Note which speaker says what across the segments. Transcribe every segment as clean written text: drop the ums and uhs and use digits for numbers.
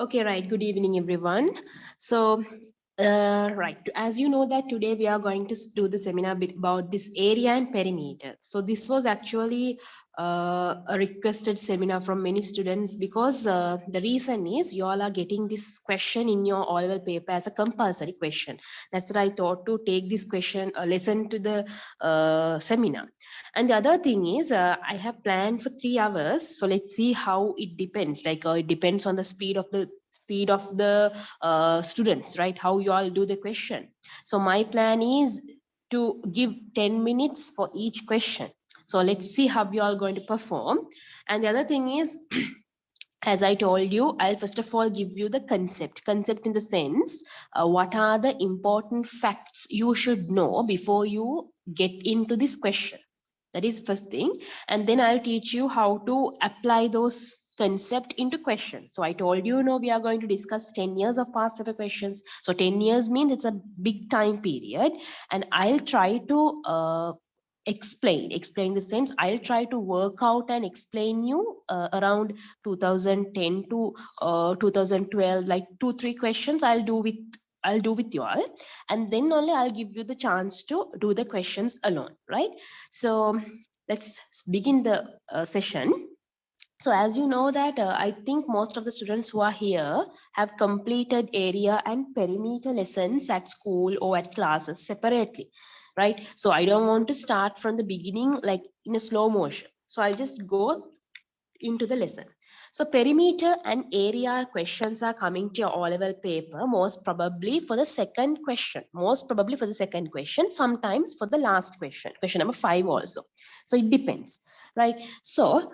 Speaker 1: Okay, right. Good evening, everyone. So, right, as you know that today we are going to do the seminar bit about this area and perimeter. So this was actually a requested seminar from many students because the reason is you all are getting this question in your oral paper as a compulsory question. That's why I thought to take this question, lesson to the seminar. And the other thing is I have planned for 3 hours. So let's see how it depends. Like it depends on the speed of the students, right? How you all do the question. So my plan is to give 10 minutes for each question. So let's see how you all going to perform. And the other thing is, as I told you, I'll first of all give you the concept in the sense, what are the important facts you should know before you get into this question. That is first thing. And then I'll teach you how to apply those concept into questions. So I told you, we are going to discuss 10 years of past paper questions. So 10 years means it's a big time period. And I'll try to explain the sense. I'll try to work out and explain you around 2010 to 2012, like 2-3 questions I'll do with you all, and then only I'll give you the chance to do the questions alone, right? So let's begin the session. So as you know that I think most of the students who are here have completed area and perimeter lessons at school or at classes separately, right? So I don't want to start from the beginning like in a slow motion. So I'll just go into the lesson. So perimeter and area questions are coming to your O-level paper most probably for the second question. Most probably for the second question, sometimes for the last question number 5 also. So it depends, right? So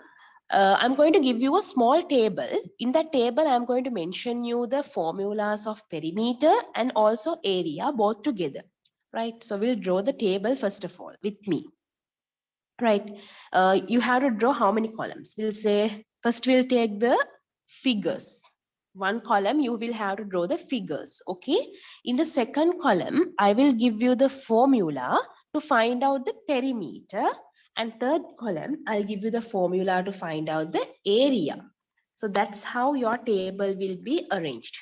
Speaker 1: I'm going to give you a small table. In that table, I'm going to mention you the formulas of perimeter and also area both together, right? So we'll draw the table first of all with me, right? You have to draw how many columns? We'll say first we'll take the figures. One column you will have to draw the figures, okay? In the second column, I will give you the formula to find out the perimeter, and third column, I'll give you the formula to find out the area. So that's how your table will be arranged,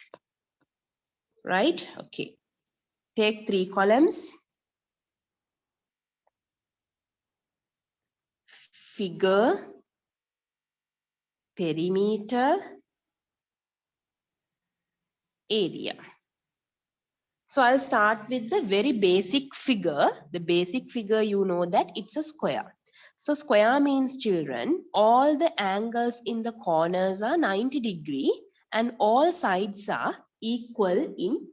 Speaker 1: right? Okay. Take 3 columns. Figure, perimeter, area. So I'll start with the very basic figure. The basic figure, you know that it's a square. So square means, children, all the angles in the corners are 90 degree and all sides are equal in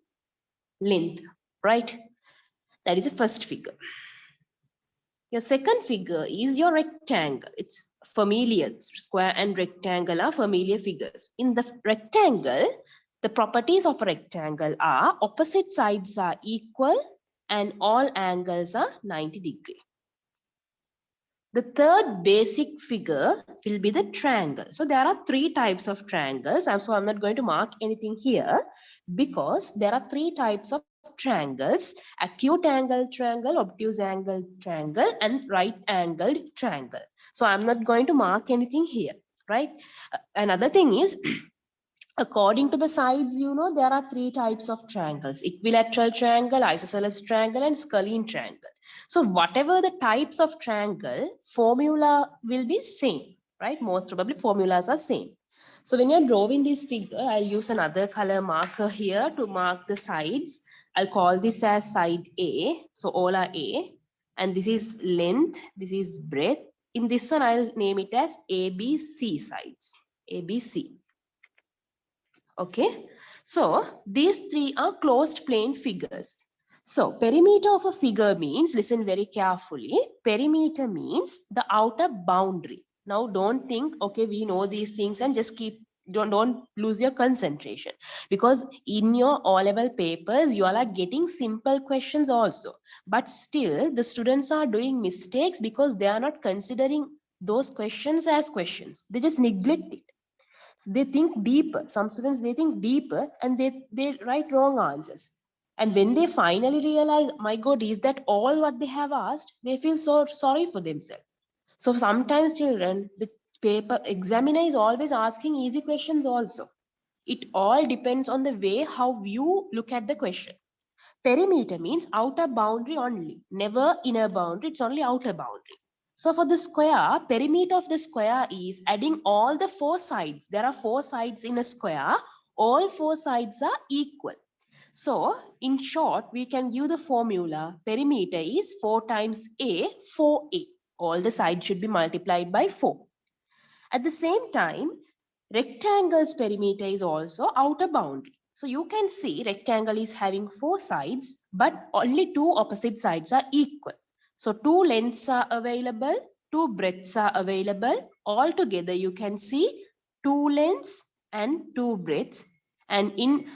Speaker 1: length, right? That is the first figure. Your second figure is your rectangle. It's familiar. Square and rectangle are familiar figures. In the rectangle, the properties of a rectangle are opposite sides are equal and all angles are 90 degree. The third basic figure will be the triangle. So there are 3 types of triangles. So I'm not going to mark anything here because there are 3 types of triangles: acute angle triangle, obtuse angle triangle, and right angled triangle. So I'm not going to mark anything here, right? Another thing is, according to the sides, there are 3 types of triangles: equilateral triangle, isosceles triangle, and scalene triangle. So whatever the types of triangle, formula will be same, right? Most probably formulas are same. So when you're drawing this figure, I'll use another color marker here to mark the sides. I'll call this as side A. So all are A. And this is length, this is breadth. In this one, I'll name it as ABC sides, ABC. Okay, so these 3 are closed plane figures. So perimeter of a figure means, listen very carefully, perimeter means the outer boundary. Now don't think, okay, we know these things and just don't lose your concentration, because in your O-level papers you all are getting simple questions also, but still the students are doing mistakes because they are not considering those questions as questions. They just neglect it. So they think deeper. Some students, they think deeper and they write wrong answers. And when they finally realize, my God, is that all what they have asked? They feel so sorry for themselves. So sometimes children, the paper examiner is always asking easy questions also. It all depends on the way how you look at the question. Perimeter means outer boundary only, never inner boundary, it's only outer boundary. So for the square, perimeter of the square is adding all the four sides. There are four sides in a square. All four sides are equal. So in short, we can give the formula. Perimeter is 4 times A, 4A. All the sides should be multiplied by 4. At the same time, rectangle's perimeter is also outer boundary. So you can see rectangle is having 4 sides, but only 2 opposite sides are equal. So 2 lengths are available, 2 breadths are available. Altogether, you can see 2 lengths and 2 breadths. And in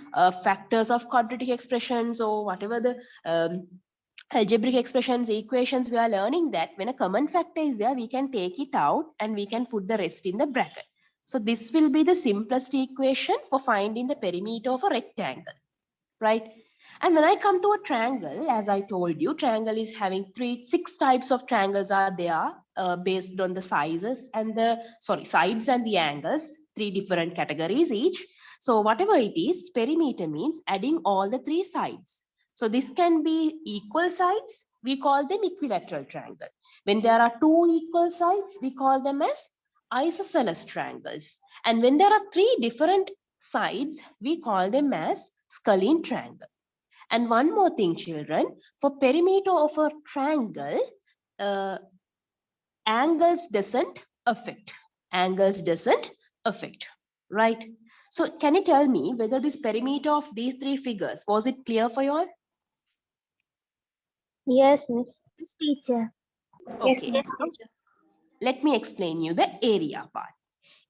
Speaker 1: factors of quadratic expressions or whatever the algebraic expressions, equations, we are learning that when a common factor is there, we can take it out and we can put the rest in the bracket. So this will be the simplest equation for finding the perimeter of a rectangle, right? And when I come to a triangle, as I told you, triangle is having six types of triangles are there based on the sizes and sides and the angles, 3 different categories each. So whatever it is, perimeter means adding all the 3 sides. So this can be equal sides, we call them equilateral triangle. When there are 2 equal sides, we call them as isosceles triangles. And when there are 3 different sides, we call them as scalene triangle. And one more thing, children, for perimeter of a triangle, angles doesn't affect. Angles doesn't affect, right? So can you tell me whether this perimeter of these 3 figures, was it clear for you all?
Speaker 2: Yes, Miss.
Speaker 3: Yes, teacher.
Speaker 1: Okay, so let me explain you the area part.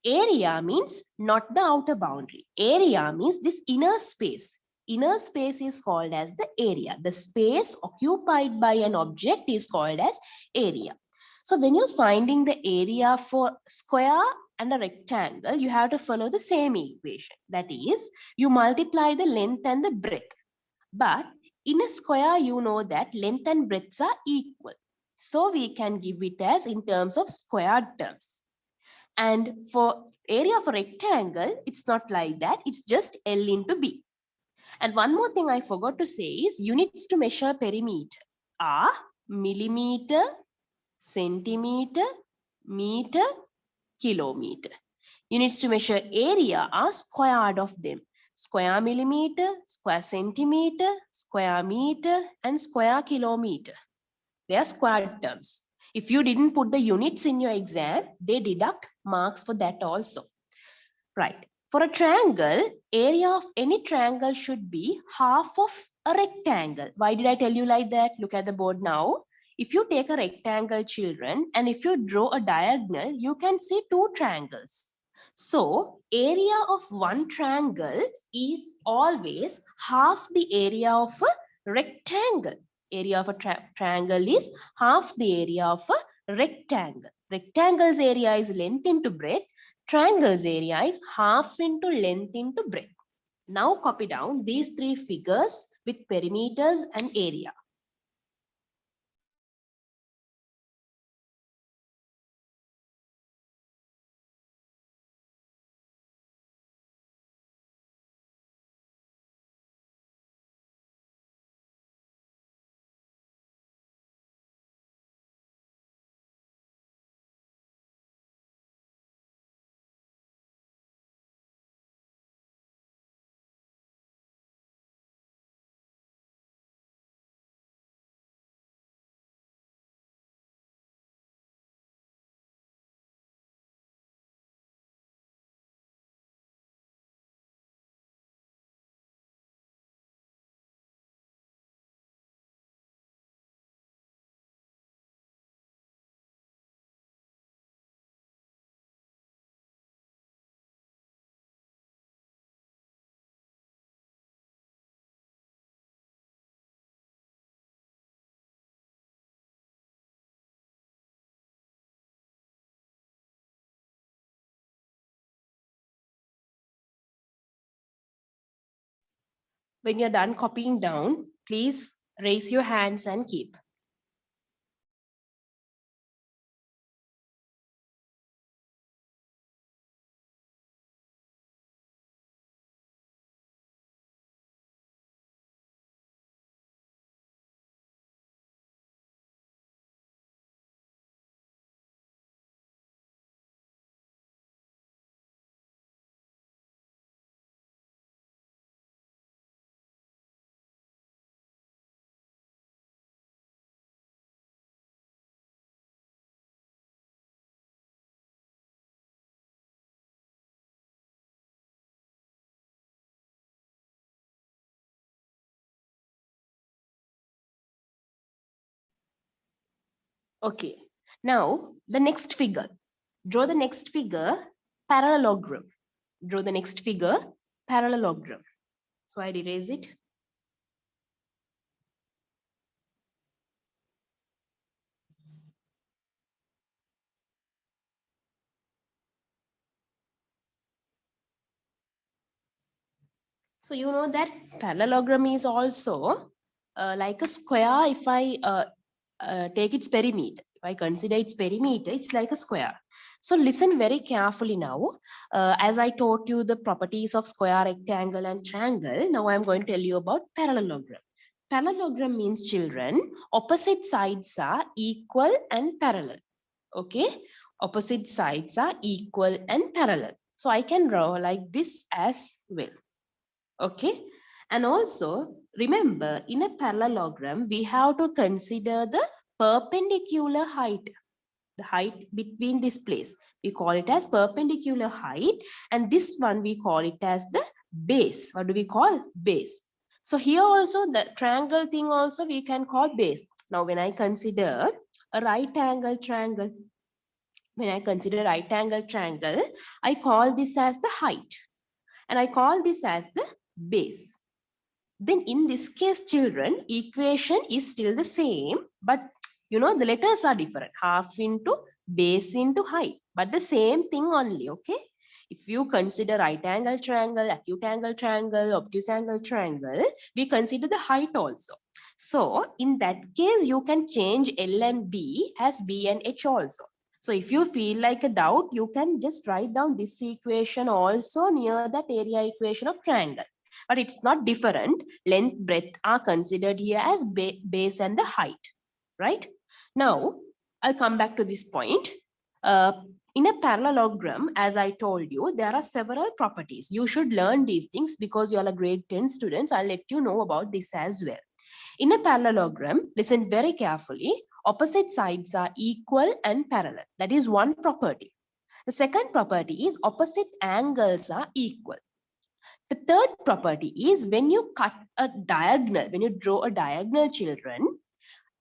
Speaker 1: Area means not the outer boundary. Area means this inner space. Inner space is called as the area. The space occupied by an object is called as area. So when you're finding the area for square and a rectangle, you have to follow the same equation. That is, you multiply the length and the breadth. But in a square, you know that length and breadths are equal. So we can give it as in terms of square terms. And for area of a rectangle, it's not like that. It's just L into B. And one more thing I forgot to say is units to measure perimeter are millimeter, centimeter, meter, kilometer. Units to measure area are squared of them. Square millimeter, square centimeter, square meter, and square kilometer. They are squared terms. If you didn't put the units in your exam, they deduct marks for that also. Right. For a triangle, area of any triangle should be half of a rectangle. Why did I tell you like that? Look at the board now. If you take a rectangle, children, and if you draw a diagonal, you can see 2 triangles. So area of one triangle is always half the area of a rectangle. Area of a triangle is half the area of a rectangle. Rectangle's area is length into breadth. Triangle's area is half into length into breadth. Now copy down these 3 figures with perimeters and area. When you're done copying down, please raise your hands and keep. Okay. Now the next figure. Draw the next figure, parallelogram. Draw the next figure, parallelogram. So I'd erase it. So you know that parallelogram is also like a square if I take its perimeter. If I consider its perimeter, it's like a square. So listen very carefully now. As I taught you the properties of square, rectangle, and triangle, now I'm going to tell you about parallelogram. Parallelogram means children, opposite sides are equal and parallel. Okay, opposite sides are equal and parallel. So I can draw like this as well. Okay, and also remember in a parallelogram we have to consider the perpendicular height, the height between this place. We call it as perpendicular height, and this one we call it as the base. What do we call? Base. So here also the triangle thing also we can call base. Now when I consider a right angle triangle, when I consider right angle triangle, I call this as the height and I call this as the base. Then in this case, children, equation is still the same, but you know, the letters are different. Half into base into height, but the same thing only, okay? If you consider right angle triangle, acute angle triangle, obtuse angle triangle, we consider the height also. So in that case, you can change L and B as B and H also. So if you feel like a doubt, you can just write down this equation also near that area equation of triangle. But it's not different. Length, breadth are considered here as base and the height, right? Now, I'll come back to this point. In a parallelogram, as I told you, there are several properties. You should learn these things because you are a grade 10 students. I'll let you know about this as well. In a parallelogram, listen very carefully. Opposite sides are equal and parallel. That is one property. The second property is opposite angles are equal. The third property is when you cut a diagonal, when you draw a diagonal, children,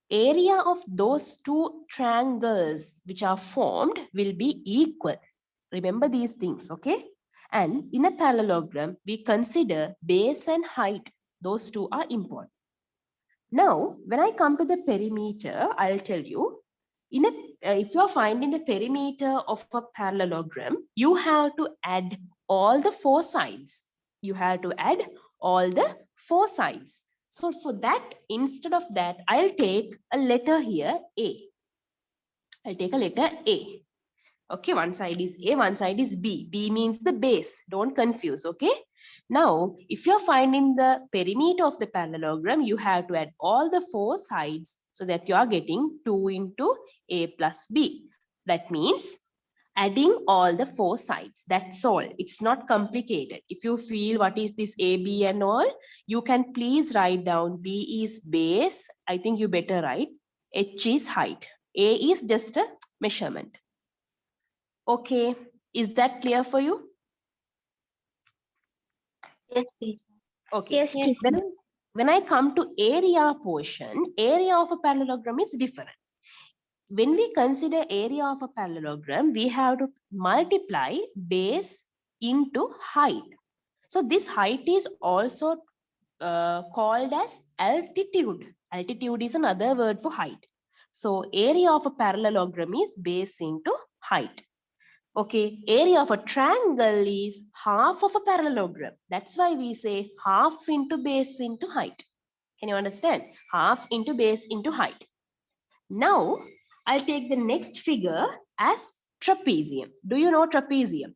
Speaker 1: area of those two triangles which are formed will be equal. Remember these things, okay? And in a parallelogram, we consider base and height. Those two are important. Now, when I come to the perimeter, I'll tell you, if you're finding the perimeter of a parallelogram, you have to add all the four sides. You have to add all the four sides. So for that, instead of that, I'll take a letter here, A. I'll take a letter A. Okay, one side is A, one side is B. B means the base. Don't confuse, okay? Now, if you're finding the perimeter of the parallelogram, you have to add all the four sides so that you are getting 2 into A plus B. That means adding all the four sides. That's all. It's not complicated. If you feel what is this A, B and all, you can please write down B is base. I think you better write. H is height. A is just a measurement. Okay, is that clear for you?
Speaker 2: Yes, teacher.
Speaker 1: Okay.
Speaker 2: Yes, teacher.
Speaker 1: Then when I come to area portion, area of a parallelogram is different. When we consider area of a parallelogram, we have to multiply base into height. So this height is also called as altitude. Altitude is another word for height. So area of a parallelogram is base into height. Okay, area of a triangle is half of a parallelogram. That's why we say half into base into height. Can you understand? Half into base into height. Now, I'll take the next figure as trapezium. Do you know trapezium?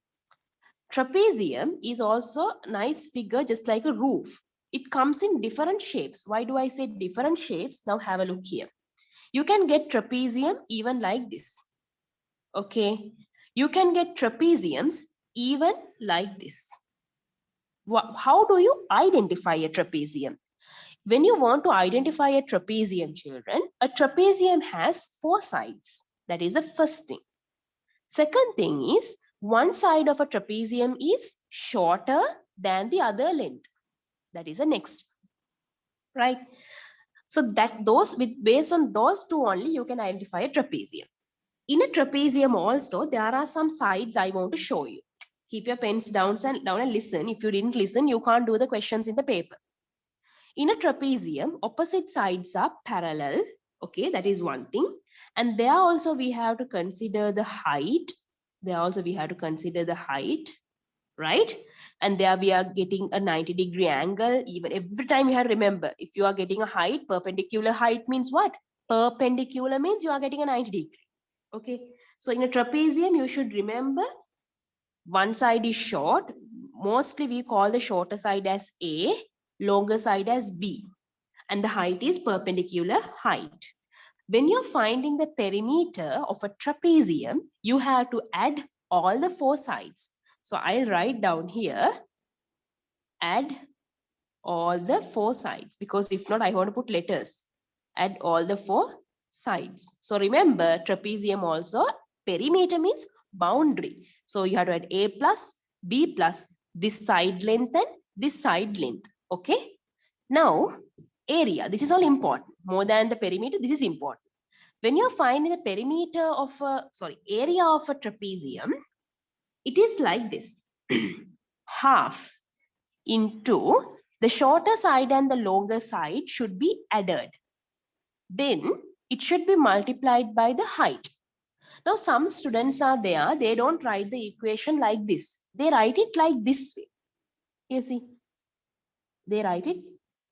Speaker 1: Trapezium is also a nice figure just like a roof. It comes in different shapes. Why do I say different shapes? Now have a look here. You can get trapezium even like this. Okay, you can get trapeziums even like this. How do you identify a trapezium? When you want to identify a trapezium, children, a trapezium has four sides. That is the first thing. Second thing is, one side of a trapezium is shorter than the other length. That is the next, right? So that based on those two only, you can identify a trapezium. In a trapezium also, there are some sides I want to show you. Keep your pens down and listen. If you didn't listen, you can't do the questions in the paper. In a trapezium, opposite sides are parallel. Okay, that is one thing. And there also we have to consider the height. There also we have to consider the height, right? And there we are getting a 90-degree angle. Even every time you have to remember, if you are getting a height, perpendicular height means what? Perpendicular means you are getting a 90 degree. Okay, so in a trapezium, you should remember one side is short. Mostly we call the shorter side as A, longer side as B, and the height is perpendicular height. When you're finding the perimeter of a trapezium, you have to add all the four sides. So I'll write down here, add all the four sides, because if not, I want to put letters. Add all the four sides. So remember, trapezium also, perimeter means boundary. So you have to add A plus, B plus, this side length and this side length. Okay. Now, area. This is all important. More than the perimeter, this is important. When you're finding the perimeter of area of a trapezium, it is like this. Half into the shorter side and the longer side should be added. Then it should be multiplied by the height. Now some students are there, they don't write the equation like this. They write it like this way. You see, they write it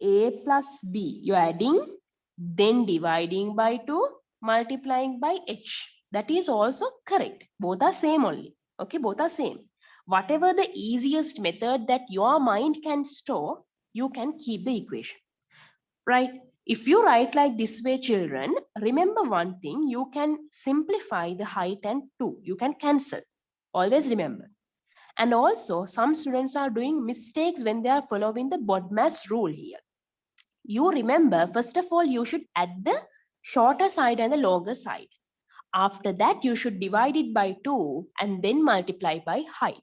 Speaker 1: A plus B. You're adding, then dividing by 2, multiplying by H. That is also correct. Both are same only. Okay, both are same. Whatever the easiest method that your mind can store, you can keep the equation. Right? If you write like this way, children, remember one thing, you can simplify the height and 2. You can cancel. Always remember. And also, some students are doing mistakes when they are following the BODMAS rule here. You remember, first of all, you should add the shorter side and the longer side. After that, you should divide it by 2 and then multiply by height.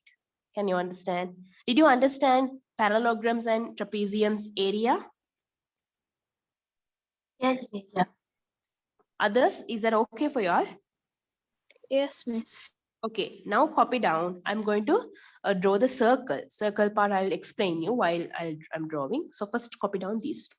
Speaker 1: Can you understand? Did you understand parallelograms and trapeziums area?
Speaker 2: Yes, teacher.
Speaker 1: Others, is that okay for you all?
Speaker 2: Yes, miss.
Speaker 1: Okay, now copy down. I'm going to draw the circle. Circle part I'll explain you while I'm drawing. So first copy down these two.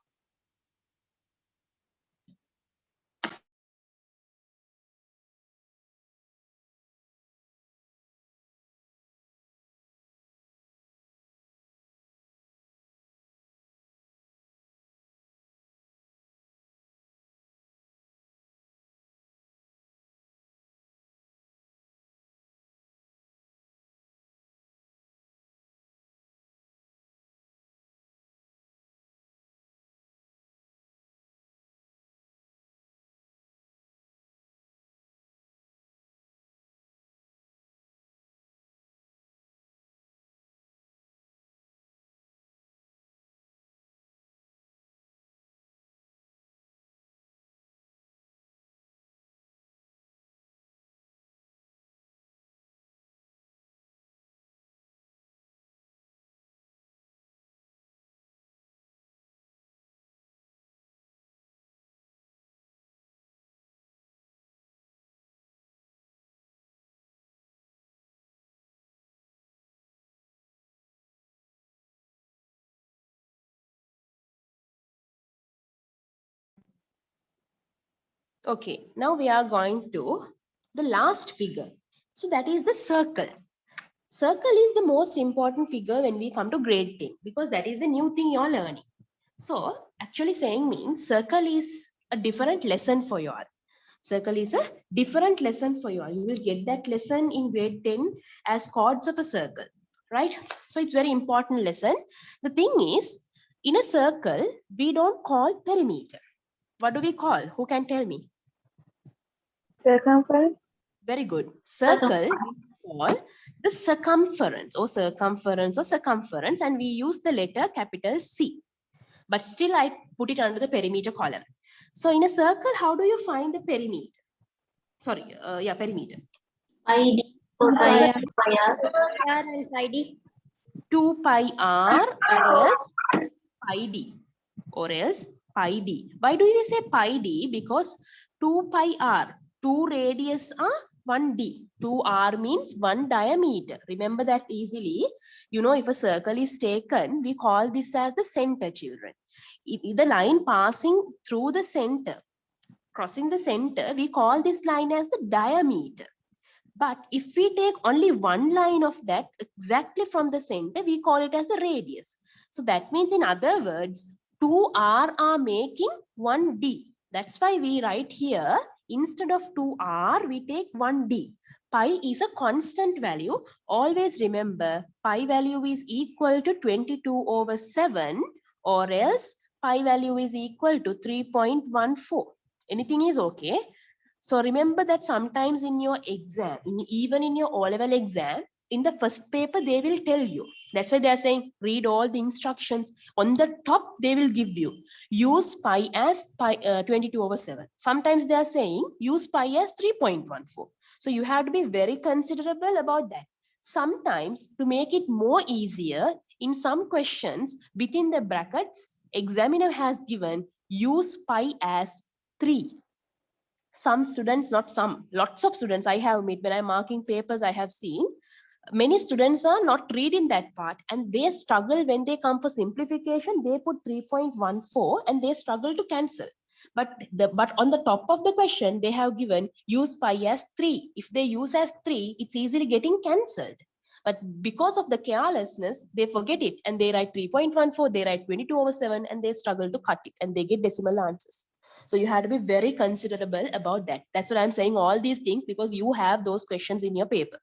Speaker 1: Okay, now we are going to the last figure. So that is the circle. Circle is the most important figure when we come to grade 10 because that is the new thing you're learning. So actually saying means circle is a different lesson for you all. Circle is a different lesson for you all. You will get that lesson in grade 10 as chords of a circle, right? So it's very important lesson. The thing is, in a circle, we don't call perimeter. What do we call? Who can tell me?
Speaker 2: Circumference.
Speaker 1: Very good. Circle we call the circumference or circumference, and we use the letter capital C. But still I put it under the perimeter column. So in a circle, how do you find the perimeter? Sorry, perimeter.
Speaker 2: ID.
Speaker 1: 2 pi
Speaker 2: R and ID.
Speaker 1: 2 pi r or else pi d or else pi d. Why do we say pi d? Because 2 pi r, 2 radius are 1 d. 2 r means 1 diameter. Remember that easily. You know, if a circle is taken, we call this as the center, children. The line passing through the center, crossing the center, we call this line as the diameter. But if we take only one line of that exactly from the center, we call it as the radius. So that means, in other words, 2r are making 1d. That's why we write here, instead of 2r, we take 1d. Pi is a constant value. Always remember, pi value is equal to 22/7, or else pi value is equal to 3.14. Anything is okay. So remember that sometimes in your exam, even in your O-level exam, in the first paper, they will tell you. That's why they're saying, read all the instructions. On the top, they will give you, use pi as 22/7. Sometimes they are saying, use pi as 3.14. So you have to be very considerable about that. Sometimes, to make it more easier, in some questions, within the brackets, examiner has given, use pi as 3. Some students, not some, lots of students I have met when I'm marking papers, I have seen many students are not reading that part, and they struggle when they come for simplification. They put 3.14 and they struggle to cancel. But on the top of the question, they have given use pi as 3. If they use as 3, it's easily getting cancelled. But because of the carelessness, they forget it and they write 3.14, they write 22/7, and they struggle to cut it and they get decimal answers. So you have to be very considerable about that. That's what I'm saying, all these things, because you have those questions in your paper.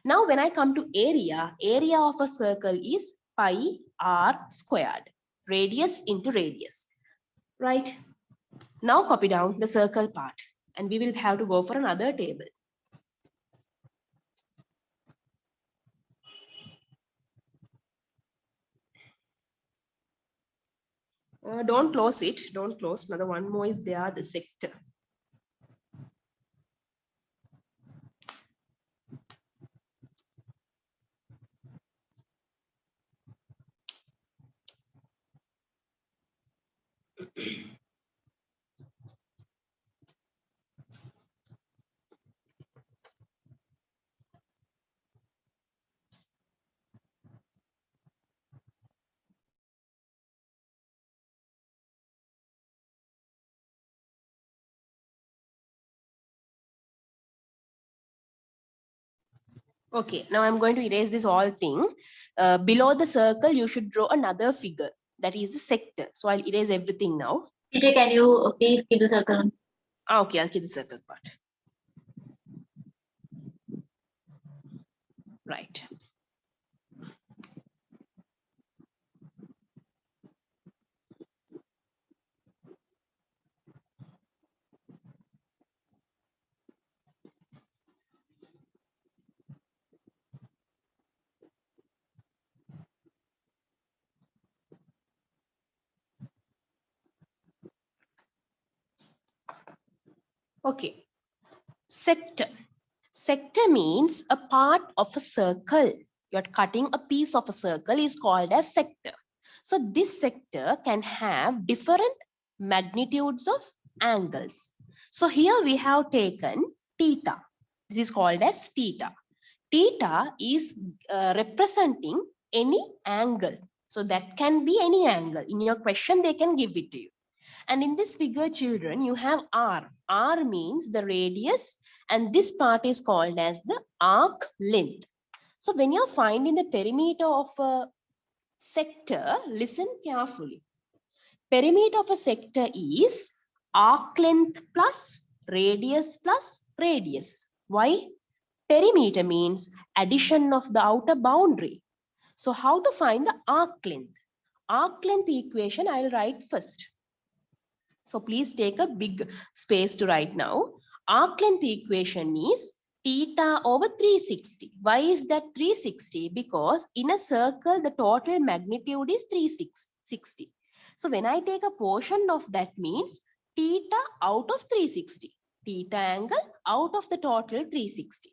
Speaker 1: Now, when I come to area of a circle is pi r squared, radius into radius, right? Now copy down the circle part, and we will have to go for another table. Don't close it, don't close. Another one more is there, the sector. Okay, now I'm going to erase this all thing. Below the circle, you should draw another figure. That is the sector. So I'll erase everything now.
Speaker 2: Teacher, can you please keep the circle?
Speaker 1: Okay, I'll keep the circle part. Right. Okay. Sector. Sector means a part of a circle. You're cutting a piece of a circle is called as sector. So this sector can have different magnitudes of angles. So here we have taken theta. This is called as theta. Theta is representing any angle. So that can be any angle. In your question, they can give it to you. And in this figure, children, you have R. R means the radius, and this part is called as the arc length. So when you're finding the perimeter of a sector, listen carefully. Perimeter of a sector is arc length plus radius. Why? Perimeter means addition of the outer boundary. So how to find the arc length? Arc length equation I'll write first. So please take a big space to write now. Arc length equation is theta over 360. Why is that 360? Because in a circle, the total magnitude is 360. So when I take a portion of that means theta out of 360. Theta angle out of the total 360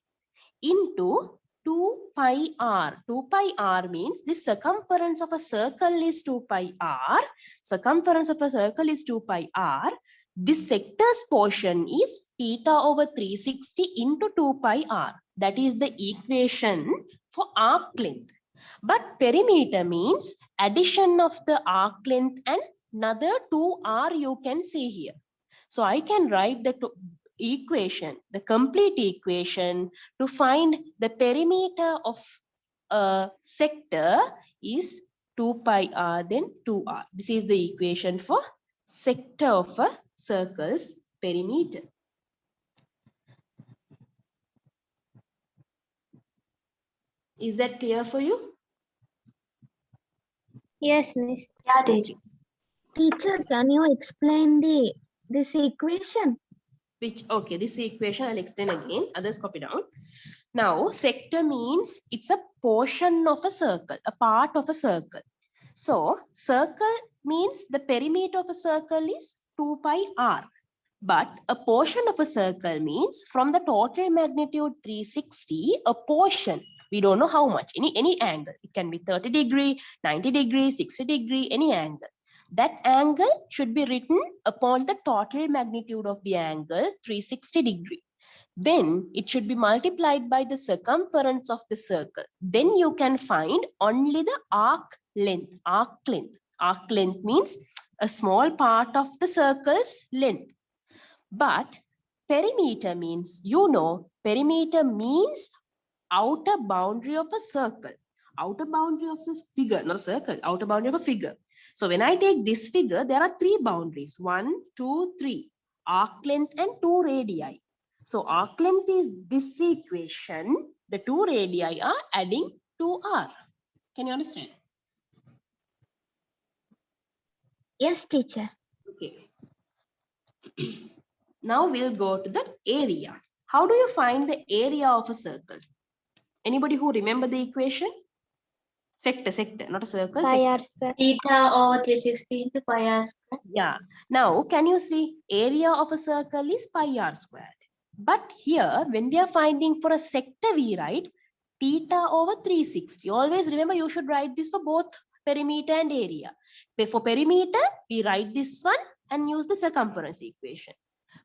Speaker 1: into 2 pi r. 2 pi r means the circumference of a circle is 2 pi r. Circumference of a circle is 2 pi r. This sector's portion is theta over 360 into 2 pi r. That is the equation for arc length. But perimeter means addition of the arc length and another 2r you can see here. So I can write the equation, the complete equation to find the perimeter of a sector is 2 pi r then 2r. This is the equation for sector of a circle's perimeter. Is that clear for you?
Speaker 3: Yes, Miss.
Speaker 2: Yeah, teacher.
Speaker 3: Teacher, can you explain this equation?
Speaker 1: Which, okay, this equation I'll explain again. Others copy down. Now, sector means it's a portion of a circle, a part of a circle. So, circle means the perimeter of a circle is 2 pi r. But a portion of a circle means from the total magnitude 360, a portion, we don't know how much, any angle. It can be 30 degree, 90 degree, 60 degree, any angle. That angle should be written upon the total magnitude of the angle 360 degree. Then it should be multiplied by the circumference of the circle. Then you can find only the arc length. Arc length. Arc length means a small part of the circle's length. But perimeter means, perimeter means outer boundary of a circle. Outer boundary of this figure, not a circle, outer boundary of a figure. So when I take this figure, there are 3 boundaries, 1, 2, 3, arc length and 2 radii. So arc length is this equation, the 2 radii are adding 2r. Can you understand?
Speaker 3: Yes, teacher.
Speaker 1: Okay. Now we'll go to the area. How do you find the area of a circle? Anybody who remember the equation? Sector, not a circle.
Speaker 3: Pi
Speaker 1: Sector.
Speaker 3: r square.
Speaker 2: Theta over 360 into pi r square.
Speaker 1: Yeah. Now, can you see area of a circle is pi r squared. But here, when we are finding for a sector, we write theta over 360. Always remember, you should write this for both perimeter and area. For perimeter, we write this one and use the circumference equation.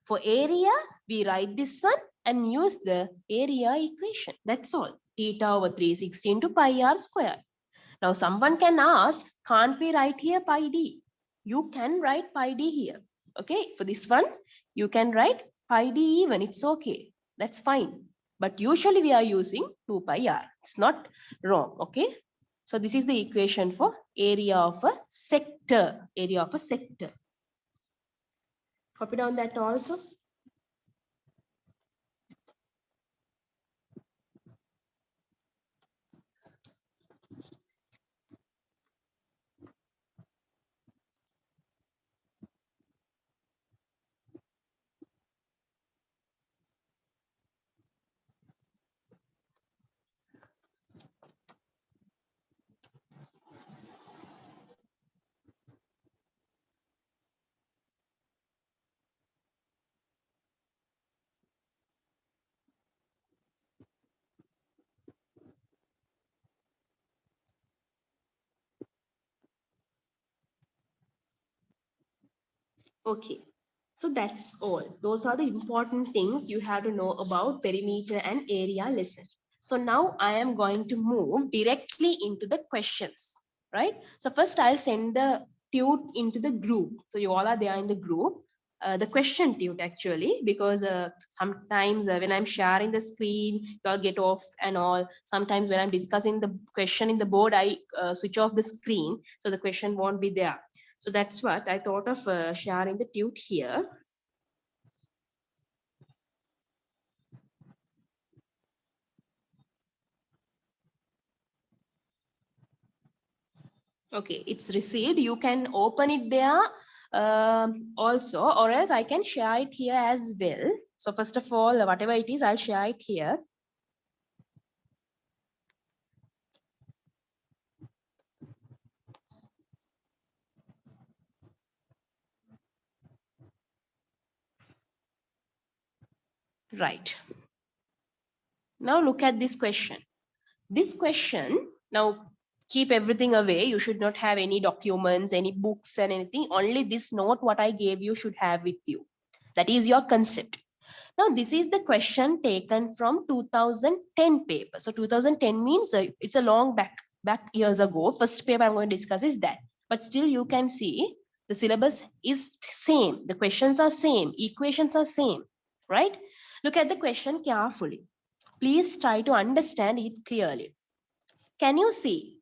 Speaker 1: For area, we write this one and use the area equation. That's all. Theta over 360 into pi r squared. Now, someone can ask, can't we write here pi d? You can write pi d here. Okay, for this one, you can write pi d even. It's okay. That's fine. But usually we are using 2 pi r. It's not wrong. Okay. So this is the equation for area of a sector. Area of a sector. Copy down that also. Okay, so that's all. Those are the important things you have to know about perimeter and area lesson. So now I am going to move directly into the questions, right? So first I'll send the tute into the group. So you all are there in the group. The question tute actually, because sometimes when I'm sharing the screen, you'll get off and all. Sometimes when I'm discussing the question in the board, I switch off the screen, so the question won't be there. So that's what I thought of sharing the tute here. Okay, it's received. You can open it there also, or else I can share it here as well. So first of all, whatever it is, I'll share it here. Right. Now look at this question. This question, now keep everything away. You should not have any documents, any books and anything. Only this note what I gave you should have with you. That is your concept. Now, this is the question taken from 2010 paper. So 2010 means it's a long back years ago. First paper I'm going to discuss is that. But still you can see the syllabus is same. The questions are same. Equations are same, right? Look at the question carefully. Please try to understand it clearly. Can you see?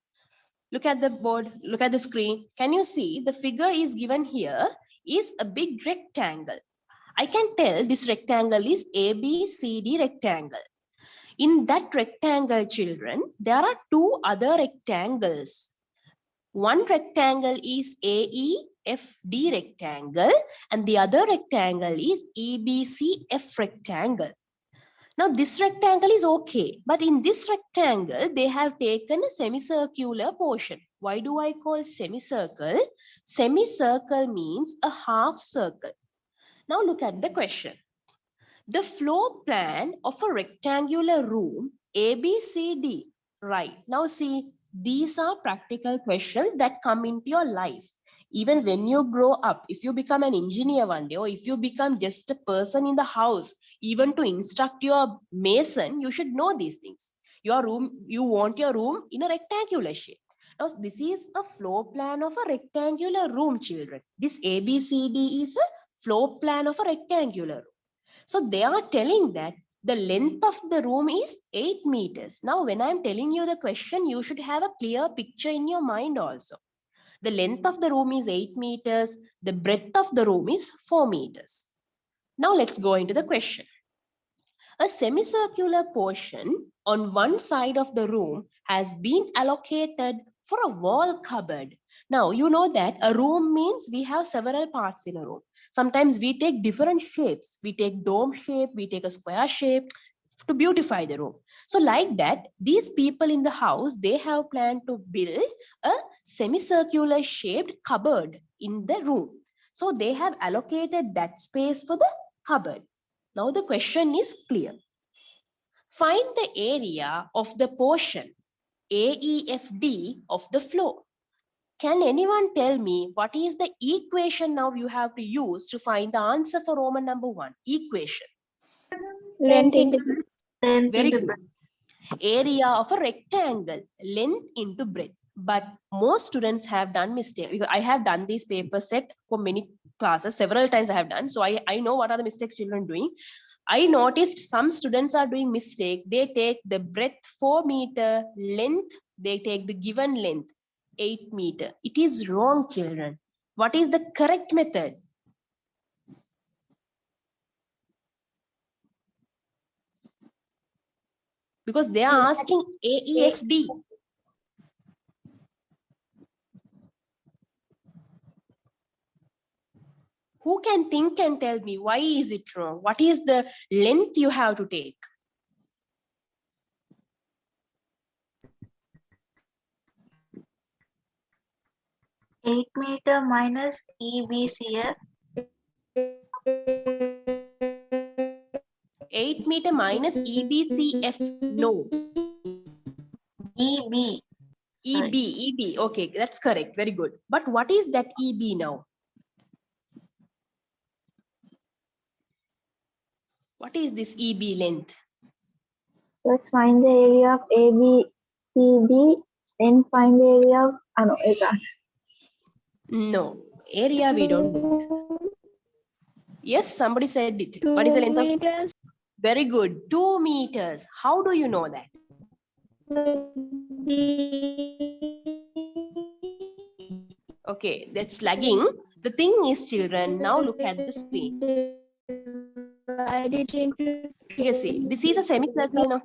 Speaker 1: Look at the board, look at the screen. Can you see the figure is given here is a big rectangle. I can tell this rectangle is ABCD rectangle. In that rectangle, children, there are two other rectangles. One rectangle is AEFD rectangle and the other rectangle is EBCF rectangle. Now this rectangle is okay, but in this rectangle, they have taken a semicircular portion. Why do I call semicircle? Semicircle means a half circle. Now look at the question. The floor plan of a rectangular room ABCD. Right. Now see, these are practical questions that come into your life. Even when you grow up, if you become an engineer one day, or if you become just a person in the house, even to instruct your mason, you should know these things. Your room, you want your room in a rectangular shape. Now, this is a floor plan of a rectangular room, children. This ABCD is a floor plan of a rectangular room. So they are telling that the length of the room is 8 meters. Now, when I'm telling you the question, you should have a clear picture in your mind also. The length of the room is 8 meters. The breadth of the room is 4 meters. Now, let's go into the question. A semicircular portion on one side of the room has been allocated for a wall cupboard. Now, you know that a room means we have several parts in a room. Sometimes we take different shapes. We take dome shape, we take a square shape to beautify the room. So like that, these people in the house, they have planned to build a semicircular shaped cupboard in the room. So they have allocated that space for the cupboard. Now the question is clear. Find the area of the portion AEFD of the floor. Can anyone tell me what is the equation now you have to use to find the answer for Roman number 1? Equation.
Speaker 3: Length into
Speaker 1: Very good. Area of a rectangle, length into breadth. But most students have done mistake. Because I have done this paper set for many classes, several times I have done. So I know what are the mistakes children doing. I noticed some students are doing mistake. They take the breadth 4 meter, length, they take the given length 8 meter. It is wrong, children. What is the correct method? Because they are asking AEFD. Who can think and tell me why is it wrong? What is the length you have to take?
Speaker 2: Eight meter minus EBCF.
Speaker 1: 8 meter minus EBCF. No.
Speaker 2: EB.
Speaker 1: EB. Okay, that's correct. Very good. But what is that EB now? What is this EB length?
Speaker 3: Let's find the area of ABCD, then find the area of
Speaker 1: No, area we don't know. Yes, somebody said it. What is the length of? Very good. 2 meters. How do you know that? Okay, that's lagging. The thing is, children, now look at the screen. You see, this is a semicircle now.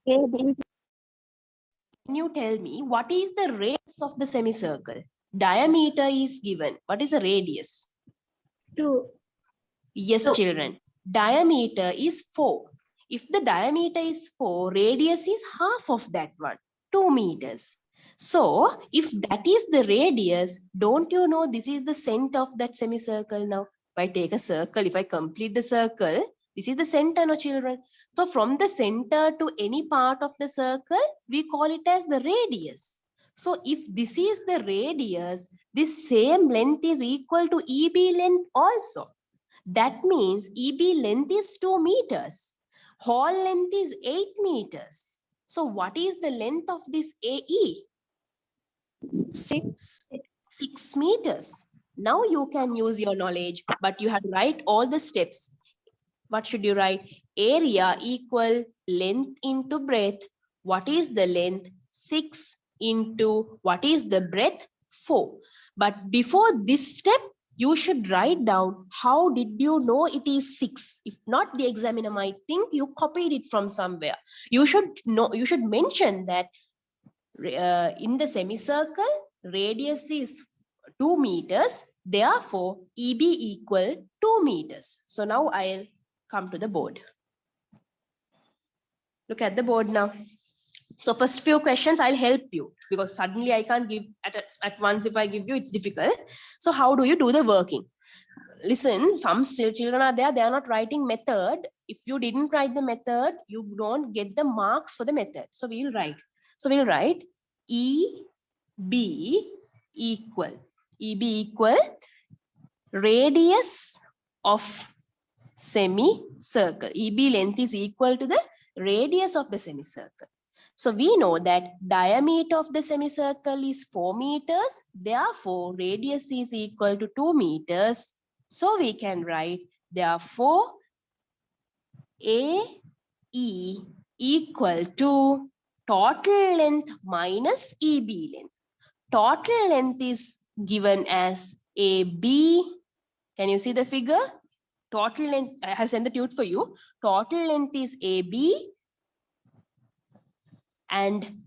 Speaker 1: Can you tell me what is the radius of the semicircle? Diameter is given. What is the radius?
Speaker 3: 2.
Speaker 1: Yes, children. Diameter is 4. If the diameter is 4, radius is half of that one, 2 meters. So, if that is the radius, don't you know this is the center of that semicircle now? If I take a circle, if I complete the circle, This is the center, no children. So from the center to any part of the circle, we call it as the radius. So if this is the radius, this same length is equal to EB length also. That means EB length is 2 meters. Whole length is 8 meters. So what is the length of this AE?
Speaker 3: 6.
Speaker 1: 6 meters. Now you can use your knowledge, but you have to write all the steps. What should you write? Area equal length into breadth. What is the length? 6 into what is the breadth? 4. But before this step, you should write down how did you know it is 6. If not, the examiner might think you copied it from somewhere. You should know. You should mention that in the semicircle, radius is 2 meters. Therefore, EB equal 2 meters. So now I'll come to the board. Look at the board now. So first few questions I'll help you because suddenly I can't give at once. If I give you, it's difficult. So how do you do the working? Listen, some still children are there, they are not writing method. If you didn't write the method, you don't get the marks for the method. So we'll write. So we'll write EB equal radius of semicircle. EB length is equal to the radius of the semicircle. So we know that diameter of the semicircle is 4 meters. Therefore, radius is equal to 2 meters. So we can write, therefore, AE equal to total length minus EB length. Total length is given as AB. Can you see the figure? Total length, I have sent the tute for you. Total length is AB and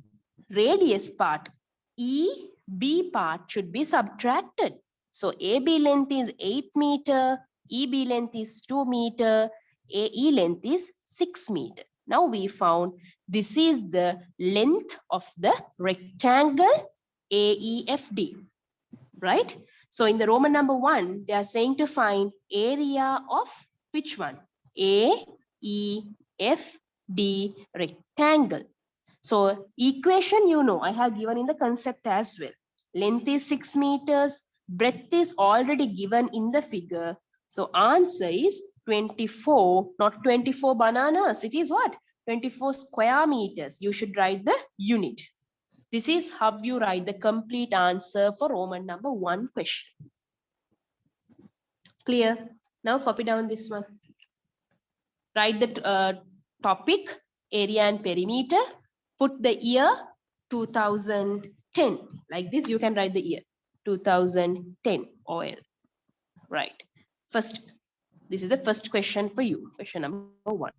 Speaker 1: radius part, EB part should be subtracted. So AB length is 8 meter, EB length is 2 meter, AE length is 6 meter. Now we found this is the length of the rectangle AEFD, right? So in the Roman number 1, they are saying to find area of which one? AEFD rectangle. So equation, you know, I have given in the concept as well. Length is 6 meters, breadth is already given in the figure. So answer is 24, not 24 bananas. It is what? 24 square meters. You should write the unit. This is how you write the complete answer for Roman number 1 question. Clear? Now copy down this one. Write the topic, area and perimeter. Put the year 2010. Like this, you can write the year 2010 OL. Right. First, this is the first question for you. Question number 1.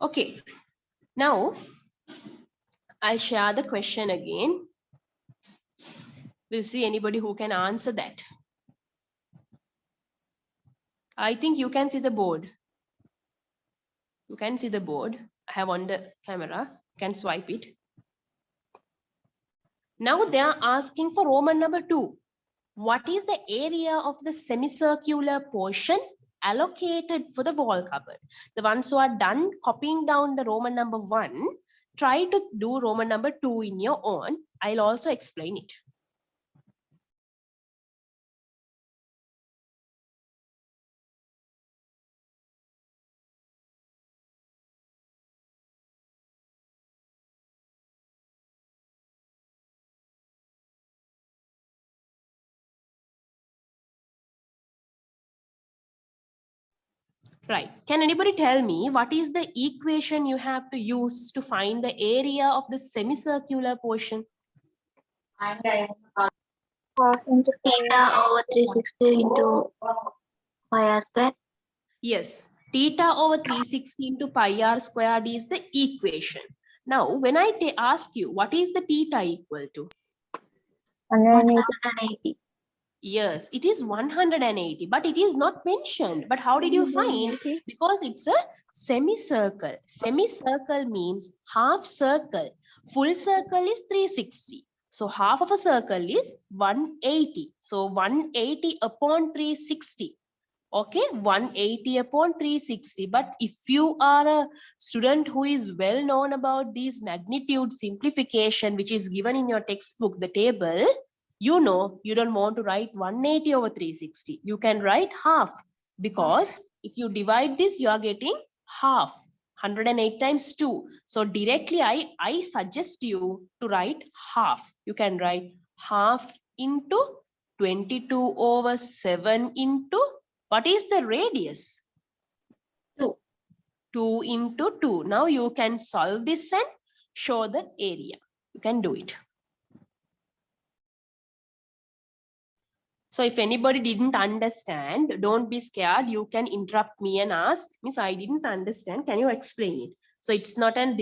Speaker 1: Okay. Now, I'll share the question again. We'll see anybody who can answer that. I think you can see the board. You can see the board. I have on the camera. You can swipe it. Now they are asking for Roman number 2. What is the area of the semicircular portion allocated for the wall cupboard? The ones who are done copying down the Roman number 1, try to do Roman number 2 in your own. I'll also explain it. Right. Can anybody tell me what is the equation you have to use to find the area of the semicircular portion?
Speaker 3: Cos into
Speaker 2: Theta over 360 into pi r square.
Speaker 1: Yes. Theta over 360 into pi r squared is the equation. Now, when I ask you, what is the theta equal to?
Speaker 3: 180.
Speaker 1: Yes, it is 180, but it is not mentioned. But how did you find? Because it's a semicircle. Semicircle means half circle. Full circle is 360. So half of a circle is 180. So 180 upon 360. Okay, 180 upon 360. But if you are a student who is well known about these magnitude simplification, which is given in your textbook, the table, you know you don't want to write 180 over 360. You can write half, because if you divide this, you are getting half. 108 times 2. So directly I suggest you to write half. You can write half into 22 over 7 into, what is the radius?
Speaker 2: 2.
Speaker 1: 2 into 2. Now you can solve this and show the area. You can do it. So if anybody didn't understand, don't be scared. You can interrupt me and ask, Miss, I didn't understand. Can you explain it? So it's not a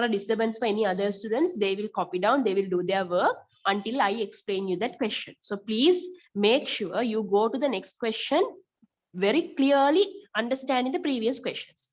Speaker 1: disturbance for any other students. They will copy down, they will do their work until I explain you that question. So please make sure you go to the next question very clearly understanding the previous questions.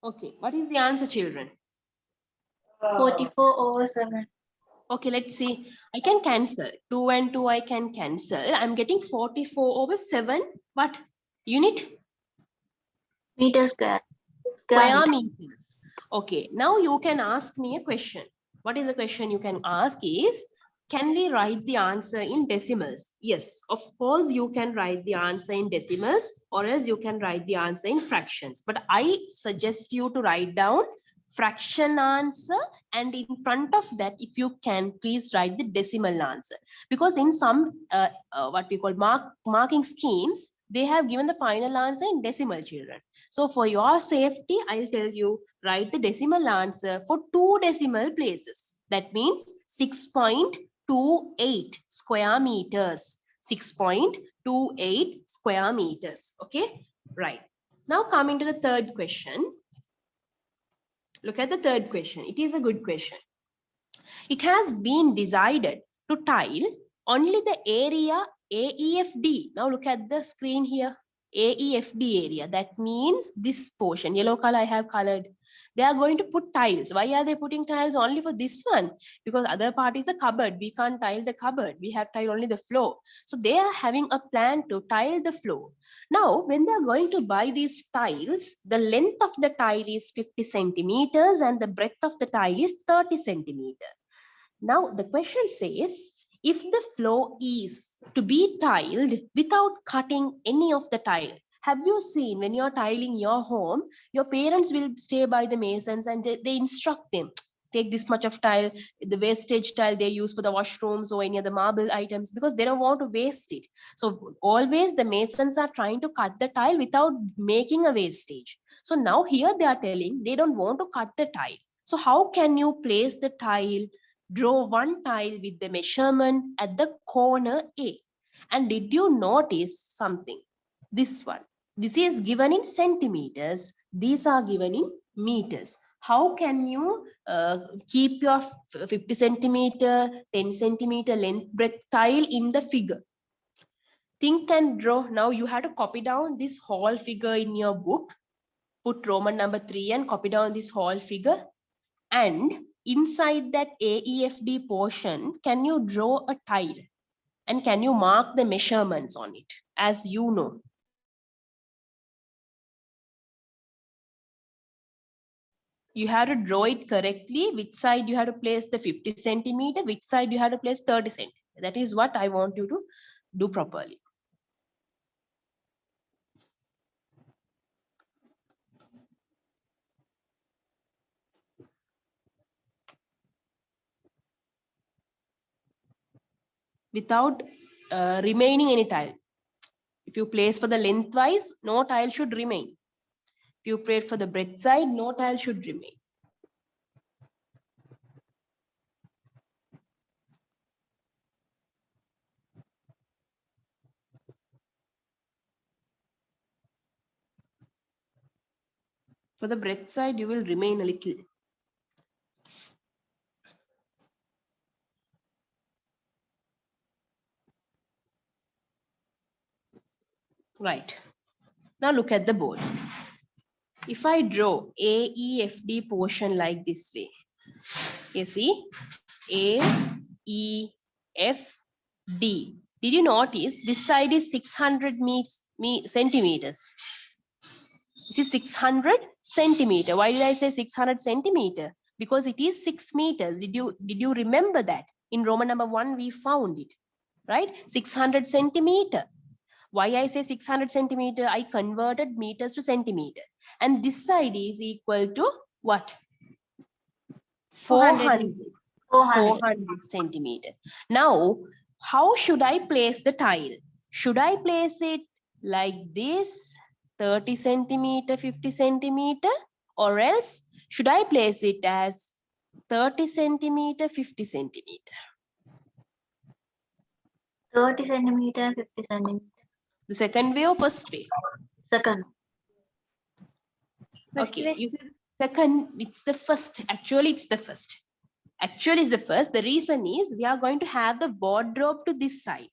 Speaker 1: Okay, what is the answer, children?
Speaker 2: 44 over 7.
Speaker 1: Okay, let's see. I can cancel. 2 and 2 I can cancel. I'm getting 44 over 7. What? Unit?
Speaker 2: Meter square.
Speaker 1: Square
Speaker 2: meter.
Speaker 1: meter. Okay, now you can ask me a question. What is the question you can ask is, can we write the answer in decimals? Yes, of course you can write the answer in decimals, or else you can write the answer in fractions. But I suggest you to write down fraction answer, and in front of that, if you can, please write the decimal answer. Because in some what we call marking schemes, they have given the final answer in decimal, children. So for your safety, I'll tell you, write the decimal answer for 2 decimal places. That means 6.28 square meters. 6.28 square meters. Okay, right. Now coming to the third question. Look at the third question. It is a good question. It has been decided to tile only the area AEFD. Now look at the screen here. AEFD area. That means this portion. Yellow color I have colored. They are going to put tiles. Why are they putting tiles only for this one? Because other part is a cupboard. We can't tile the cupboard. We have tile only the floor. So they are having a plan to tile the floor. Now, when they are going to buy these tiles, the length of the tile is 50 centimeters and the breadth of the tile is 30 centimeters. Now, the question says, if the floor is to be tiled without cutting any of the tile, have you seen when you're tiling your home, your parents will stay by the masons and they instruct them, take this much of tile, the wastage tile they use for the washrooms or any other marble items, because they don't want to waste it. So always the masons are trying to cut the tile without making a wastage. So now here they are telling they don't want to cut the tile. So how can you place the tile? Draw one tile with the measurement at the corner A. And did you notice something? This one. This is given in centimeters. These are given in meters. How can you keep your 50 centimeter, 10 centimeter length breadth tile in the figure? Think and draw. Now you have to copy down this whole figure in your book. Put Roman number 3 and copy down this whole figure. And inside that AEFD portion, can you draw a tile? And can you mark the measurements on it, as you know? You have to draw it correctly. Which side you have to place the 50 centimeter, which side you have to place 30 centimeter. That is what I want you to do properly. without remaining any tile. If you place for the lengthwise, no tile should remain. If you place for the breadth side, no tile should remain. For the breadth side, you will remain a little. Right. Now look at the board. If I draw AEFD portion like this way, you see AEFD. Did you notice this side is 600 centimeters? This is 600 centimeter. Why did I say 600 centimeter? Because it is 6 meters. Did you remember that? In Roman number 1, we found it, right? 600 centimeter. Why I say 600 centimeter? I converted meters to centimeter. And this side is equal to what? 400 centimeter. Now, how should I place the tile? Should I place it like this, 30 centimeter, 50 centimeter, or else should I place it as 30 centimeter, 50 centimeter?
Speaker 2: 30 centimeter, 50 centimeter.
Speaker 1: The second way or first way?
Speaker 2: Second.
Speaker 1: Okay, you said second, it's the first. Actually, it's the first. Actually, it's the first. The reason is we are going to have the wardrobe to this side.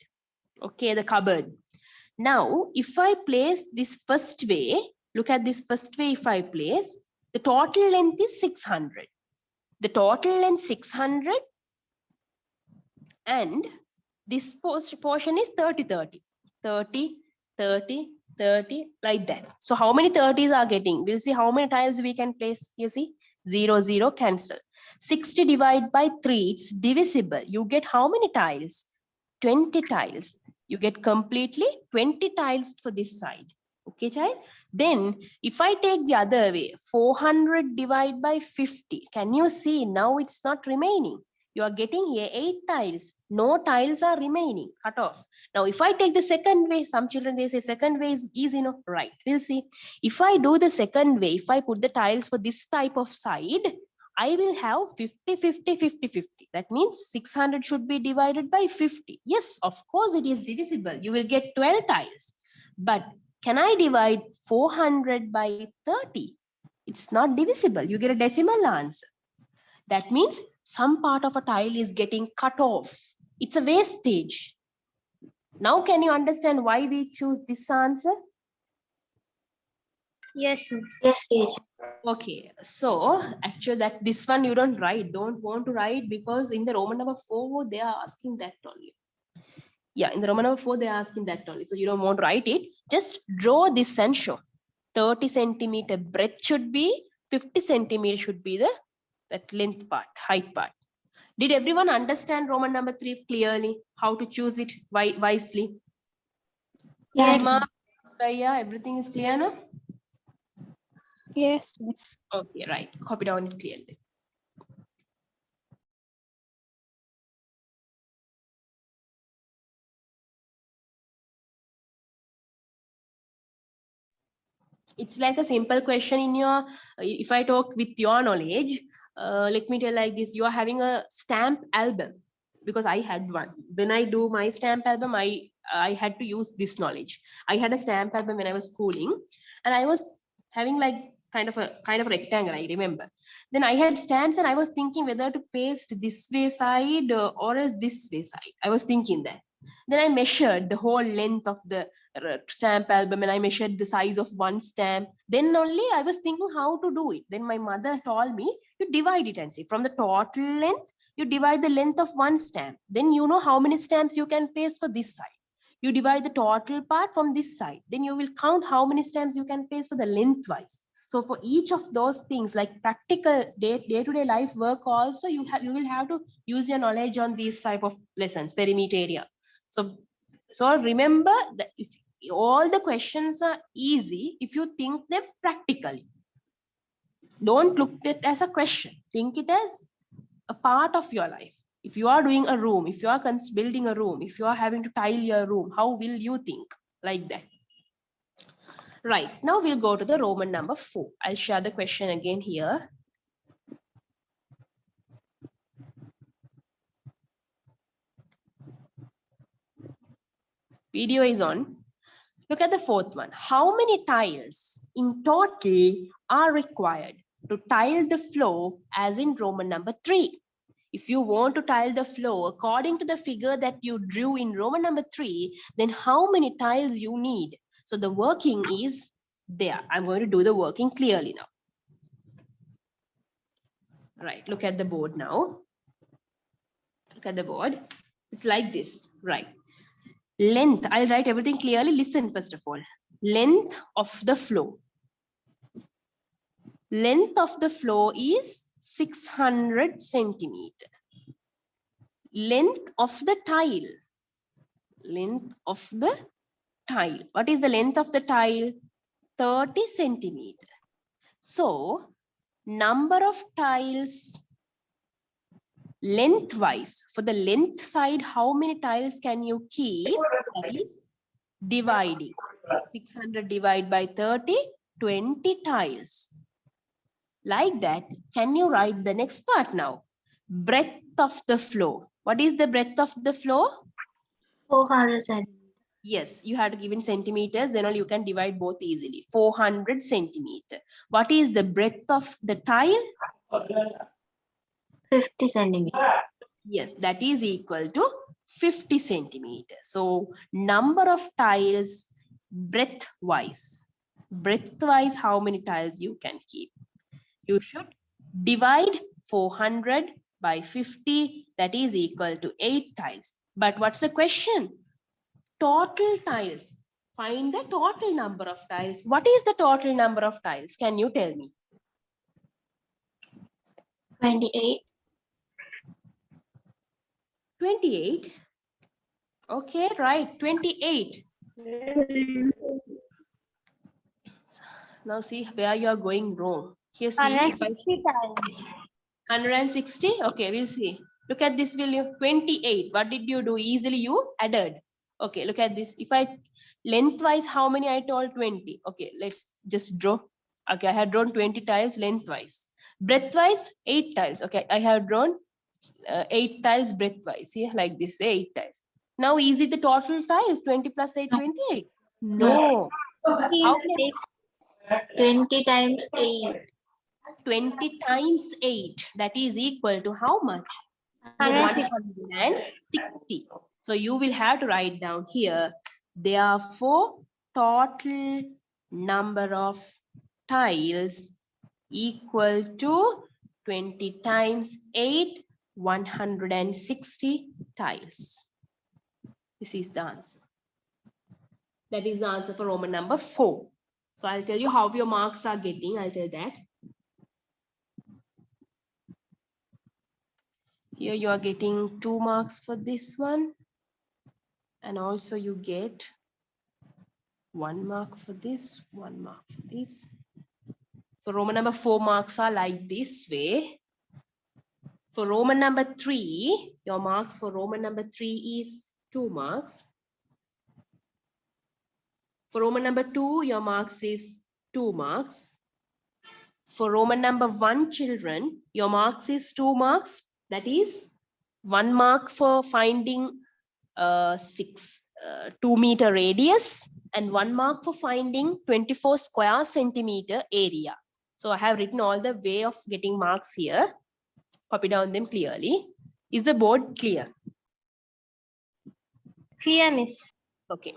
Speaker 1: Okay, the cupboard. Now, if I place this first way, look at this first way. If I place, the total length is 600. The total length 600, and this portion is 30, 30, 30, 30, 30, like that. So how many 30s are getting? We'll see how many tiles we can place. You see, 0, 0, cancel. 60 divided by 3, it's divisible. You get how many tiles? 20 tiles. You get completely 20 tiles for this side. Okay, child? Then if I take the other way, 400 divided by 50, can you see now it's not remaining? You are getting here 8 tiles. No tiles are remaining, cut off. Now, if I take the second way, some children, they say second way is easy, no? Right, we'll see. If I do the second way, if I put the tiles for this type of side, I will have 50, 50, 50, 50. That means 600 should be divided by 50. Yes, of course it is divisible. You will get 12 tiles. But can I divide 400 by 30? It's not divisible. You get a decimal answer. That means some part of a tile is getting cut off. It's a wastage. Now can you understand why we choose this answer?
Speaker 2: Yes, yes, teacher.
Speaker 1: Okay, so actually that this one you don't want to write, because in the Roman number 4 they are asking that only. Yeah, in the Roman number 4 they are asking that only. So you don't want to write it. Just draw this and show. 30 centimeter breadth should be, 50 centimeter should be that length part, height part. Did everyone understand Roman number 3 clearly? How to choose it wisely?
Speaker 2: Yes.
Speaker 1: Yeah, everything is clear now?
Speaker 3: Yes, miss.
Speaker 1: Okay, right. Copy down it clearly. It's like a simple question in your, if I talk with your knowledge, let me tell like this, you are having a stamp album, because I had one. When I do my stamp album, I had to use this knowledge. I had a stamp album when I was schooling, and I was having like kind of a rectangle, I remember. Then I had stamps, and I was thinking whether to paste this way side or as this way side. I was thinking that. Then I measured the whole length of the stamp album, and I measured the size of one stamp. Then only I was thinking how to do it. Then my mother told me, you divide it and see from the total length, you divide the length of one stamp. Then you know how many stamps you can paste for this side. You divide the total part from this side. Then you will count how many stamps you can paste for the lengthwise. So for each of those things, like practical day-to-day life work also, you will have to use your knowledge on these type of lessons, perimeter area. So remember that if all the questions are easy, if you think them practically, don't look at it as a question. Think it as a part of your life. If you are doing a room, if you are building a room, if you are having to tile your room, how will you think? Like that. Right, now we'll go to the Roman number 4. I'll share the question again here. Video is on. Look at the fourth one. How many tiles in total are required to tile the floor as in Roman number 3? If you want to tile the floor according to the figure that you drew in Roman number 3, then how many tiles you need? So the working is there. I'm going to do the working clearly now. Right, look at the board now. Look at the board. It's like this, right? Length, I'll write everything clearly. Listen, first of all. Length of the floor. Length of the floor is 600 centimeter. Length of the tile. Length of the tile. What is the length of the tile? 30 centimeter. So, number of tiles lengthwise. For the length side, how many tiles can you keep? That is dividing. 600 divided by 30, 20 tiles. Like that, can you write the next part now? Breadth of the floor. What is the breadth of the floor?
Speaker 2: 400 centimeters.
Speaker 1: Yes, you have to give in centimeters, then only you can divide both easily. 400 centimeter. What is the breadth of the tile?
Speaker 2: 50 centimeters.
Speaker 1: Yes, that is equal to 50 centimeters. So number of tiles breadth wise. Breadth wise, how many tiles you can keep? You should divide 400 by 50. That is equal to 8 tiles. But what's the question? Total tiles. Find the total number of tiles. What is the total number of tiles? Can you tell me?
Speaker 2: 28.
Speaker 1: 28. Okay, right. 28. Now see where you are going wrong. Here, see. If I
Speaker 2: 160 tiles.
Speaker 1: 160. Okay, we'll see. Look at this value. 28. What did you do? Easily you added. Okay, look at this. If I lengthwise, how many I told? 20. Okay, let's just draw. Okay, I had drawn 20 tiles lengthwise. Breadthwise, 8 tiles. Okay, I have drawn 8 tiles breadthwise. See, like this, 8 tiles. Now, is it the total tiles? 20 plus 8, 28? No. How can
Speaker 2: 20 times 8.
Speaker 1: 20 times 8? That is equal to how much? 160. So you will have to write down here. Therefore, total number of tiles equal to 20 times 8, 160 tiles. This is the answer. That is the answer for Roman number 4. So I'll tell you how your marks are getting. I'll tell that. Here you are getting 2 marks for this one. And also you get 1 mark for this, 1 mark for this. So Roman number 4 marks are like this way. For Roman number 3, your marks for Roman number 3 is 2 marks. For Roman number 2, your marks is 2 marks. For Roman number 1 children, your marks is 2 marks. That is 1 mark for finding 2 meter radius and 1 mark for finding 24 square centimeter area. So I have written all the way of getting marks here. Copy down them clearly. Is the board clear?
Speaker 2: Clear, miss.
Speaker 1: Okay.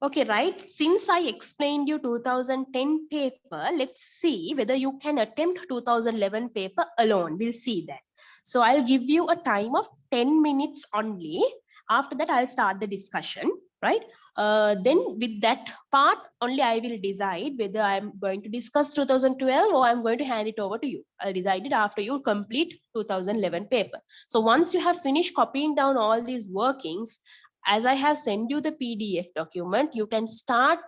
Speaker 1: Okay, right. Since I explained you 2010 paper, let's see whether you can attempt 2011 paper alone. We'll see that. So I'll give you a time of 10 minutes only. After that, I'll start the discussion, right? Then with that part only, I will decide whether I'm going to discuss 2012 or I'm going to hand it over to you. I'll decide it after you complete 2011 paper. So once you have finished copying down all these workings, as I have sent you the PDF document, you can start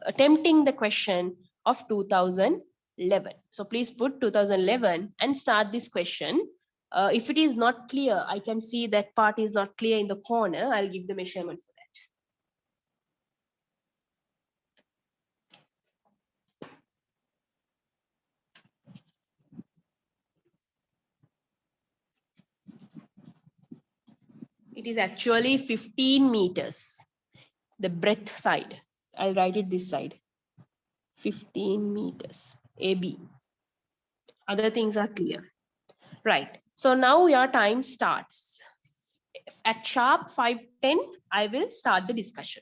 Speaker 1: attempting the question of 2011. So please put 2011 and start this question. If it is not clear, I can see that part is not clear in the corner. I'll give the measurement for that. It is actually 15 meters, the breadth side. I'll write it this side. 15 meters, AB. Other things are clear. Right. So now your time starts. At sharp 5:10, I will start the discussion.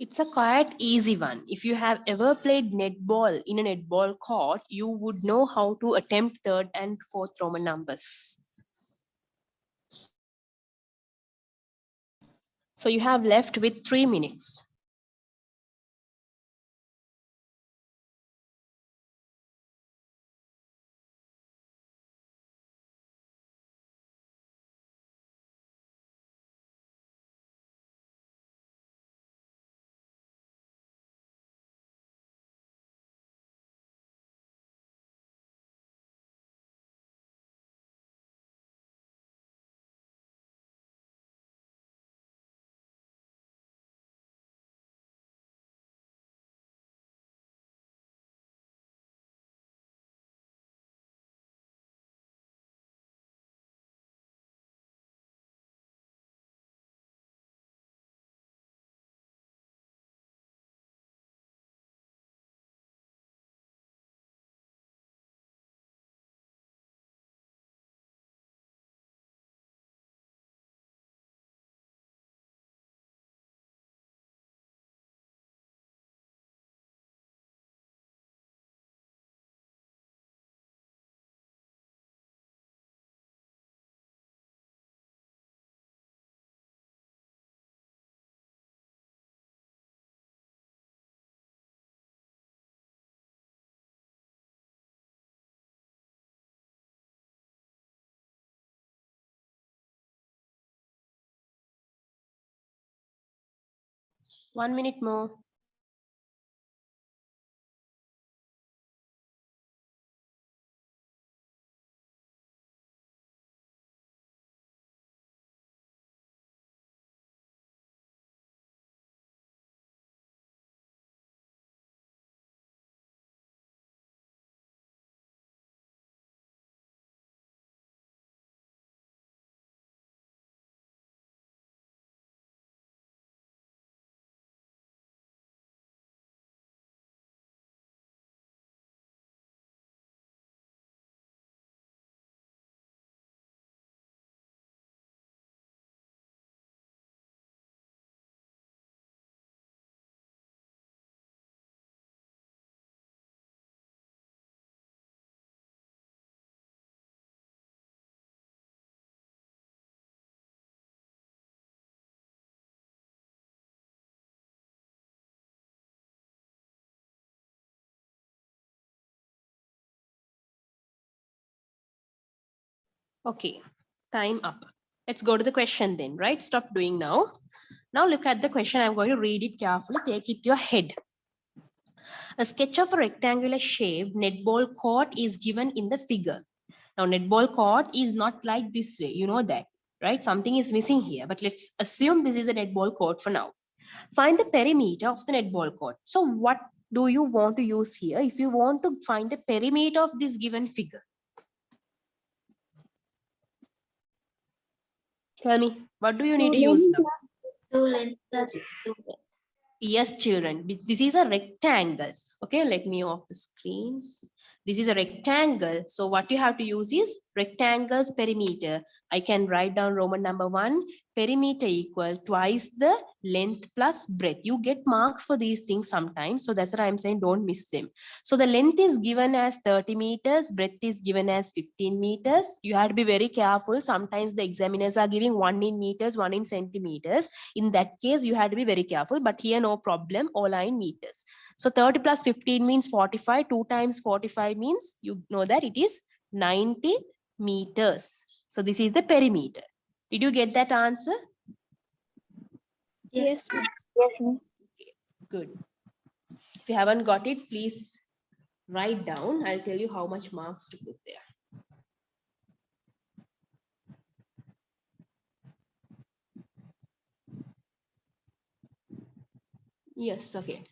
Speaker 1: It's a quite easy one. If you have ever played netball in a netball court, you would know how to attempt third and fourth Roman numbers. So you have left with 3 minutes. One minute more. Okay, time up. Let's go to the question then, right? Stop doing now. Now look at the question. I'm going to read it carefully. Take it to your head. A sketch of a rectangular shaped netball court is given in the figure. Now, netball court is not like this way. You know that, right? Something is missing here, but let's assume this is a netball court for now. Find the perimeter of the netball court. So what do you want to use here if you want to find the perimeter of this given figure? Tell me, what do you need to use now?
Speaker 2: 2 length plus 2 width.
Speaker 1: Yes, children, this is a rectangle. Okay, let me off the screen. This is a rectangle. So what you have to use is rectangle's perimeter. I can write down Roman number 1, perimeter equal twice the length plus breadth. You get marks for these things sometimes. So that's what I'm saying, don't miss them. So the length is given as 30 meters, breadth is given as 15 meters. You have to be very careful. Sometimes the examiners are giving 1 in meters, 1 in centimeters. In that case, you have to be very careful, but here no problem, all are in meters. So 30 plus 15 means 45. 2 times 45 means, you know that it is 90 meters. So this is the perimeter. Did you get that answer?
Speaker 2: Yes.
Speaker 3: Yes, miss.
Speaker 1: Good. If you haven't got it, please write down. I'll tell you how much marks to put there. Yes, okay.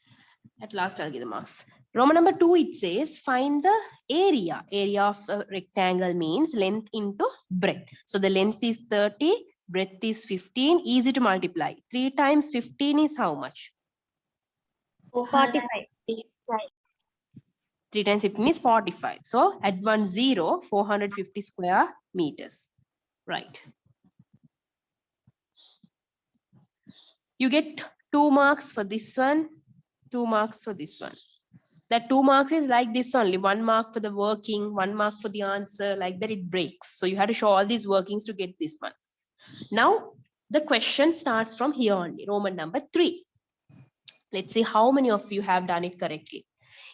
Speaker 1: At last, I'll give the marks. Roman number 2, it says find the area. Area of a rectangle means length into breadth. So the length is 30, breadth is 15. Easy to multiply. 3 times 15 is how much?
Speaker 2: 45.
Speaker 1: 3 times 15 is 45. So add 1 0, 450 square meters. Right. You get 2 marks for this one, 2 marks for this one. That 2 marks is like this only, 1 mark for the working, 1 mark for the answer, like that it breaks. So you have to show all these workings to get this one. Now, the question starts from here only, Roman number 3. Let's see how many of you have done it correctly.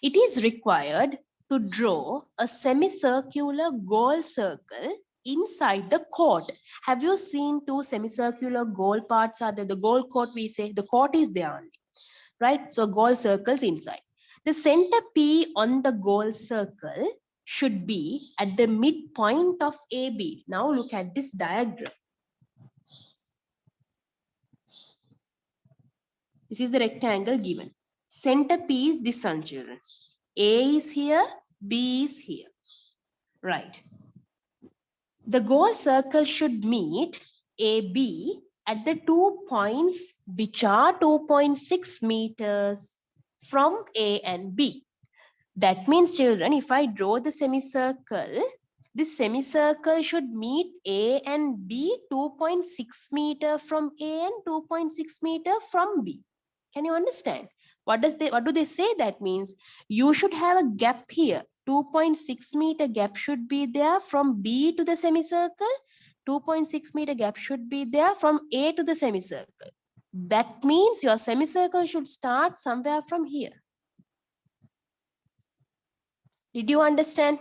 Speaker 1: It is required to draw a semicircular goal circle inside the court. Have you seen 2 semicircular goal parts are there? The goal court we say, the court is there only, right? So goal circles inside. The center P on the goal circle should be at the midpoint of AB. Now look at this diagram. This is the rectangle given. Center P is this one, children. A is here, B is here. Right. The goal circle should meet AB at the 2 points which are 2.6 meters from A and B. That means, children, if I draw the semicircle, this semicircle should meet A and B 2.6 meter from A and 2.6 meter from B. Can you understand? What do they say? That means you should have a gap here. 2.6 meter gap should be there from B to the semicircle. 2.6 meter gap should be there from A to the semicircle. That means your semicircle should start somewhere from here. Did you understand?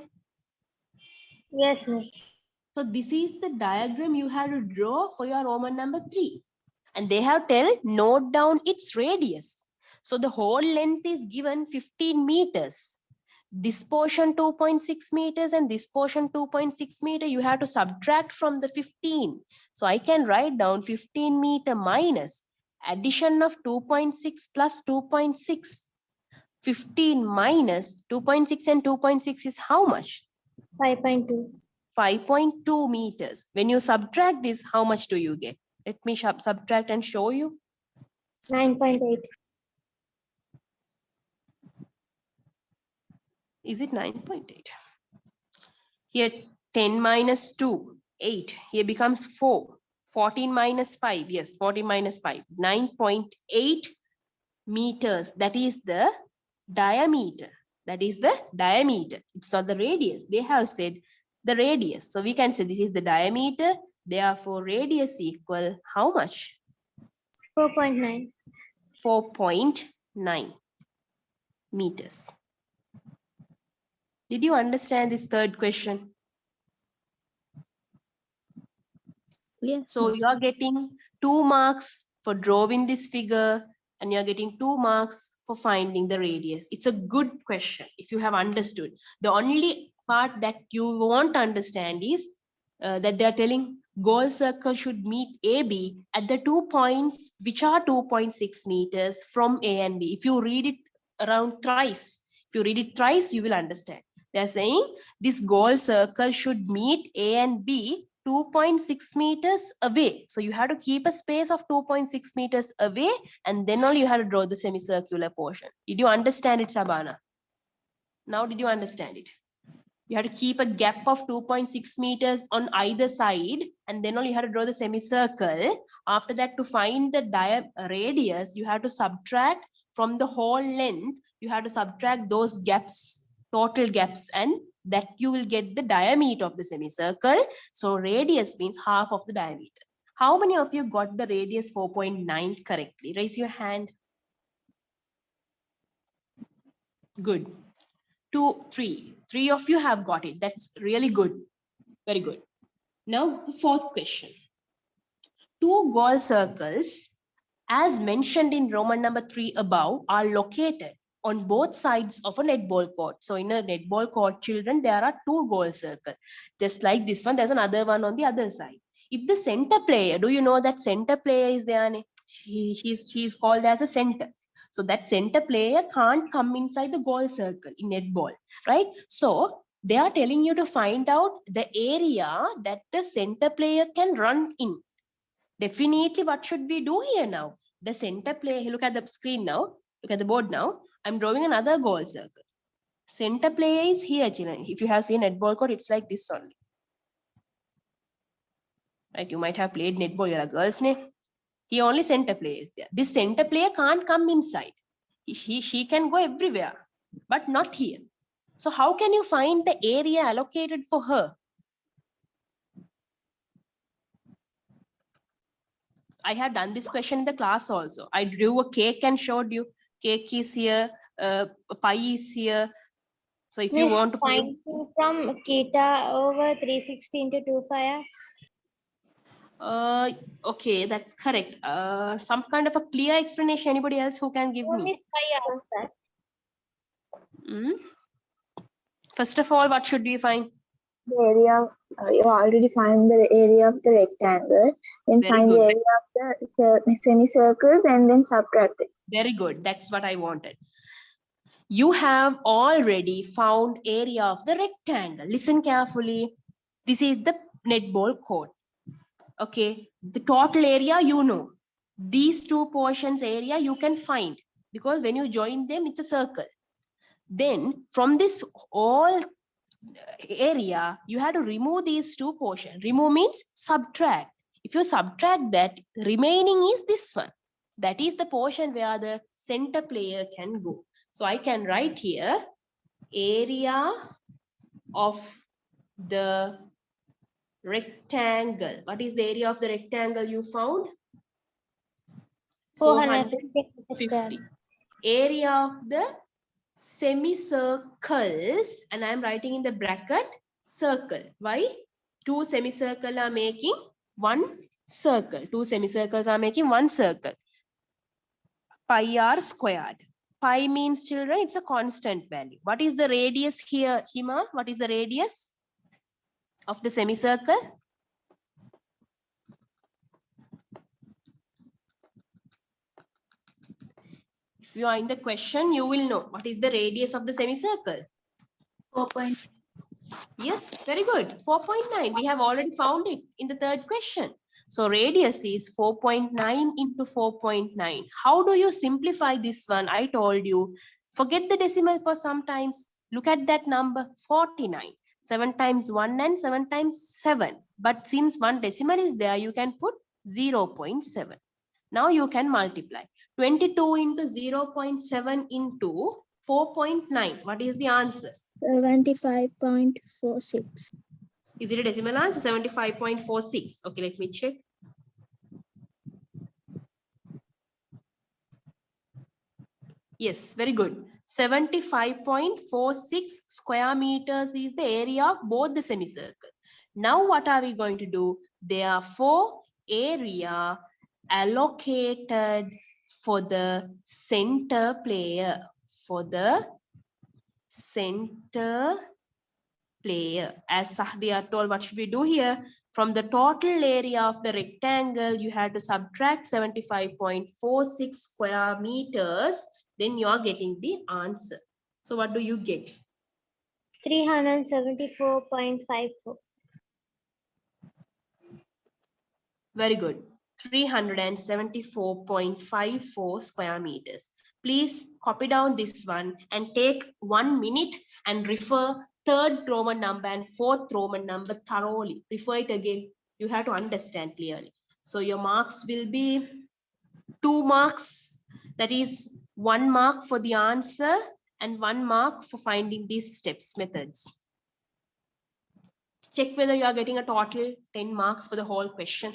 Speaker 3: Yes, miss.
Speaker 1: So this is the diagram you have to draw for your Roman number 3. And they have tell note down its radius. So the whole length is given 15 meters. This portion 2.6 meters and this portion 2.6 meter. You have to subtract from the 15. So I can write down 15 meter minus addition of 2.6 plus 2.6. 15 minus 2.6 and 2.6 is how much?
Speaker 3: 5.2.
Speaker 1: 5.2 meters. When you subtract this, how much do you get? Let me subtract and show you.
Speaker 3: 9.8.
Speaker 1: Is it 9.8? Here 10 minus 2, 8. Here becomes 4. 14 minus 5. Yes, 14 minus 5. 9.8 meters. That is the diameter. That is the diameter. It's not the radius. They have said the radius. So we can say this is the diameter. Therefore, radius equal how much?
Speaker 3: 4.9.
Speaker 1: 4.9 meters. Did you understand this third question?
Speaker 2: Yes.
Speaker 1: So you are getting 2 marks for drawing this figure and you're getting 2 marks for finding the radius. It's a good question if you have understood. The only part that you won't understand is that they are telling goal circle should meet AB at the 2 points which are 2.6 meters from A and B. If you read it around thrice, you will understand. They're saying this goal circle should meet A and B 2.6 meters away. So you have to keep a space of 2.6 meters away and then only you have to draw the semicircular portion. Did you understand it, Sabana? Now did you understand it? You have to keep a gap of 2.6 meters on either side and then only you have to draw the semicircle. After that, to find the radius, you have to subtract from the whole length. You have to subtract those gaps, total gaps, and that you will get the diameter of the semicircle. So radius means half of the diameter. How many of you got the radius 4.9 correctly? Raise your hand. Good. 2, 3. 3 of you have got it. That's really good. Very good. Now, fourth question. 2 goal circles, as mentioned in Roman number 3 above, are located on both sides of a netball court. So in a netball court, children, there are 2 goal circles. Just like this one, there's another one on the other side. If the center player, do you know that center player is there? He's called as a center. So that center player can't come inside the goal circle in netball, right? So they are telling you to find out the area that the center player can run in. Definitely, what should we do here now? The center player, look at the screen now, look at the board now. I'm drawing another goal circle. Center player is here, children. If you have seen netball court, it's like this only. Right, you might have played netball, you're a girl's name. He only center player is there. This center player can't come inside. She can go everywhere, but not here. So how can you find the area allocated for her? I had done this question in the class also. I drew a cake and showed you. Cake is here, pie is here. So if you
Speaker 2: Miss,
Speaker 1: want to find,
Speaker 2: find from Kita over 360 into 25.
Speaker 1: okay, that's correct. Some kind of a clear explanation. Anybody else who can give me?
Speaker 2: Only 5 hours, sir.
Speaker 1: Hmm? First of all, what should we find?
Speaker 3: The area, you already find the area of the rectangle, then
Speaker 1: Very
Speaker 3: find the
Speaker 1: good.
Speaker 3: area of the semicircles and then subtract it.
Speaker 1: Very good. That's what I wanted. You have already found area of the rectangle. Listen carefully. This is the netball court. Okay. The total area, you know. These two portions area you can find because when you join them, it's a circle. Then from this all area, you have to remove these two portions. Remove means subtract. If you subtract that, remaining is this one. That is the portion where the center player can go. So I can write here area of the rectangle. What is the area of the rectangle you found? 450. Area of the semicircles, and I am writing in the bracket circle. Why? Two semicircles are making one circle. Two semicircles are making one circle. Pi r squared. Pi means, children, it's a constant value. What is the radius here, Hima? What is the radius of the semicircle? If you are in the question, you will know what is the radius of the semicircle.
Speaker 2: 4 point.
Speaker 1: Yes, very good. 4.9. We have already found it in the third question. So radius is 4.9 into 4.9. How do you simplify this one? I told you, forget the decimal for sometimes. Look at that number, 49. 7 times 1 and 7 times 7. But since one decimal is there, you can put 0.7. Now you can multiply. 22 into 0.7 into 4.9. What is the answer?
Speaker 2: 75.46.
Speaker 1: Is it a decimal answer? 75.46. Okay, let me check. Yes, very good. 75.46 square meters is the area of both the semicircle. Now what are we going to do? Therefore, area allocated for the center player. For the center player. As Sahdia told, what should we do here? From the total area of the rectangle, you have to subtract 75.46 square meters. Then you are getting the answer. So what do you get?
Speaker 2: 374.54.
Speaker 1: Very good. 374.54 square meters. Please copy down this one and take 1 minute and refer third Roman number and fourth Roman number thoroughly. Refer it again. You have to understand clearly. So your marks will be 2 marks. That is 1 mark for the answer and 1 mark for finding these steps methods. Check whether you are getting a total 10 marks for the whole question.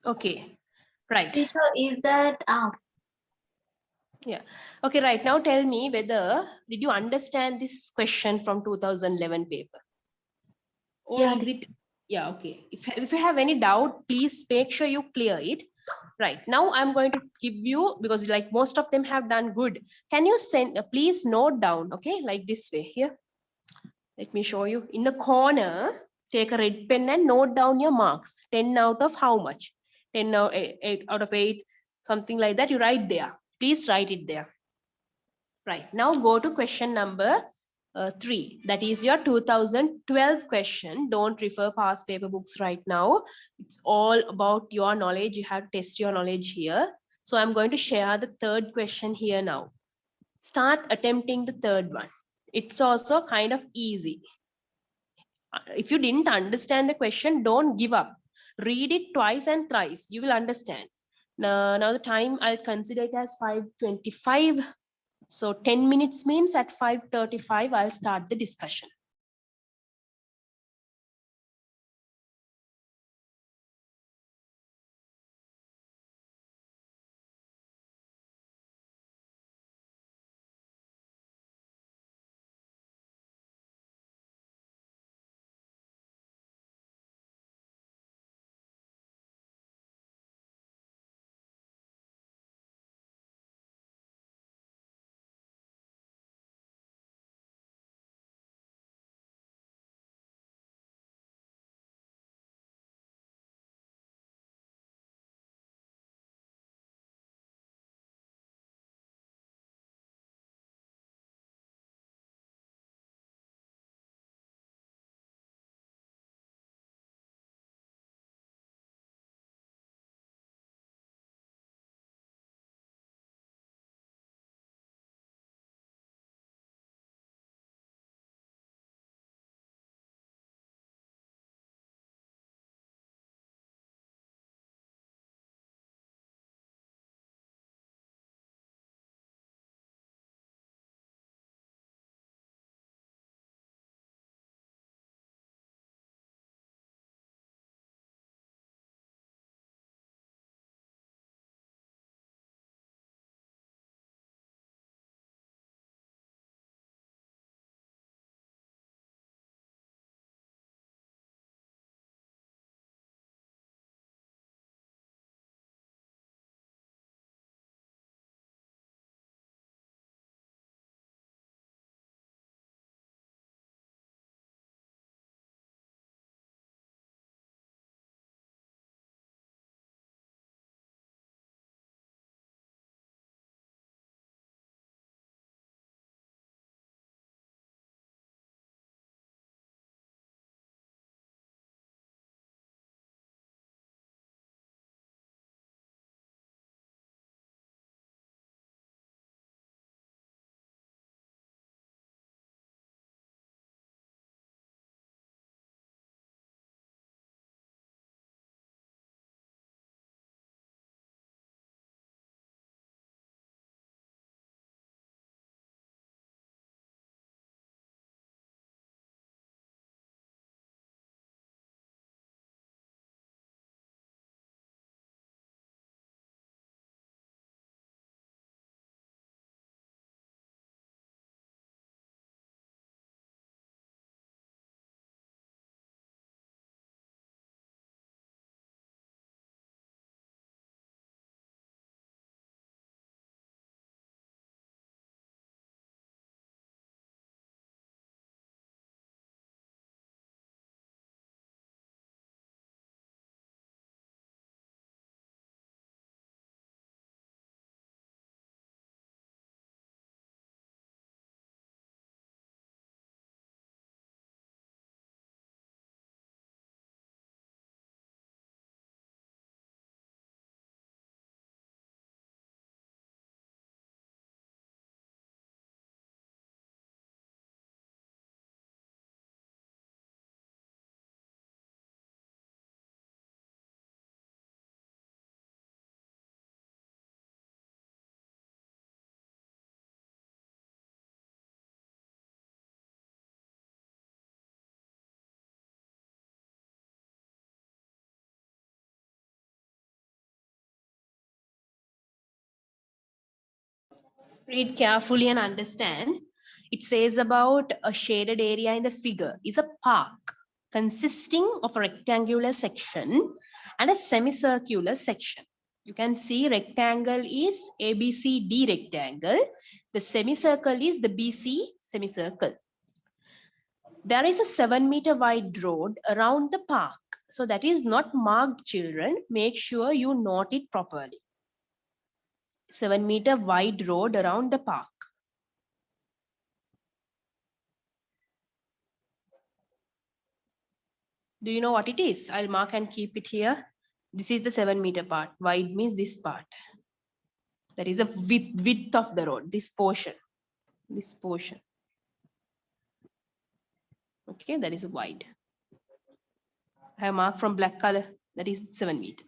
Speaker 1: Okay, right.
Speaker 2: Teacher, is that
Speaker 1: Yeah. Okay, right. Now tell me whether did you understand this question from 2011 paper? Or
Speaker 2: yeah,
Speaker 1: is it, yeah, okay. If you have any doubt, please make sure you clear it. Right. Now I'm going to give you, because like most of them have done good. Can you send, please note down, okay, like this way here. Let me show you. In the corner, take a red pen and note down your marks. 10 out of how much? 10 out, 8 out of 8, something like that. You write there. Please write it there. Right. Now go to question number 3. That is your 2012 question. Don't refer past paper books right now. It's all about your knowledge. You have to test your knowledge here. So I'm going to share the third question here now. Start attempting the third one. It's also kind of easy. If you didn't understand the question, don't give up. Read it twice and thrice. You will understand. Now the time I'll consider it as 5:25. So 10 minutes means at 5:35, I'll start the discussion. Read carefully and understand. It says about a shaded area in the figure is a park consisting of a rectangular section and a semicircular section. You can see rectangle is ABCD rectangle. The semicircle is the BC semicircle. There is a 7-meter wide road around the park. So that is not marked, children. Make sure you note it properly. 7-meter wide road around the park. Do you know what it is? I'll mark and keep it here. This is the 7-meter part. Wide means this part. That is the width of the road, this portion. This portion. Okay, that is wide. I have marked from black color. That is 7 meter.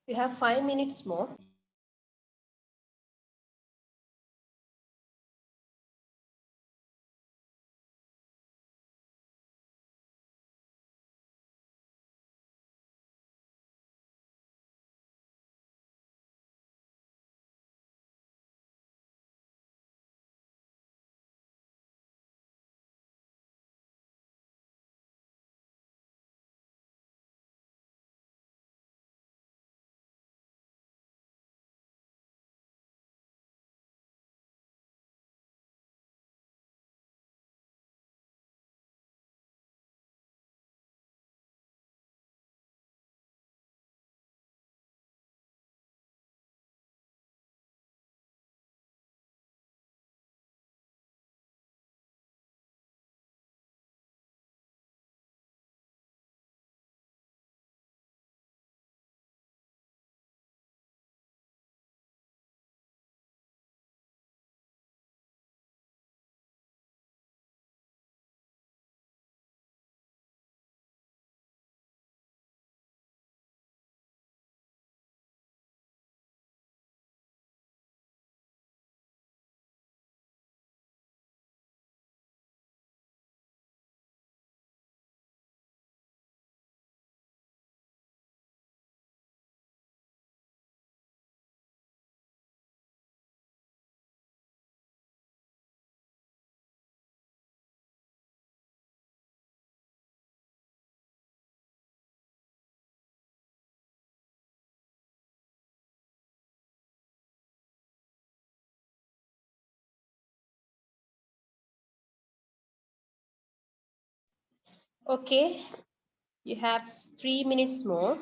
Speaker 1: We have 5 minutes more. Okay, you have 3 minutes more.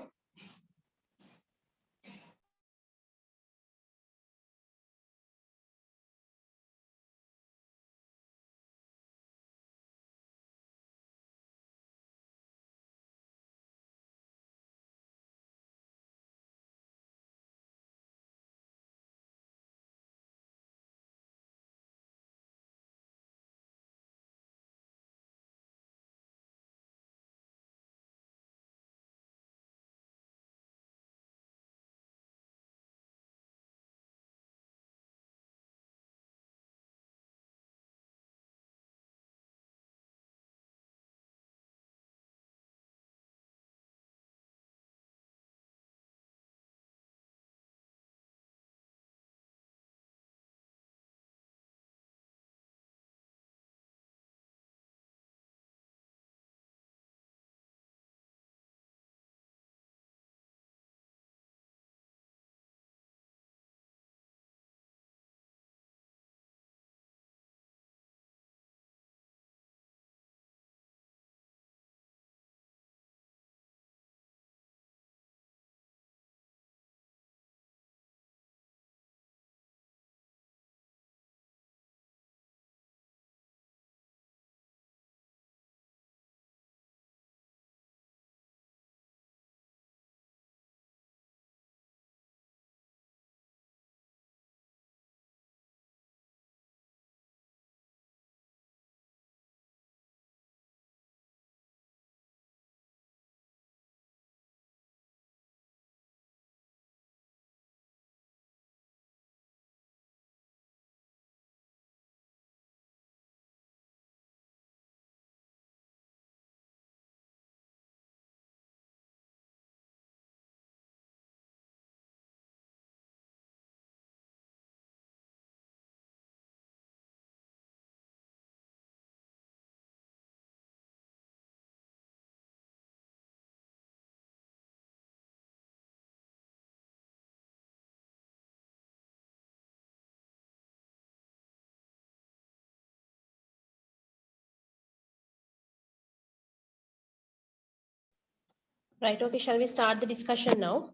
Speaker 1: Right, okay, shall we start the discussion now?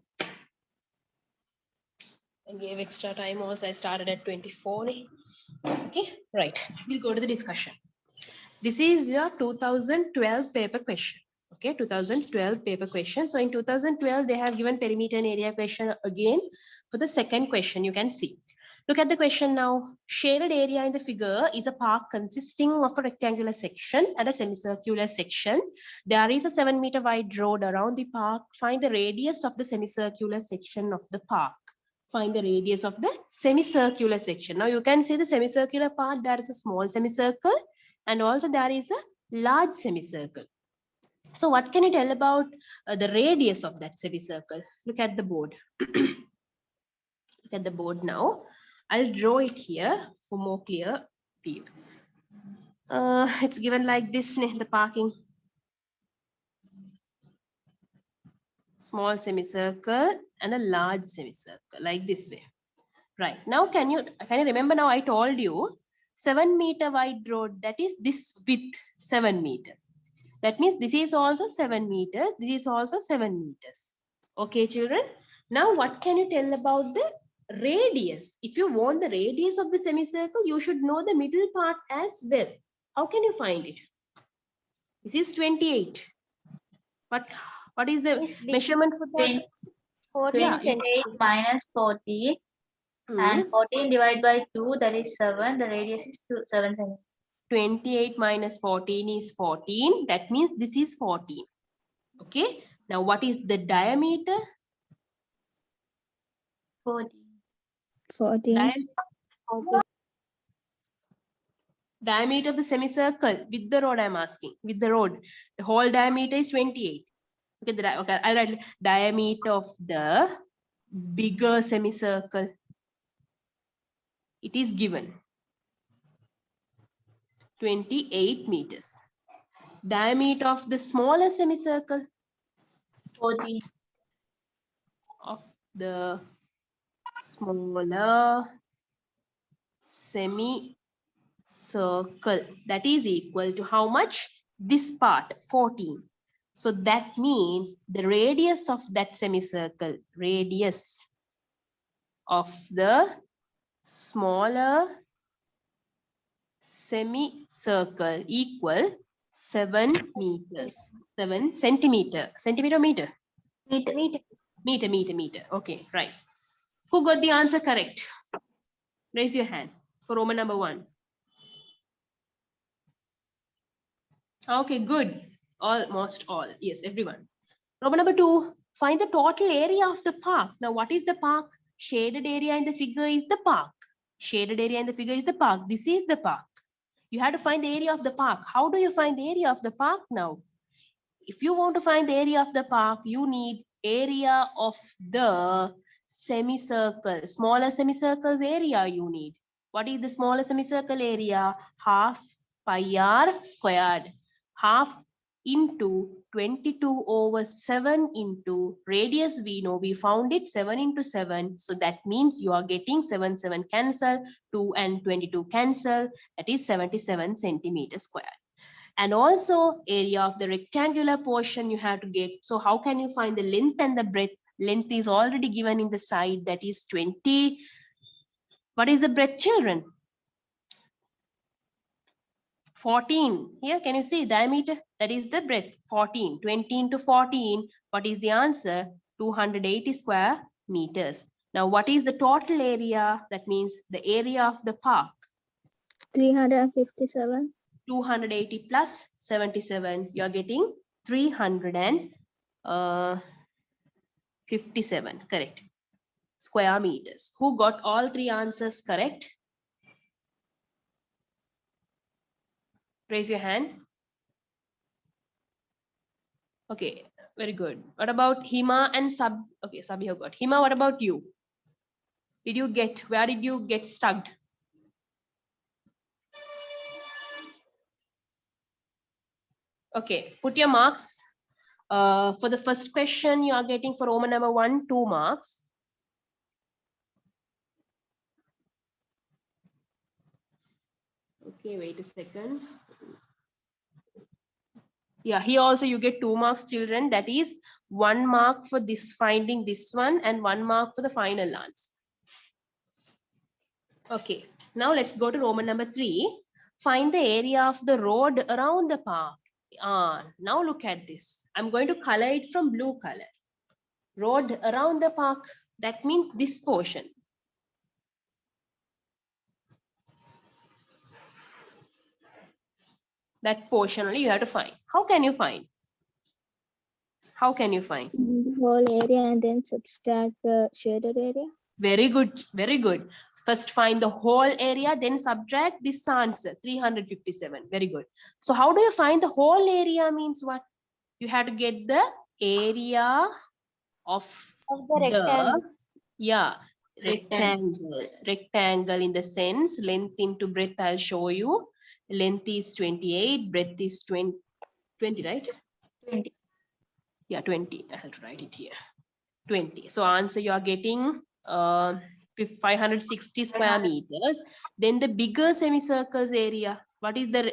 Speaker 1: I gave extra time also. I started at 24. Okay, right. We'll go to the discussion. This is your 2012 paper question. Okay, 2012 paper question. So in 2012, they have given perimeter and area question again for the second question. You can see. Look at the question now. Shaded area in the figure is a park consisting of a rectangular section and a semicircular section. There is a 7-meter wide road around the park. Find the radius of the semicircular section of the park. Find the radius of the semicircular section. Now you can see the semicircular part. There is a small semicircle and also there is a large semicircle. So what can you tell about the radius of that semicircle? Look at the board. Look at the board now. I'll draw it here for more clear view. It's given like this, the parking. Small semicircle and a large semicircle like this. Right. Now can you remember now I told you 7-meter wide road, that is this width 7 meter. That means this is also 7 meters. This is also 7 meters. Okay, children. Now what can you tell about the radius? If you want the radius of the semicircle, you should know the middle part as well. How can you find it? This is 28. What is the measurement for that?
Speaker 2: 28 minus 40 and 14 divided by 2, that is 7. The radius is 7 centimeters.
Speaker 1: 28 minus 14 is 14. That means this is 14. Okay. Now what is the diameter?
Speaker 2: 14.
Speaker 3: 14.
Speaker 1: Diameter of the semicircle with the road I'm asking. With the road. The whole diameter is 28. Okay, I'll write diameter of the bigger semicircle. It is given 28 meters. Diameter of the smaller semicircle
Speaker 2: 14.
Speaker 1: of the smaller semicircle, that is equal to how much? This part 14. So that means the radius of that semicircle, radius of the smaller semicircle equal 7 meters. 7 centimeter. Centimeter or meter? Meter. Okay, right. Who got the answer correct? Raise your hand for Roman number 1. Okay, good. Almost all. Yes, everyone. Roman number 2. Find the total area of the park. Now, what is the park? Shaded area in the figure is the park. Shaded area in the figure is the park. This is the park. You have to find the area of the park. How do you find the area of the park now? If you want to find the area of the park, you need area of the semicircle. Smaller semicircle's area you need. What is the smaller semicircle area? Half pi r squared. Half into 22 over 7 into radius we know, we found it 7 into 7. So that means you are getting 7 cancel, 2 and 22 cancel. That is 77 centimeters squared. And also area of the rectangular portion you have to get. So how can you find the length and the breadth? Length is already given in the side, that is 20. What is the breadth, children? 14. Here, can you see diameter? That is the breadth, 14. 20 into 14. What is the answer? 280 square meters. Now, what is the total area? That means the area of the park.
Speaker 3: 357.
Speaker 1: 280 plus 77. You are getting 357. Correct. Square meters. Who got all 3 answers correct? Raise your hand. Okay, very good. What about Hima and Sab? Okay, Sab you have got. Hima, what about you? Where did you get stuck? Okay, put your marks. For the first question, you are getting for Roman number 1, 2 marks. Okay, wait a second. Yeah, here also you get 2 marks, children. That is 1 mark for this finding this one and 1 mark for the final answer. Okay, now let's go to Roman number 3. Find the area of the road around the park. Now look at this. I'm going to color it from blue color. Road around the park. That means this portion. That portion only you have to find. How can you find? How can you find?
Speaker 3: The whole area and then subtract the shaded area.
Speaker 1: Very good. Very good. First find the whole area, then subtract this answer, 357. Very good. So how do you find the whole area means what? You have to get the area of
Speaker 3: the rectangle.
Speaker 1: Rectangle in the sense length into breadth. I'll show you. Length is 28, breadth is 20, right?
Speaker 2: 20.
Speaker 1: Yeah, 20. I have to write it here. 20. So answer you are getting 560 square meters. Then the bigger semicircles area. What is the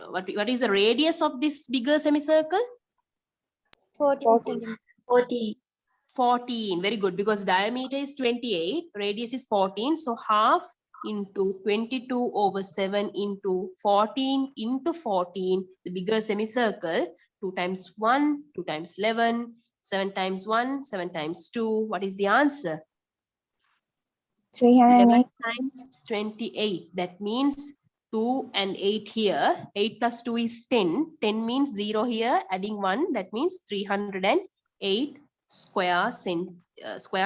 Speaker 1: what is the radius of this bigger semicircle?
Speaker 3: 14.
Speaker 1: 14. Very good, because diameter is 28, radius is 14. So half into 22 over 7 into 14 into 14, the bigger semicircle. 2 times 1, 2 times 11, 7 times 1, 7 times 2. What is the answer? 11 times 28. That means 2 and 8 here. 8 plus 2 is 10. 10 means 0 here. Adding 1, that means 308 square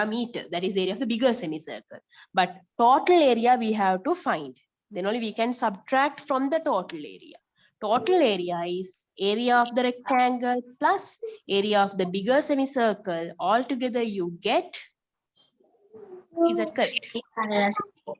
Speaker 1: meter. That is the area of the bigger semicircle. But total area we have to find. Then only we can subtract from the total area. Total area is area of the rectangle plus area of the bigger semicircle. Altogether you get, is that correct?
Speaker 2: 868.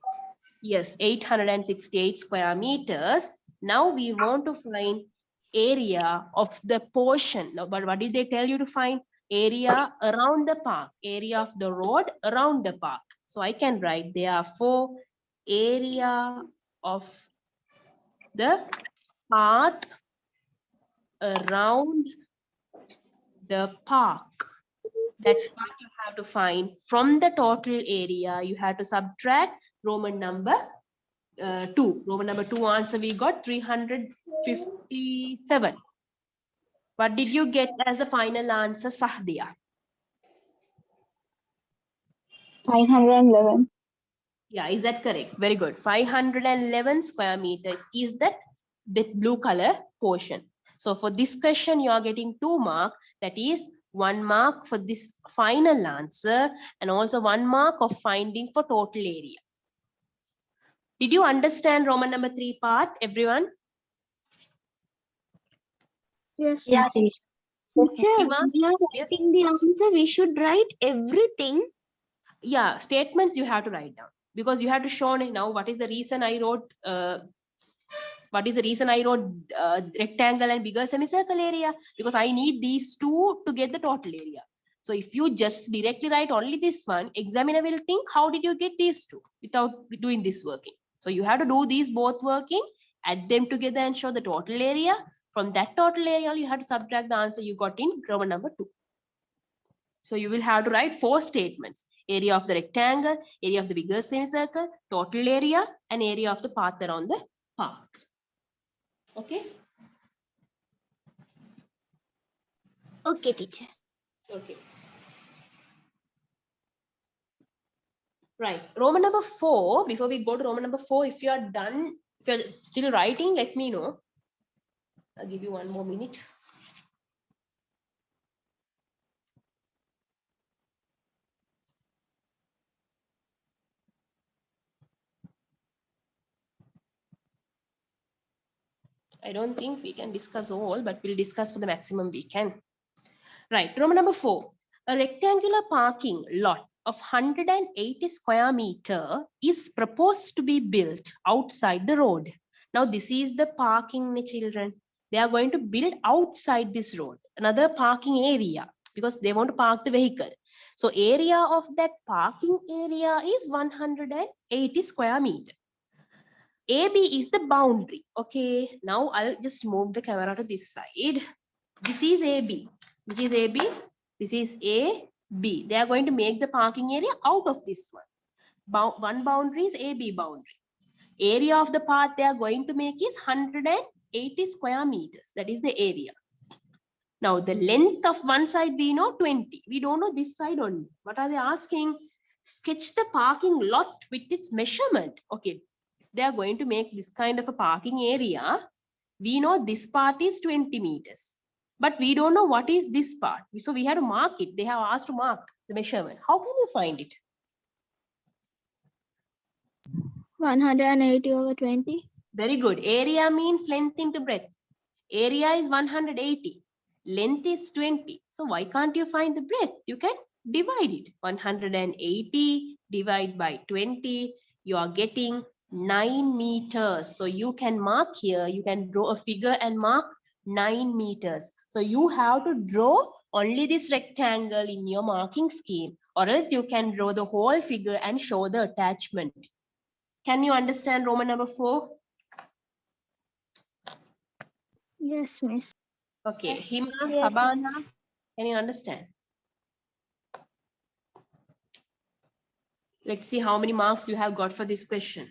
Speaker 1: Yes, 868 square meters. Now we want to find area of the portion. Now, but what did they tell you to find? Area around the park, area of the road around the park. So I can write therefore area of the path around the park. That part you have to find from the total area. You have to subtract Roman number 2. Roman number 2 answer we got 357. What did you get as the final answer, Sahdia?
Speaker 3: 511.
Speaker 1: Yeah, is that correct? Very good. 511 square meters is that blue color portion. So for this question, you are getting 2 marks. That is 1 mark for this final answer and also 1 mark of finding for total area. Did you understand Roman number 3 part, everyone?
Speaker 3: Yes.
Speaker 2: Yeah,
Speaker 3: Teacher,
Speaker 1: Fatima?
Speaker 3: we are
Speaker 1: Yes.
Speaker 3: writing the answer. We should write everything.
Speaker 1: Yeah, statements you have to write down because you have to show now what is the reason I wrote rectangle and bigger semicircle area, because I need these two to get the total area. So if you just directly write only this one, examiner will think how did you get these two without doing this working. So you have to do these both working, add them together and show the total area. From that total area you have to subtract the answer you got in Roman number 2. So you will have to write 4 statements: area of the rectangle, area of the bigger semicircle, total area, and area of the path around the park. Okay.
Speaker 3: Okay, teacher.
Speaker 1: Okay. Right. Roman number 4. Before we go to Roman number 4, if you are done, if you're still writing, let me know. I'll give you 1 more minute. I don't think we can discuss all, but we'll discuss for the maximum we can. Right. Roman number 4. A rectangular parking lot of 180 square meter is proposed to be built outside the road. Now this is the parking, children. They are going to build outside this road another parking area because they want to park the vehicle. So area of that parking area is 180 square meter. AB is the boundary. Okay, now I'll just move the camera to this side. This is AB. Which is AB? This is AB. They are going to make the parking area out of this one. One boundary is AB boundary. Area of the path they are going to make is 180 square meters. That is the area. Now the length of one side we know 20. We don't know this side only. What are they asking? Sketch the parking lot with its measurement. Okay. If they are going to make this kind of a parking area, we know this part is 20 meters. But we don't know what is this part. So we have to mark it. They have asked to mark the measurement. How can you find it?
Speaker 3: 180 over 20.
Speaker 1: Very good. Area means length into breadth. Area is 180. Length is 20. So why can't you find the breadth? You can divide it. 180 divided by 20. You are getting 9 meters. So you can mark here. You can draw a figure and mark 9 meters. So you have to draw only this rectangle in your marking scheme, or else you can draw the whole figure and show the attachment. Can you understand Roman number 4?
Speaker 3: Yes, miss.
Speaker 1: Okay,
Speaker 3: Yes,
Speaker 1: Hima,
Speaker 3: teacher.
Speaker 1: Habana, can you understand? Let's see how many marks you have got for this question.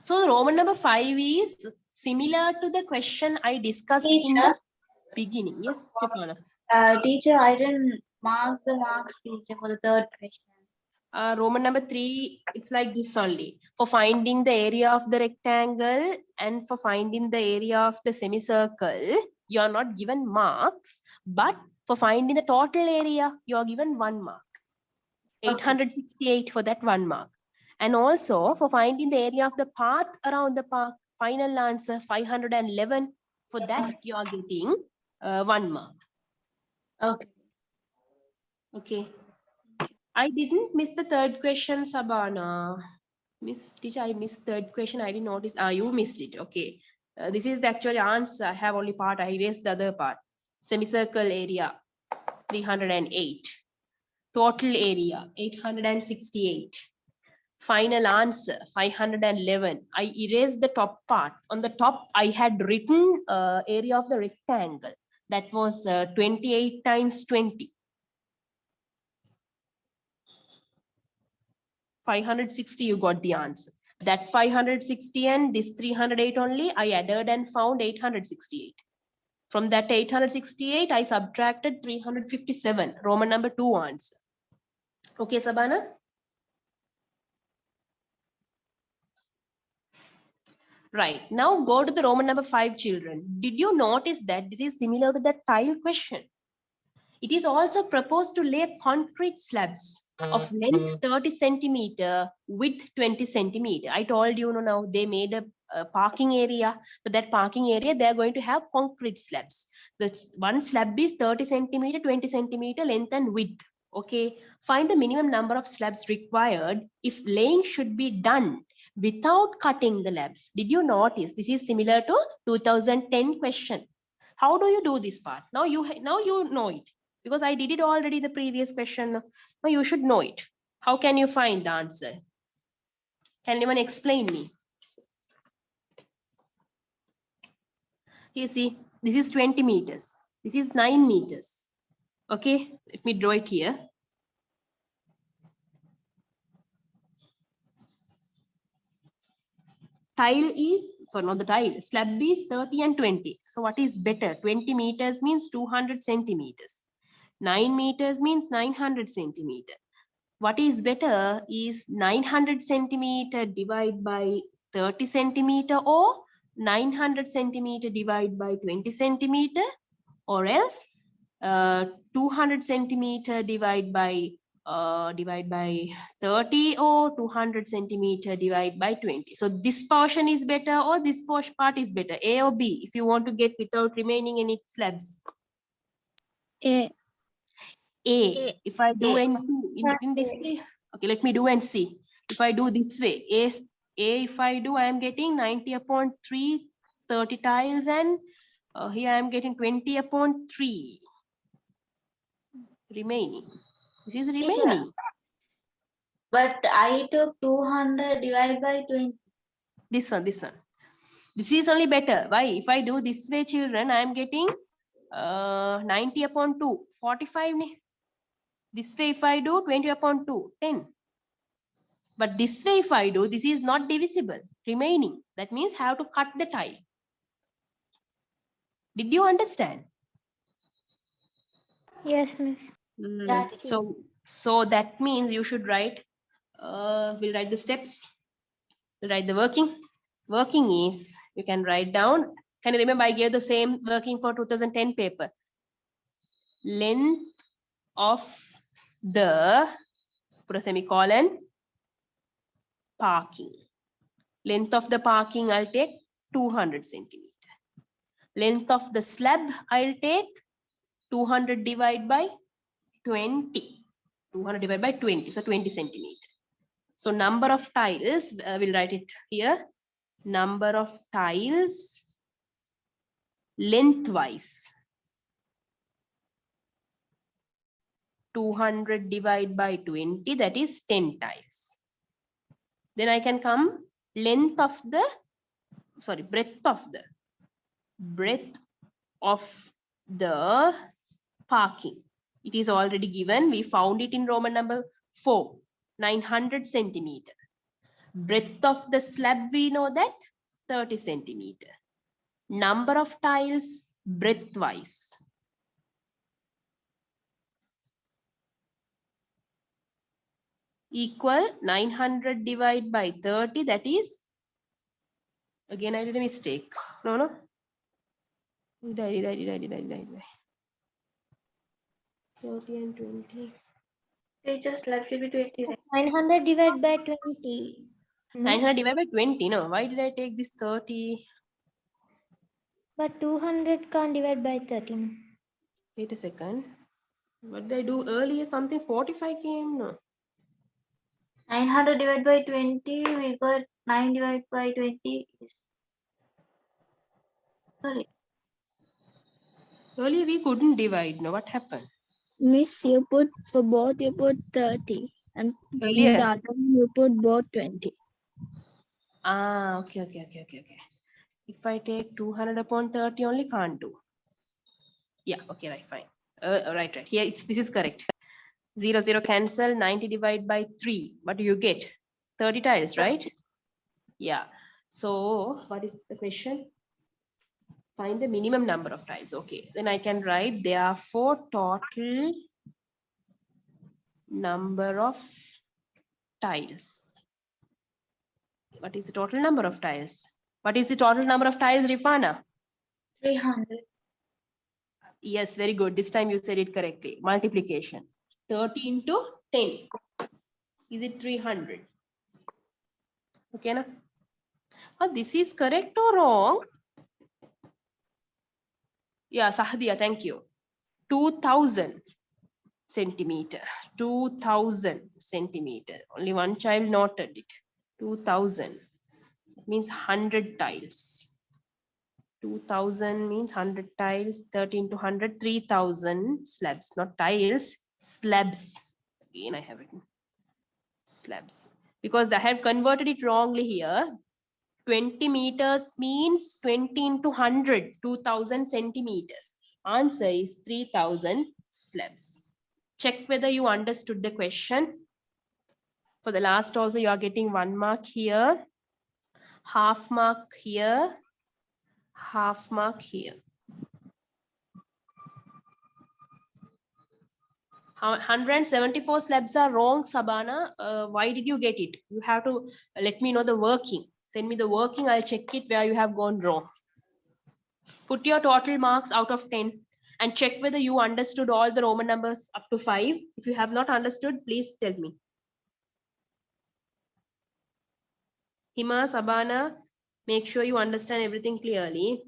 Speaker 1: So the Roman number 5 is similar to the question I discussed in the
Speaker 2: Teacher,
Speaker 1: beginning. Yes, Shipana.
Speaker 2: teacher, I didn't mark the marks, teacher, for the third question.
Speaker 1: Roman number 3, it's like this only. For finding the area of the rectangle and for finding the area of the semicircle, you are not given marks, but for finding the total area, you are given 1 mark. 868 for that 1 mark. And also for finding the area of the path around the park, final answer 511. For that, you are getting 1 mark.
Speaker 2: Okay.
Speaker 1: Okay. I didn't miss the third question, Sabana. Miss teacher, I missed third question. I didn't notice. You missed it. Okay. This is the actual answer. I have only part. I erased the other part. Semicircle area 308. Total area 868. Final answer 511. I erased the top part. On the top, I had written area of the rectangle. That was 28 times 20. 560, you got the answer. That 560 and this 308 only, I added and found 868. From that 868, I subtracted 357. Roman number 2 answer. Okay, Sabana? Right, now go to the Roman number 5, children. Did you notice that this is similar to that tile question? It is also proposed to lay concrete slabs of length 30 centimeter, width 20 centimeter. I told you now they made a parking area. For that parking area, they are going to have concrete slabs. The one slab is 30 centimeter, 20 centimeter length and width. Okay, find the minimum number of slabs required if laying should be done without cutting the slabs. Did you notice this is similar to 2010 question? How do you do this part? Now you know it, because I did it already the previous question. Now you should know it. How can you find the answer? Can anyone explain me? Here, see, this is 20 meters. This is 9 meters. Okay, let me draw it here. Tile is, sorry, not the tile, slab is 30 and 20. So what is better? 20 meters means 200 centimeters. 9 meters means 900 centimeter. What is better is 900 centimeter divided by 30 centimeter, or 900 centimeter divided by 20 centimeter, or else 200 centimeter divided by 30, or 200 centimeter divided by 20. So this portion is better or this part is better, A or B, if you want to get without remaining any slabs?
Speaker 3: A.
Speaker 1: If I do and do in this way, okay, let me do and see. If I do this way, A if I do, I am getting 90 upon 3, 30 tiles, and here I am getting 20 upon 3 remaining. This is remaining.
Speaker 2: But I took 200 divided by 20.
Speaker 1: This one. This is only better. Why? If I do this way, children, I am getting 90 upon 2, 45. This way, if I do 20 upon 2, 10. But this way, if I do, this is not divisible, remaining. That means have to cut the tile. Did you understand?
Speaker 3: Yes, miss.
Speaker 2: Yes.
Speaker 1: So that means you should write, we'll write the steps, we'll write the working. Working is, you can write down, can you remember I gave the same working for 2010 paper? Length of the, put a semicolon, parking. Length of the parking, I'll take 200 centimeter. Length of the slab, I'll take 200 divided by 20. 200 divided by 20, so 20 centimeter. So number of tiles, we'll write it here. Number of tiles lengthwise. 200 divided by 20, that is 10 tiles. Then I can come length of the, sorry, breadth of the parking. It is already given. We found it in Roman number 4, 900 centimeter. Breadth of the slab, we know that 30 centimeter. Number of tiles breadth wise. Equal 900 divided by 30, that is, again I did a mistake. No. I did. 30 and 20.
Speaker 2: Teacher, slab should be 20.
Speaker 3: 900 divided by 20.
Speaker 1: 900 divided by 20, no. Why did I take this 30?
Speaker 3: But 200 can't divide by 13.
Speaker 1: Wait a second. What did I do earlier? Something 45 came, no.
Speaker 2: 900 divided by 20, we got 9 divided by 20. Sorry.
Speaker 1: Earlier we couldn't divide, no. What happened?
Speaker 4: Miss, you put for both you put 30 and
Speaker 1: Earlier?
Speaker 4: in the other one you put both 20.
Speaker 1: Ah, okay. If I take 200 upon 30 only, can't do. Yeah, okay, right, fine. Right. Here, this is correct. 0, 0 cancel, 90 divided by 3. What do you get? 30 tiles, right? Yeah. So, what is the question? Find the minimum number of tiles. Okay, then I can write therefore total number of tiles. What is the total number of tiles? What is the total number of tiles, Rifana?
Speaker 2: 300.
Speaker 1: Yes, very good. This time you said it correctly. Multiplication. 30 into 10. Is it 300? Okay, na? This is correct or wrong? Yeah, Sahdiya, thank you. 2000 centimeter. 2000 centimeter. Only one child noted it. 2000. It means 100 tiles. 2000 means 100 tiles. 30 into 100, 3000 slabs. Not tiles, slabs. Again, I have written slabs. Because I have converted it wrongly here. 20 meters means 20 into 100, 2000 centimeters. Answer is 3000 slabs. Check whether you understood the question. For the last also, you are getting 1 mark here, half mark here, half mark here. 174 slabs are wrong, Sabana. Why did you get it? You have to let me know the working. Send me the working. I'll check it where you have gone wrong. Put your total marks out of 10 and check whether you understood all the Roman numbers up to 5. If you have not understood, please tell me. Hima, Sabana, make sure you understand everything clearly.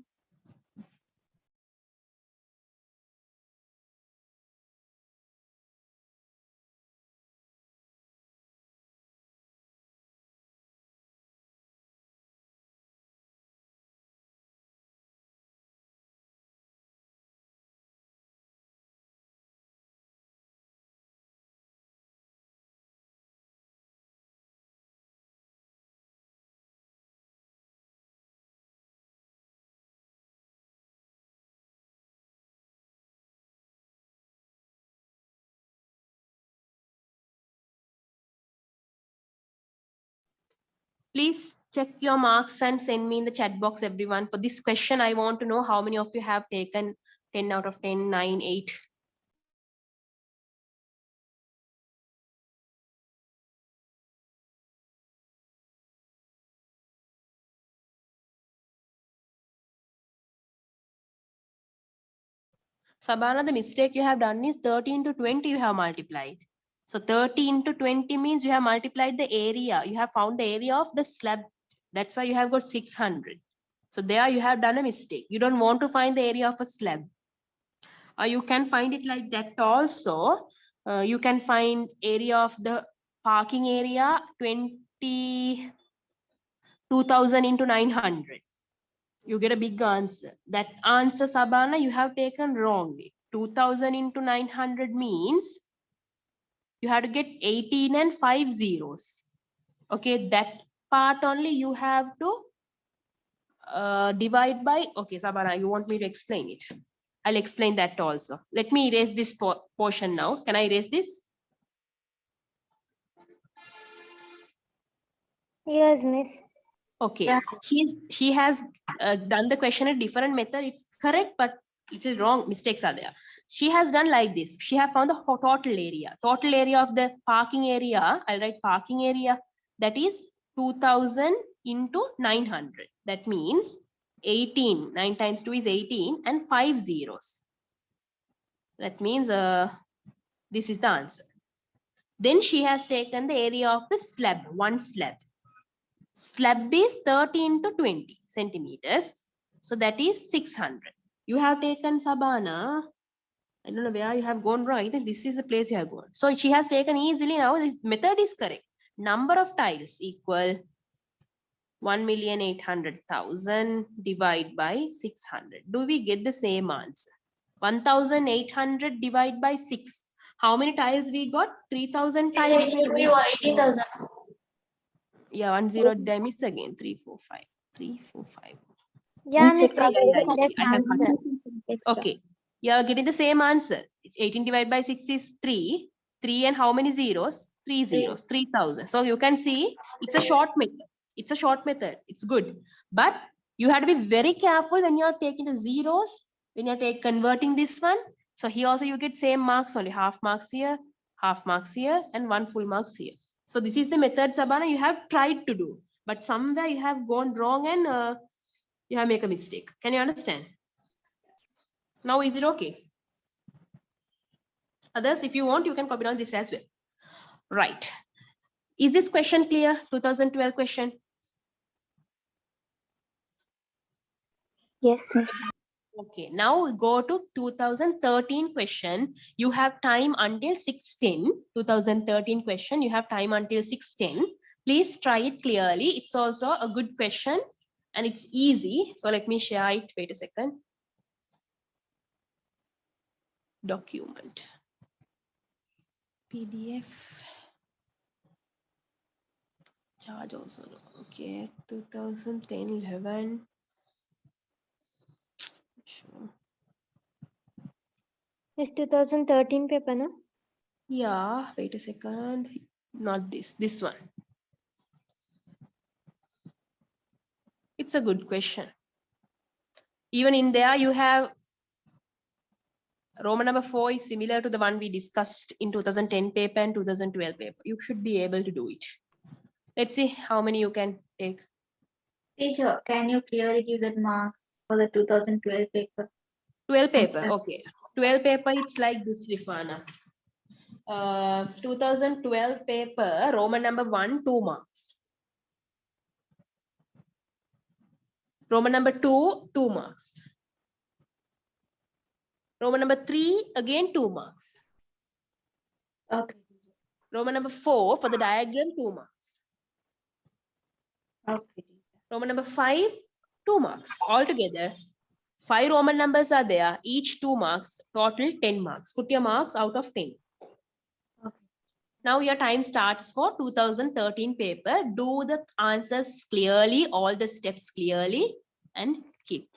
Speaker 1: Please check your marks and send me in the chat box, everyone. For this question, I want to know how many of you have taken 10 out of 10, 9, 8. Sabana, the mistake you have done is 13 to 20 you have multiplied. So 13 to 20 means you have multiplied the area. You have found the area of the slab. That's why you have got 600. So there you have done a mistake. You don't want to find the area of a slab. Or you can find it like that also. You can find area of the parking area 2000 into 900. You get a big answer. That answer, Sabana, you have taken wrongly. 2000 into 900 means you have to get 18 and 5 zeros. Okay, that part only you have to divide by. Okay, Sabana, you want me to explain it? I'll explain that also. Let me erase this portion now. Can I erase this?
Speaker 3: Yes, miss.
Speaker 1: Okay,
Speaker 2: Yeah.
Speaker 1: she has done the question a different method. It's correct, but it is wrong. Mistakes are there. She has done like this. She have found the total area. Total area of the parking area. I'll write parking area. That is 2000 into 900. That means 18. 9 times 2 is 18 and 5 zeros. That means this is the answer. Then she has taken the area of the slab, one slab. Slab is 13 to 20 centimeters. So that is 600. You have taken Sabana. I don't know where you have gone wrong. I think this is the place you have gone. So she has taken easily now. This method is correct. Number of tiles equal 1,800,000 divided by 600. Do we get the same answer? 1,800 divided by 6. How many tiles we got? 3,000 tiles.
Speaker 2: It should be 18,000.
Speaker 1: Yeah, 1 0 did I miss again? 3, 4, 5. 3, 4, 5.
Speaker 3: Yeah,
Speaker 1: So,
Speaker 3: miss.
Speaker 1: yeah, yeah,
Speaker 3: Correct
Speaker 1: I have
Speaker 3: answer.
Speaker 1: okay. You are getting the same answer. 18 divided by 6 is 3. 3 and how many zeros? 3 zeros. 3,000. So you can see it's a short method. It's a short method. It's good. But you have to be very careful when you are taking the zeros, when you are converting this one. So here also you get same marks only. Half marks here, half marks here, and 1 full marks here. So this is the method, Sabana, you have tried to do. But somewhere you have gone wrong and you have make a mistake. Can you understand? Now is it okay? Others, if you want, you can copy down this as well. Right. Is this question clear? 2012 question.
Speaker 3: Yes, miss.
Speaker 1: Okay, now we go to 2013 question. You have time until 6:10. 2013 question, you have time until 6:10. Please try it clearly. It's also a good question and it's easy. So let me share it. Wait a second. Document. PDF. Charge also. Okay, 2010, 11. Sure.
Speaker 3: It's 2013 paper, no?
Speaker 1: Yeah, wait a second. Not this one. It's a good question. Even in there, you have Roman number 4 is similar to the one we discussed in 2010 paper and 2012 paper. You should be able to do it. Let's see how many you can take.
Speaker 2: Teacher, can you clearly give that marks for the 2012 paper?
Speaker 1: 12 paper, okay. 12 paper, it's like this, Rifana. 2012 paper, Roman number 1, 2 marks. Roman number 2, 2 marks. Roman number 3, again 2 marks.
Speaker 2: Okay.
Speaker 1: Roman number 4, for the diagram, 2 marks.
Speaker 2: Okay.
Speaker 1: Roman number 5, 2 marks. Altogether, 5 Roman numbers are there, each 2 marks, total 10 marks. Put your marks out of 10.
Speaker 2: Okay.
Speaker 1: Now your time starts for 2013 paper. Do the answers clearly, all the steps clearly, and keep.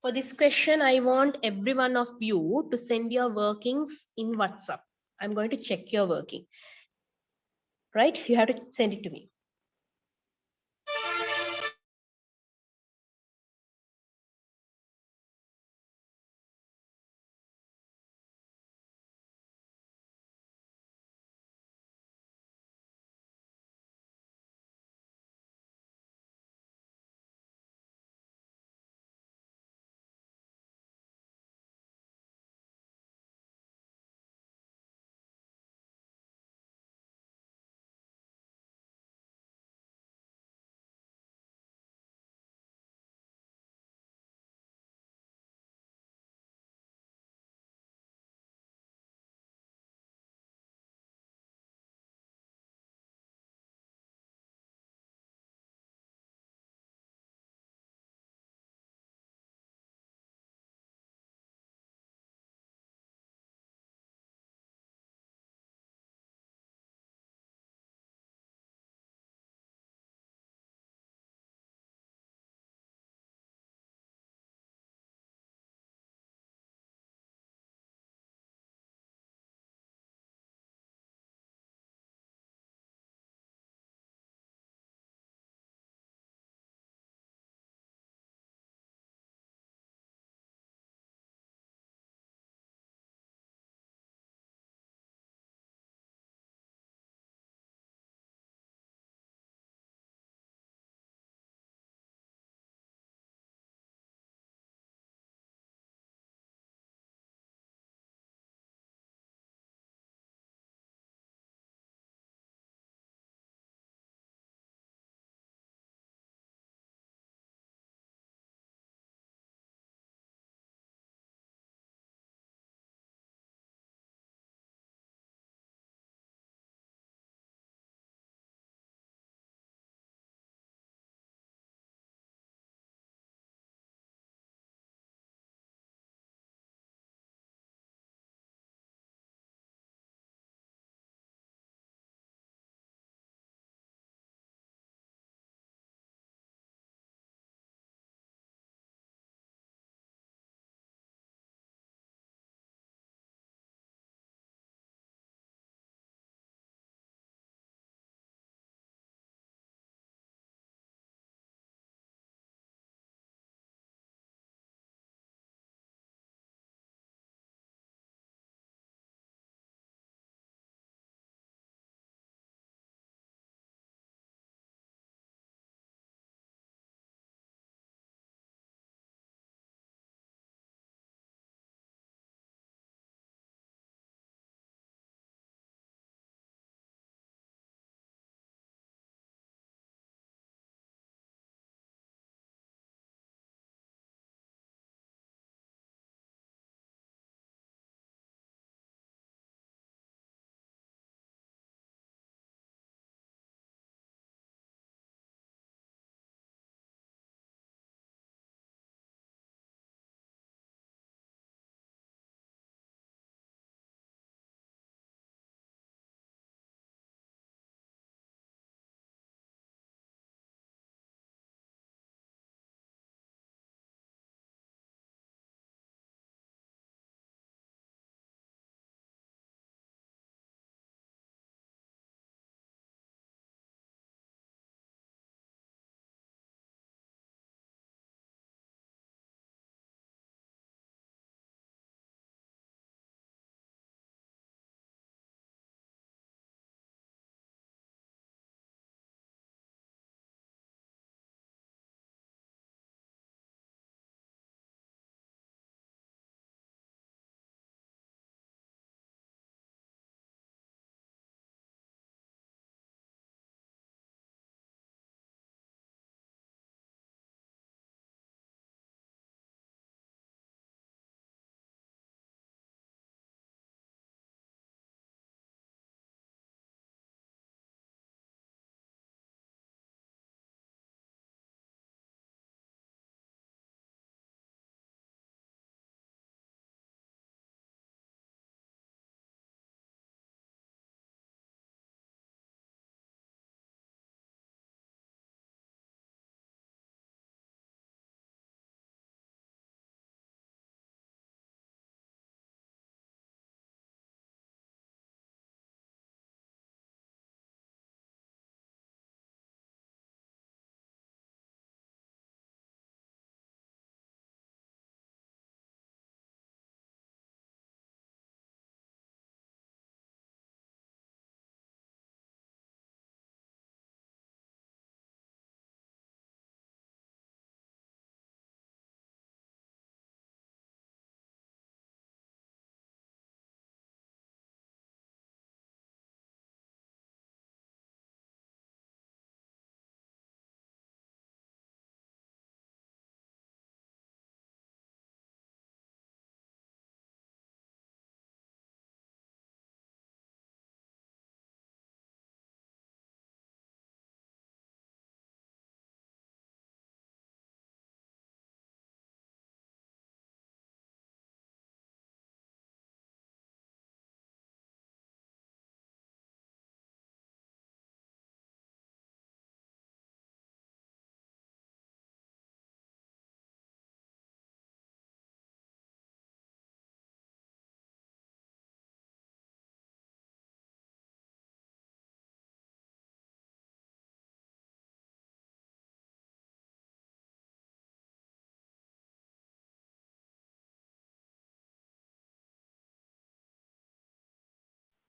Speaker 1: For this question, I want every one of you to send your workings in WhatsApp. I'm going to check your working. Right? You have to send it to me.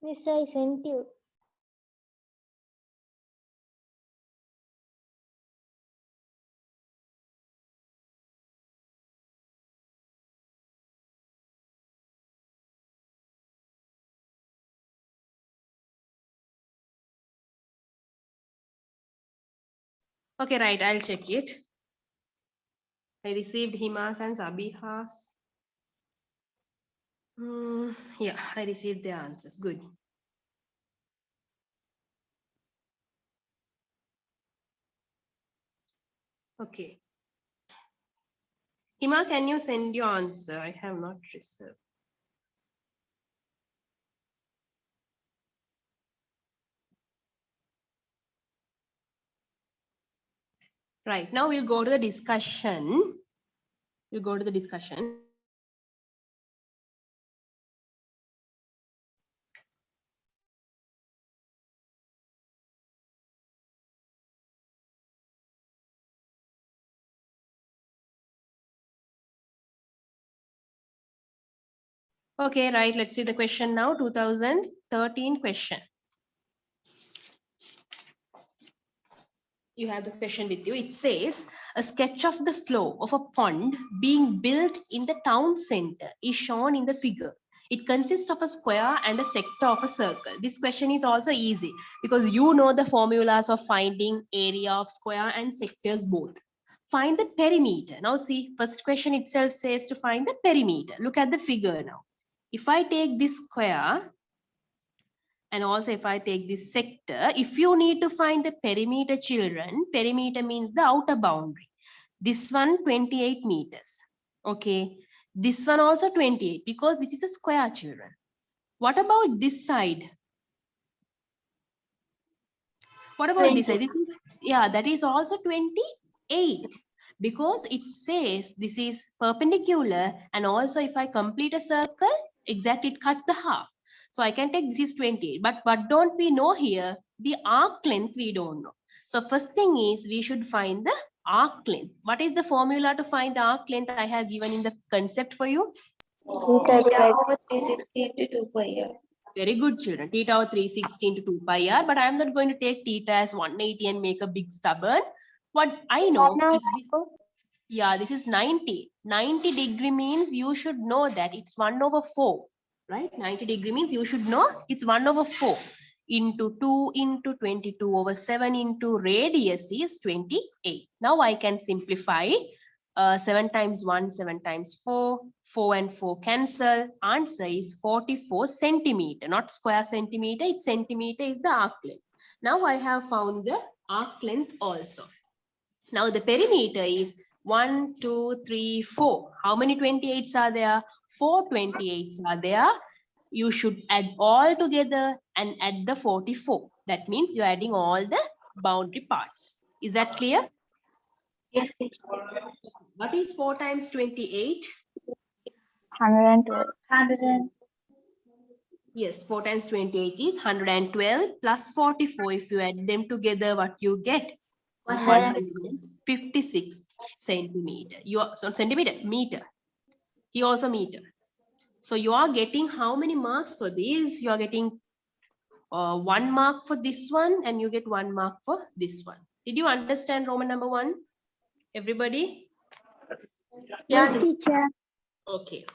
Speaker 3: Miss, I sent you.
Speaker 1: Okay, right. I'll check it. I received Himas and Sabihas. Yeah, I received the answers. Good. Okay. Hima, can you send your answer? I have not received. Right. Now we'll go to the discussion. We'll go to the discussion. Okay, right. Let's see the question now. 2013 question. You have the question with you. It says, a sketch of the flow of a pond being built in the town center is shown in the figure. It consists of a square and a sector of a circle. This question is also easy because you know the formulas of finding area of square and sectors both. Find the perimeter. Now see, first question itself says to find the perimeter. Look at the figure now. If I take this square, and also if I take this sector, if you need to find the perimeter, children, perimeter means the outer boundary. This one 28 meters. Okay. This one also 28 because this is a square, children. What about this side? What about this side? This is, yeah, that is also 28 because it says this is perpendicular, and also if I complete a circle, exactly it cuts the half. So I can take this is 28, but what don't we know here? The arc length we don't know. So first thing is we should find the arc length. What is the formula to find the arc length I have given in the concept for you?
Speaker 3: Theta over 360 into 2 pi r.
Speaker 1: Very good, children. Theta over 360 into 2 pi r, but I'm not going to take theta as 180 and make a big stubborn. What I know, if this, yeah, this is 90. 90 degree means you should know that it's 1 over 4, right? 90 degree means you should know it's 1 over 4 into 2 into 22 over 7 into radius is 28. Now I can simplify. 7 times 1, 7 times 4, 4 and 4 cancel. Answer is 44 centimeter, not square centimeter. It's centimeter is the arc length. Now I have found the arc length also. Now the perimeter is 1, 2, 3, 4. How many 28s are there? 4 28s are there. You should add all together and add the 44. That means you're adding all the boundary parts. Is that clear?
Speaker 3: Yes, teacher.
Speaker 1: What is 4 times 28?
Speaker 3: 112.
Speaker 2: 100.
Speaker 1: Yes, 4 times 28 is 112 plus 44. If you add them together, what you get? 156 centimeter. You are, so centimeter, meter. He also meter. So you are getting how many marks for this? You are getting 1 mark for this one, and you get 1 mark for this one. Did you understand Roman number 1? Everybody?
Speaker 4: Yes, teacher.
Speaker 1: Okay.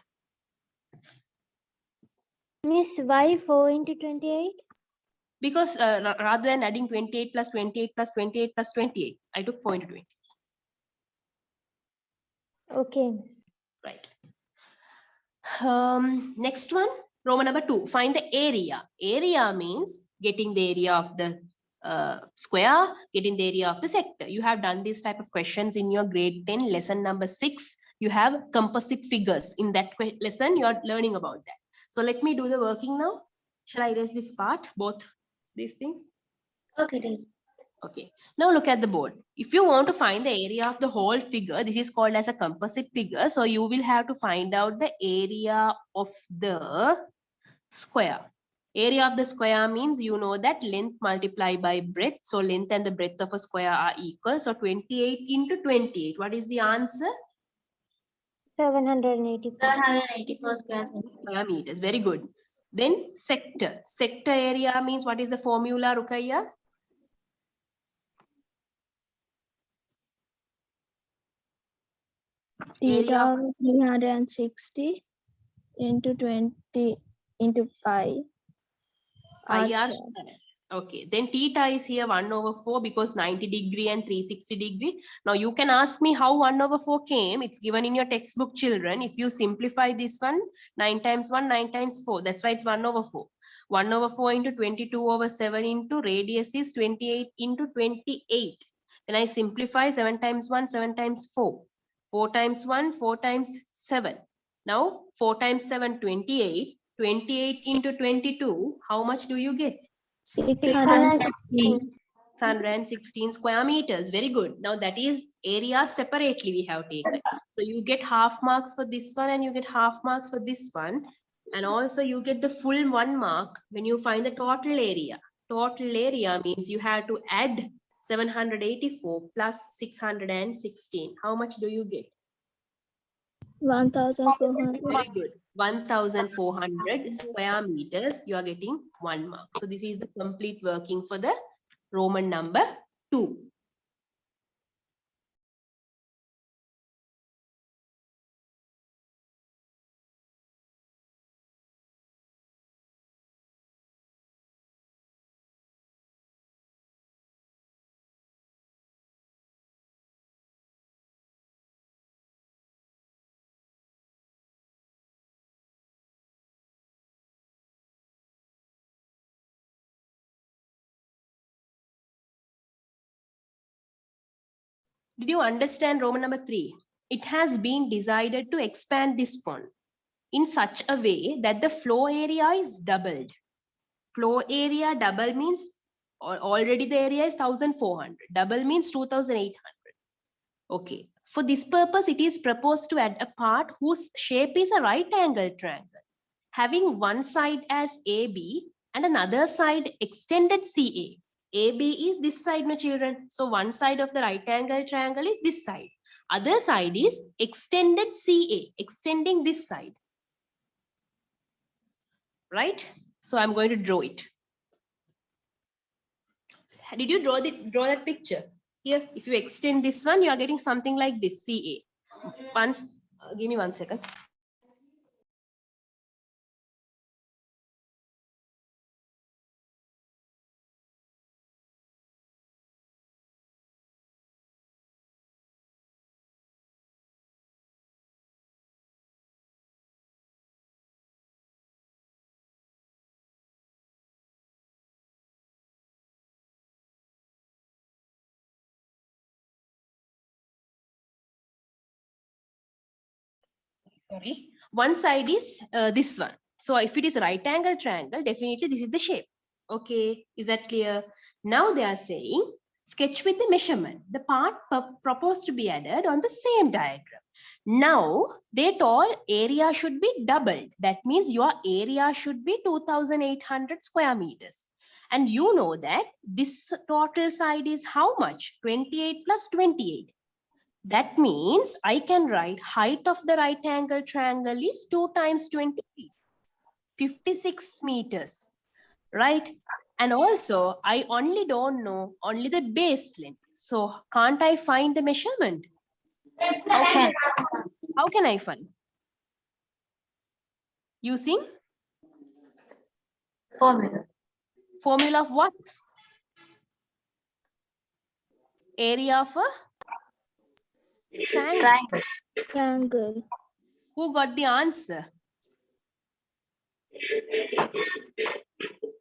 Speaker 3: Miss, why 4 into 28?
Speaker 1: Because rather than adding 28 plus 28 plus 28 plus 28, I took 4 into 20.
Speaker 3: Okay.
Speaker 1: Right. Next one, Roman number 2. Find the area. Area means getting the area of the square, getting the area of the sector. You have done this type of questions in your grade 10 lesson number 6. You have composite figures. In that lesson, you are learning about that. So let me do the working now. Shall I erase this part, both these things?
Speaker 2: Okay, teacher.
Speaker 1: Okay, now look at the board. If you want to find the area of the whole figure, this is called as a composite figure. So you will have to find out the area of the square. Area of the square means you know that length multiplied by breadth. So length and the breadth of a square are equal. So 28 into 28. What is the answer?
Speaker 3: 784.
Speaker 2: 784 square centimeters.
Speaker 1: Square meters. Very good. Then sector. Sector area means what is the formula, Rukaiya?
Speaker 4: Theta 360 into 20 into pi.
Speaker 1: Pi
Speaker 4: R
Speaker 1: r
Speaker 4: square.
Speaker 1: square. Okay, then theta is here 1/4 because 90 degree and 360 degree. Now you can ask me how 1/4 came. It's given in your textbook, children. If you simplify this one, 9 times 1, 9 times 4. That's why it's 1/4. 1/4 into 22/7 into radius is 28 into 28. When I simplify 7 times 1, 7 times 4. 4 times 1, 4 times 7. Now 4 times 7, 28. 28 into 22, how much do you get?
Speaker 4: 616.
Speaker 1: 116 square meters. Very good. Now that is area separately we have taken. So you get half marks for this one and you get half marks for this one. And also you get the full 1 mark when you find the total area. Total area means you have to add 784 plus 616. How much do you get?
Speaker 4: 1400.
Speaker 1: Very good. 1,400 square meters. You are getting 1 mark. So this is the complete working for the Roman number 2. Did you understand Roman number 3? It has been decided to expand this one in such a way that the flow area is doubled. Flow area double means already the area is 1,400. Double means 2,800. Okay. For this purpose, it is proposed to add a part whose shape is a right angle triangle, having one side as AB and another side extended CA. AB is this side, my children. So one side of the right angle triangle is this side. Other side is extended CA, extending this side. Right? So I'm going to draw it. Did you draw that picture? Here, if you extend this one, you are getting something like this, CA. Once, give me 1 second. Sorry, one side is this one. So if it is a right angle triangle, definitely this is the shape. Okay, is that clear? Now they are saying sketch with the measurement, the part proposed to be added on the same diagram. Now they told area should be doubled. That means your area should be 2,800 square meters. And you know that this total side is how much? 28 plus 28. That means I can write height of the right angle triangle is 2 times 20 feet, 56 meters, right? And also I only don't know only the base length. So can't I find the measurement? How can I find? Using
Speaker 2: Formula.
Speaker 1: formula of what? Area of a triangle.
Speaker 2: Triangle.
Speaker 4: Triangle.
Speaker 1: Who got the answer?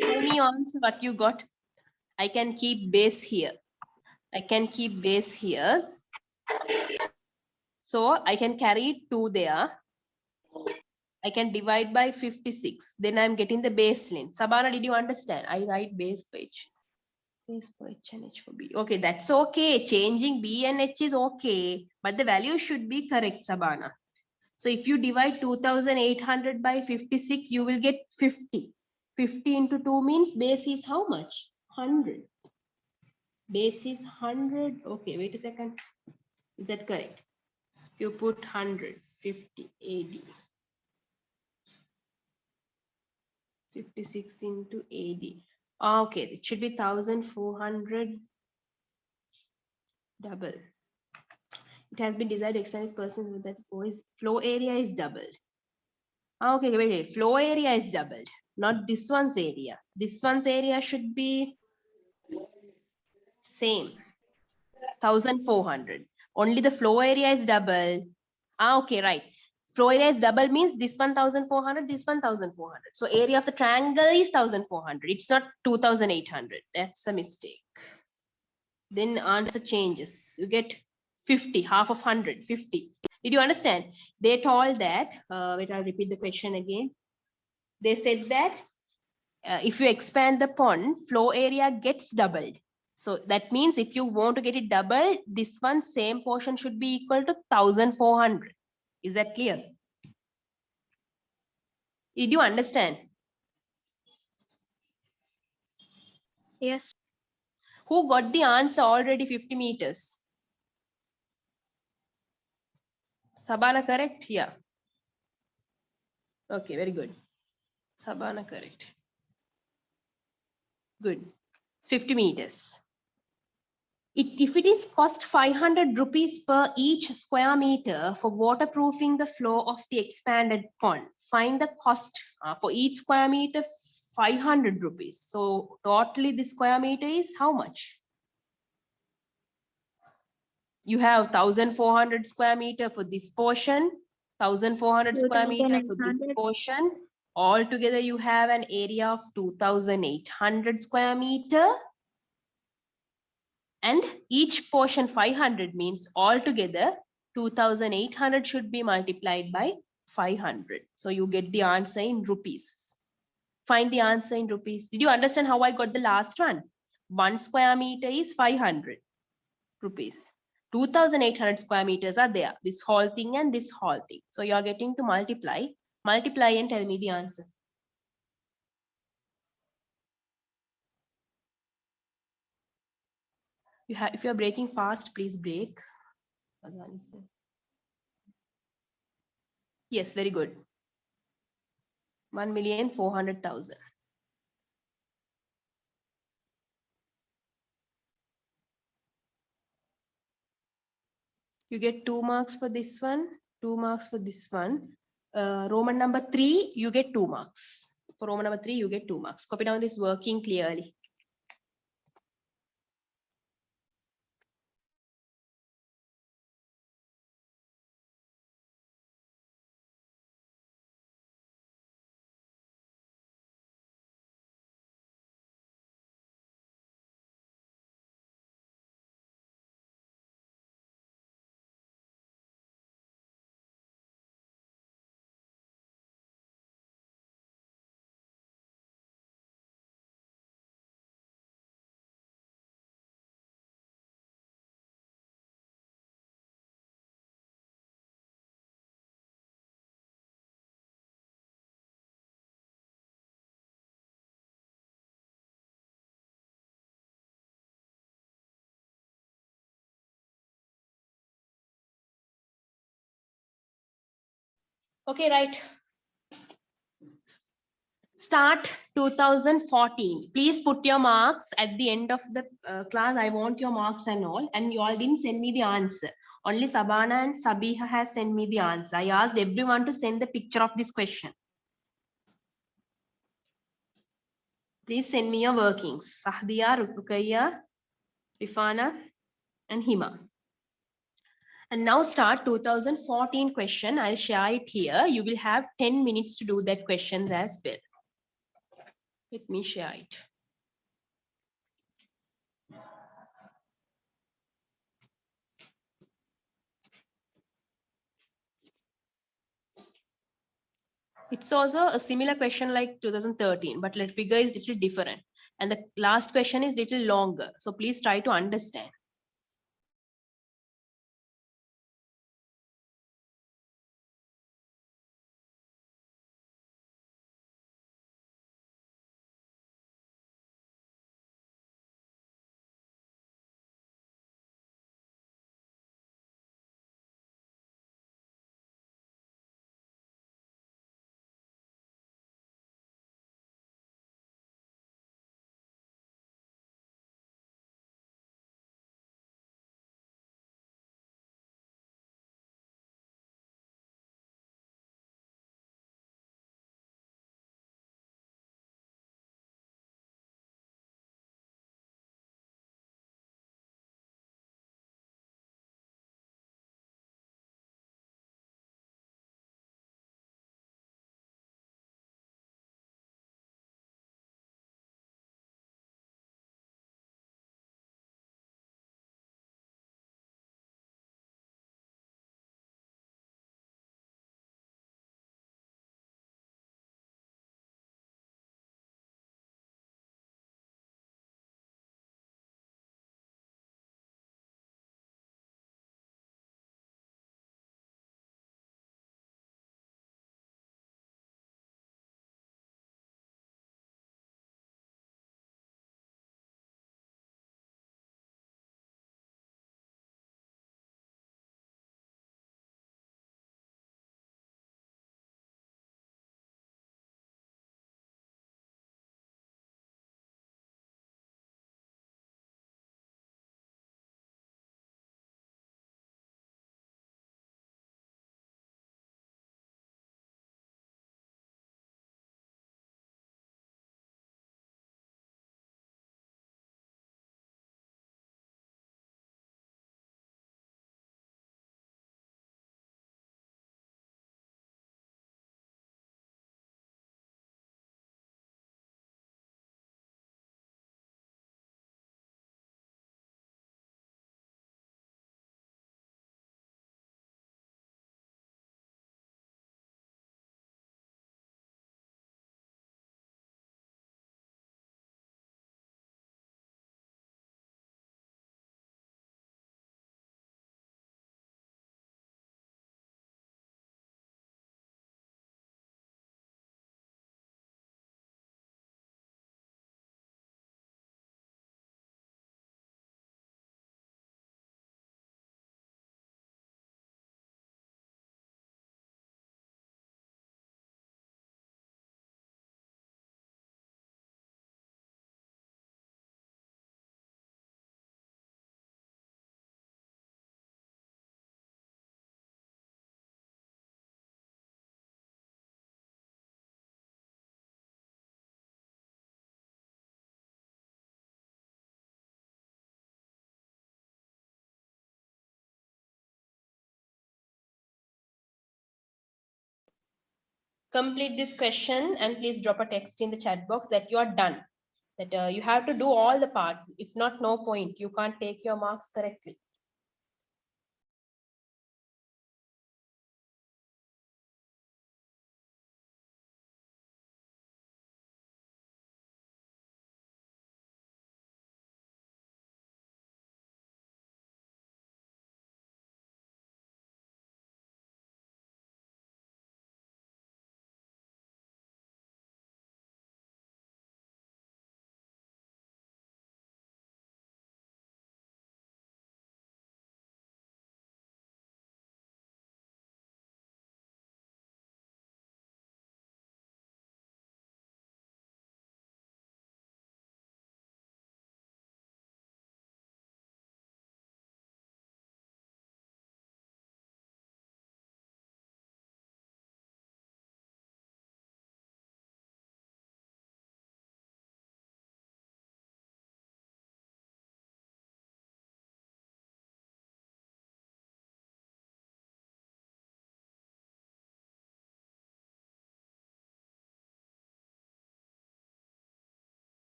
Speaker 1: Tell me your answer, what you got. I can keep base here. I can keep base here. So I can carry 2 there. I can divide by 56. Then I'm getting the base length. Sabana, did you understand? I write base page. Base for H and H for B. Okay, that's okay. Changing B and H is okay. But the value should be correct, Sabana. So if you divide 2,800 by 56, you will get 50. 50 into 2 means base is how much? 100. Base is 100. Okay, wait a second. Is that correct? You put 100, 50, AD. 56 into 80. Okay, it should be 1400 double. It has been desired to explain this person with that flow area is doubled. Okay, wait. Flow area is doubled, not this one's area. This one's area should be same, 1400. Only the flow area is double. Okay, right. Flow area is double means this 1400, this 1400. So area of the triangle is 1400. It's not 2800. That's a mistake. Then answer changes. You get 50, half of 100, 50. Did you understand? They told that, wait, I'll repeat the question again. They said that if you expand the pond, flow area gets doubled. So that means if you want to get it doubled, this one same portion should be equal to 1400. Is that clear? Did you understand?
Speaker 4: Yes.
Speaker 1: Who got the answer already 50 meters? Sabana correct? Yeah. Okay, very good. Sabana correct. Good. 50 meters. If it is cost 500 rupees per each square meter for waterproofing the flow of the expanded pond, find the cost for each square meter 500 rupees. So totally the square meter is how much? You have 1400 square meter for this portion, 1400 square meter for this
Speaker 4: 2900.
Speaker 1: portion. Altogether you have an area of 2800 square meter. And each portion 500 means altogether 2800 should be multiplied by 500. So you get the answer in rupees. Find the answer in rupees. Did you understand how I got the last one? 1 square meter is 500 rupees. 2800 square meters are there. This whole thing and this whole thing. So you are getting to multiply. Multiply and tell me the answer. If you are breaking fast, please break. Yes, very good. 1,400,000. You get 2 marks for this one, 2 marks for this one. Roman number 3, you get 2 marks. For Roman number 3, you get 2 marks. Copy down this working clearly. Okay, right. Start 2014. Please put your marks at the end of the class. I want your marks and all. And you all didn't send me the answer. Only Sabana and Sabiha has sent me the answer. I asked everyone to send the picture of this question. Please send me your workings. Sahdia, Rukaya, Rifana, and Hima. And now start 2014 question. I'll share it here. You will have 10 minutes to do that questions as well. Let me share it. It's also a similar question like 2013, but the figure is little different. And the last question is little longer. So please try to understand. Complete this question and please drop a text in the chat box that you are done. That you have to do all the parts. If not, no point. You can't take your marks correctly.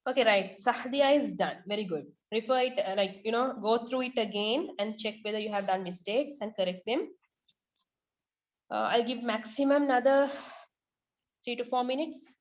Speaker 1: Okay, right. Sahdia is done. Very good. Refer it, go through it again and check whether you have done mistakes and correct them. I'll give maximum another 3 to 4 minutes.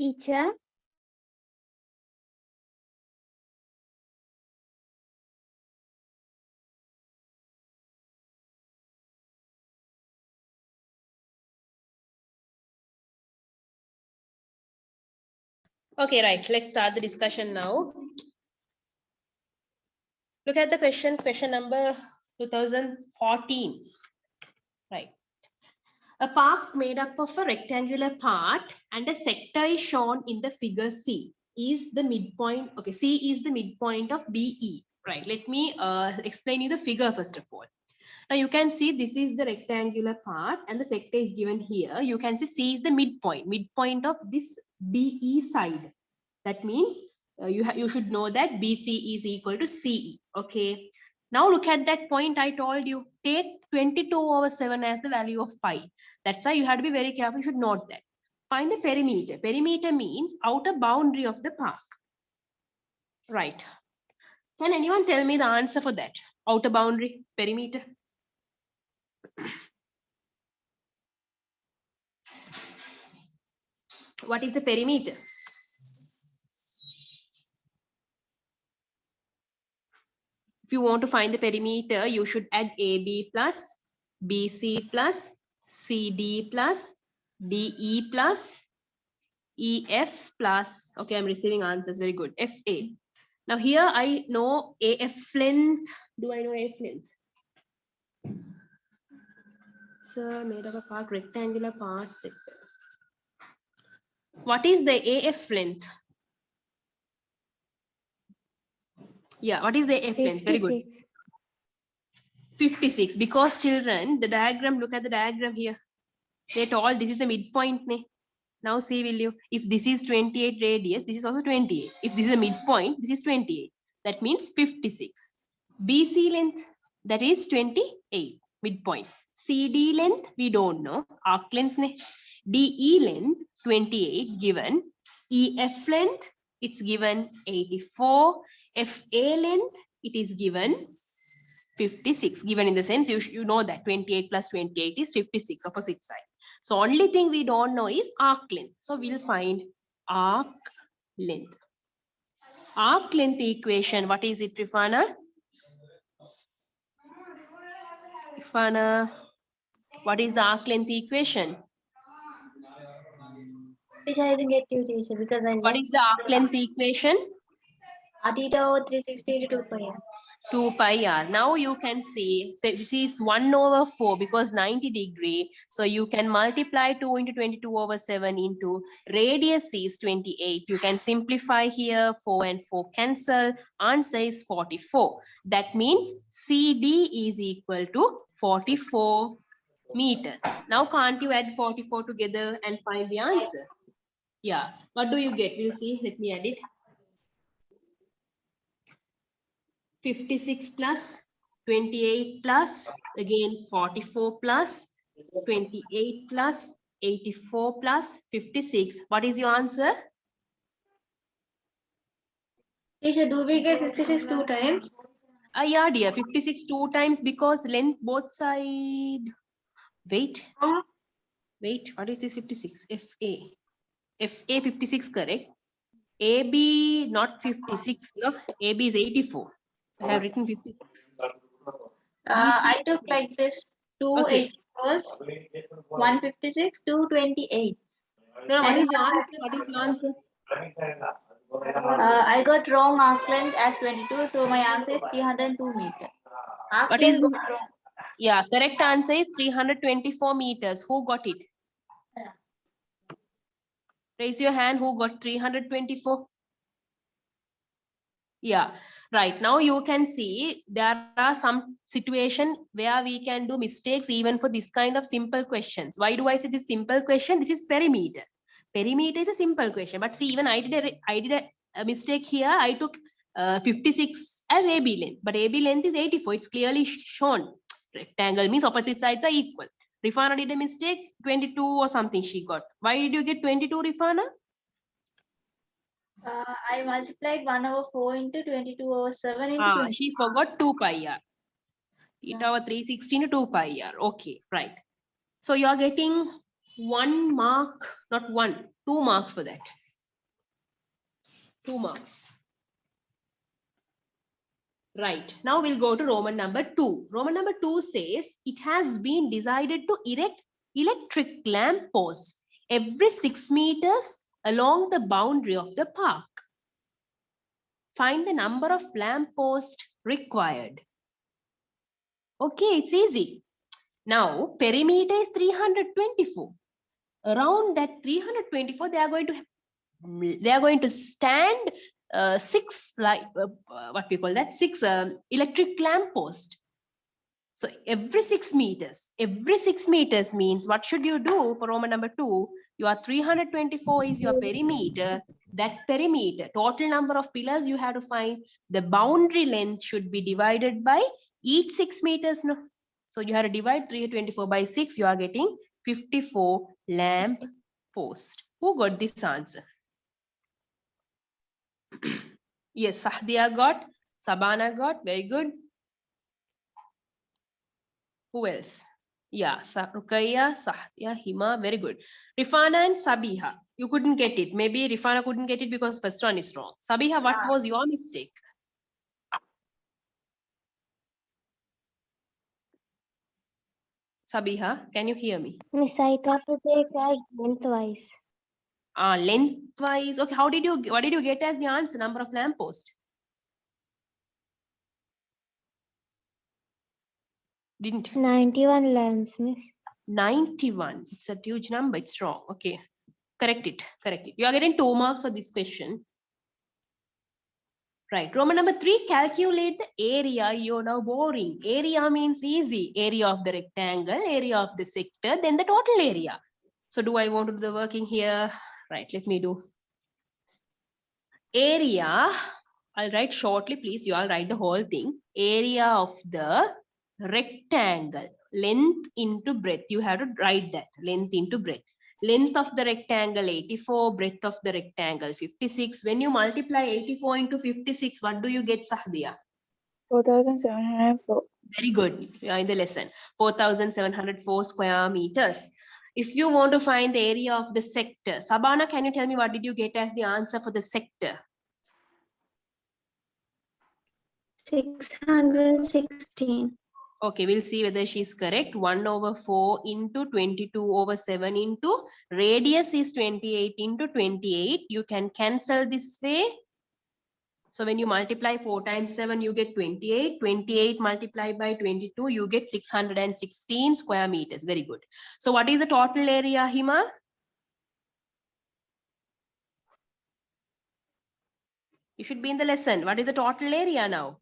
Speaker 4: Teacher.
Speaker 1: Okay, right. Let's start the discussion now. Look at the question number 2014. Right. A park made up of a rectangular part and a sector is shown in the figure C. Is the midpoint, okay, C is the midpoint of BE. Right. Let me explain you the figure first of all. Now you can see this is the rectangular part and the sector is given here. You can see C is the midpoint of this BE side. That means you should know that BC is equal to CE. Okay. Now look at that point I told you. Take 22/7 as the value of pi. That's why you have to be very careful. You should note that. Find the perimeter. Perimeter means outer boundary of the park. Right. Can anyone tell me the answer for that? Outer boundary, perimeter. What is the perimeter? If you want to find the perimeter, you should add AB plus BC plus CD plus DE plus EF plus, okay, I'm receiving answers, very good, FA. Now here I know AF length. Do I know AF length? So made of a park, rectangular part sector. What is the AF length? Yeah, what is the AF length? Very good. 56. Because children, the diagram, look at the diagram here. They told this is the midpoint. Now see, will you, if this is 28 radius, this is also 28. If this is a midpoint, this is 28. That means 56. BC length, that is 28, midpoint. CD length, we don't know. Arc length, DE length, 28 given. EF length, it's given 84. FA length, it is given 56. Given in the sense, you know that 28 plus 28 is 56, opposite side. So only thing we don't know is arc length. So we'll find arc length. Arc length equation, what is it, Rifana? Rifana, what is the arc length equation?
Speaker 2: Teacher, I didn't get you, teacher, because I
Speaker 1: What is the arc length equation?
Speaker 2: theta over 360 to 2 pi.
Speaker 1: 2 pi r. Now you can see, so this is 1/4 because 90 degree. So you can multiply 2 into 22/7 into radius is 28. You can simplify here, 4 and 4 cancel. Answer is 44. That means CD is equal to 44 meters. Now can't you add 44 together and find the answer? Yeah. What do you get? We'll see. Let me add it. 56 plus 28 plus again 44 plus 28 plus 84 plus 56. What is your answer?
Speaker 2: Teacher, do we get 56 two times?
Speaker 1: Yeah, dear, 56 two times because length both side. Wait, what is this 56? FA. FA 56, correct? AB not 56, no, AB is 84. I have written 56.
Speaker 2: I took like this 2
Speaker 1: Okay.
Speaker 2: 84s, 156, 228.
Speaker 1: No, what is your answer? What is your answer?
Speaker 2: I got wrong arc length as 22, so my answer is 302 meters. Arc
Speaker 1: What
Speaker 2: length
Speaker 1: is,
Speaker 2: got wrong.
Speaker 1: yeah, correct answer is 324 meters. Who got it? Raise your hand who got 324. Yeah, right. Now you can see there are some situation where we can do mistakes even for this kind of simple questions. Why do I say this simple question? This is perimeter. Perimeter is a simple question, but see, even I did a mistake here. I took 56 as AB length, but AB length is 84. It's clearly shown. Rectangle means opposite sides are equal. Rifana did a mistake, 22 or something she got. Why did you get 22, Rifana?
Speaker 2: I multiplied 1/4 into 22/7 into 20.
Speaker 1: She forgot 2 pi r. Theta over 360 into 2 pi r. Okay, right. So you're getting 1 mark, not 1, 2 marks for that. 2 marks. Right. Now we'll go to Roman number 2. Roman number 2 says it has been decided to erect electric lamp posts every 6 meters along the boundary of the park. Find the number of lamp posts required. Okay, it's easy. Now perimeter is 324. Around that 324, they are going to stand 6 what we call that 6 electric lamp post. So every 6 meters means what should you do for Roman number 2? Your 324 is your perimeter. That perimeter, total number of pillars you have to find. The boundary length should be divided by each 6 meters. No? So you have to divide 324 by 6. You are getting 54 lamp post. Who got this answer? Yes, Sahdia got, Sabana got, very good. Who else? Yeah, Rukaya, Sahdia, Hima, very good. Rifana and Sabiha, you couldn't get it. Maybe Rifana couldn't get it because first one is wrong. Sabiha, what was your mistake? Sabiha, can you hear me?
Speaker 3: Miss, I thought to take as lengthwise.
Speaker 1: Lengthwise. Okay, what did you get as the answer? Number of lampposts? Didn't.
Speaker 3: 91 lamps, Miss.
Speaker 1: 91. It's a huge number. It's wrong. Okay. Correct it. Correct it. You are getting 2 marks for this question. Right. Roman number 3, calculate the area. You're now boring. Area means easy. Area of the rectangle, area of the sector, then the total area. So do I want to do the working here? Right. Let me do. Area. I'll write shortly, please. You all write the whole thing. Area of the rectangle. Length into breadth. You have to write that. Length into breadth. Length of the rectangle 84, breadth of the rectangle 56. When you multiply 84 into 56, what do you get, Sahdia?
Speaker 3: 4,704.
Speaker 1: Very good. You are in the lesson. 4,704 square meters. If you want to find the area of the sector, Sabana, can you tell me what did you get as the answer for the sector?
Speaker 3: 616.
Speaker 1: Okay, we'll see whether she's correct. 1/4 into 22/7 into radius is 28 into 28. You can cancel this way. So when you multiply 4 times 7, you get 28. 28 multiplied by 22, you get 616 square meters. Very good. So what is the total area, Hima? You should be in the lesson. What is the total area now?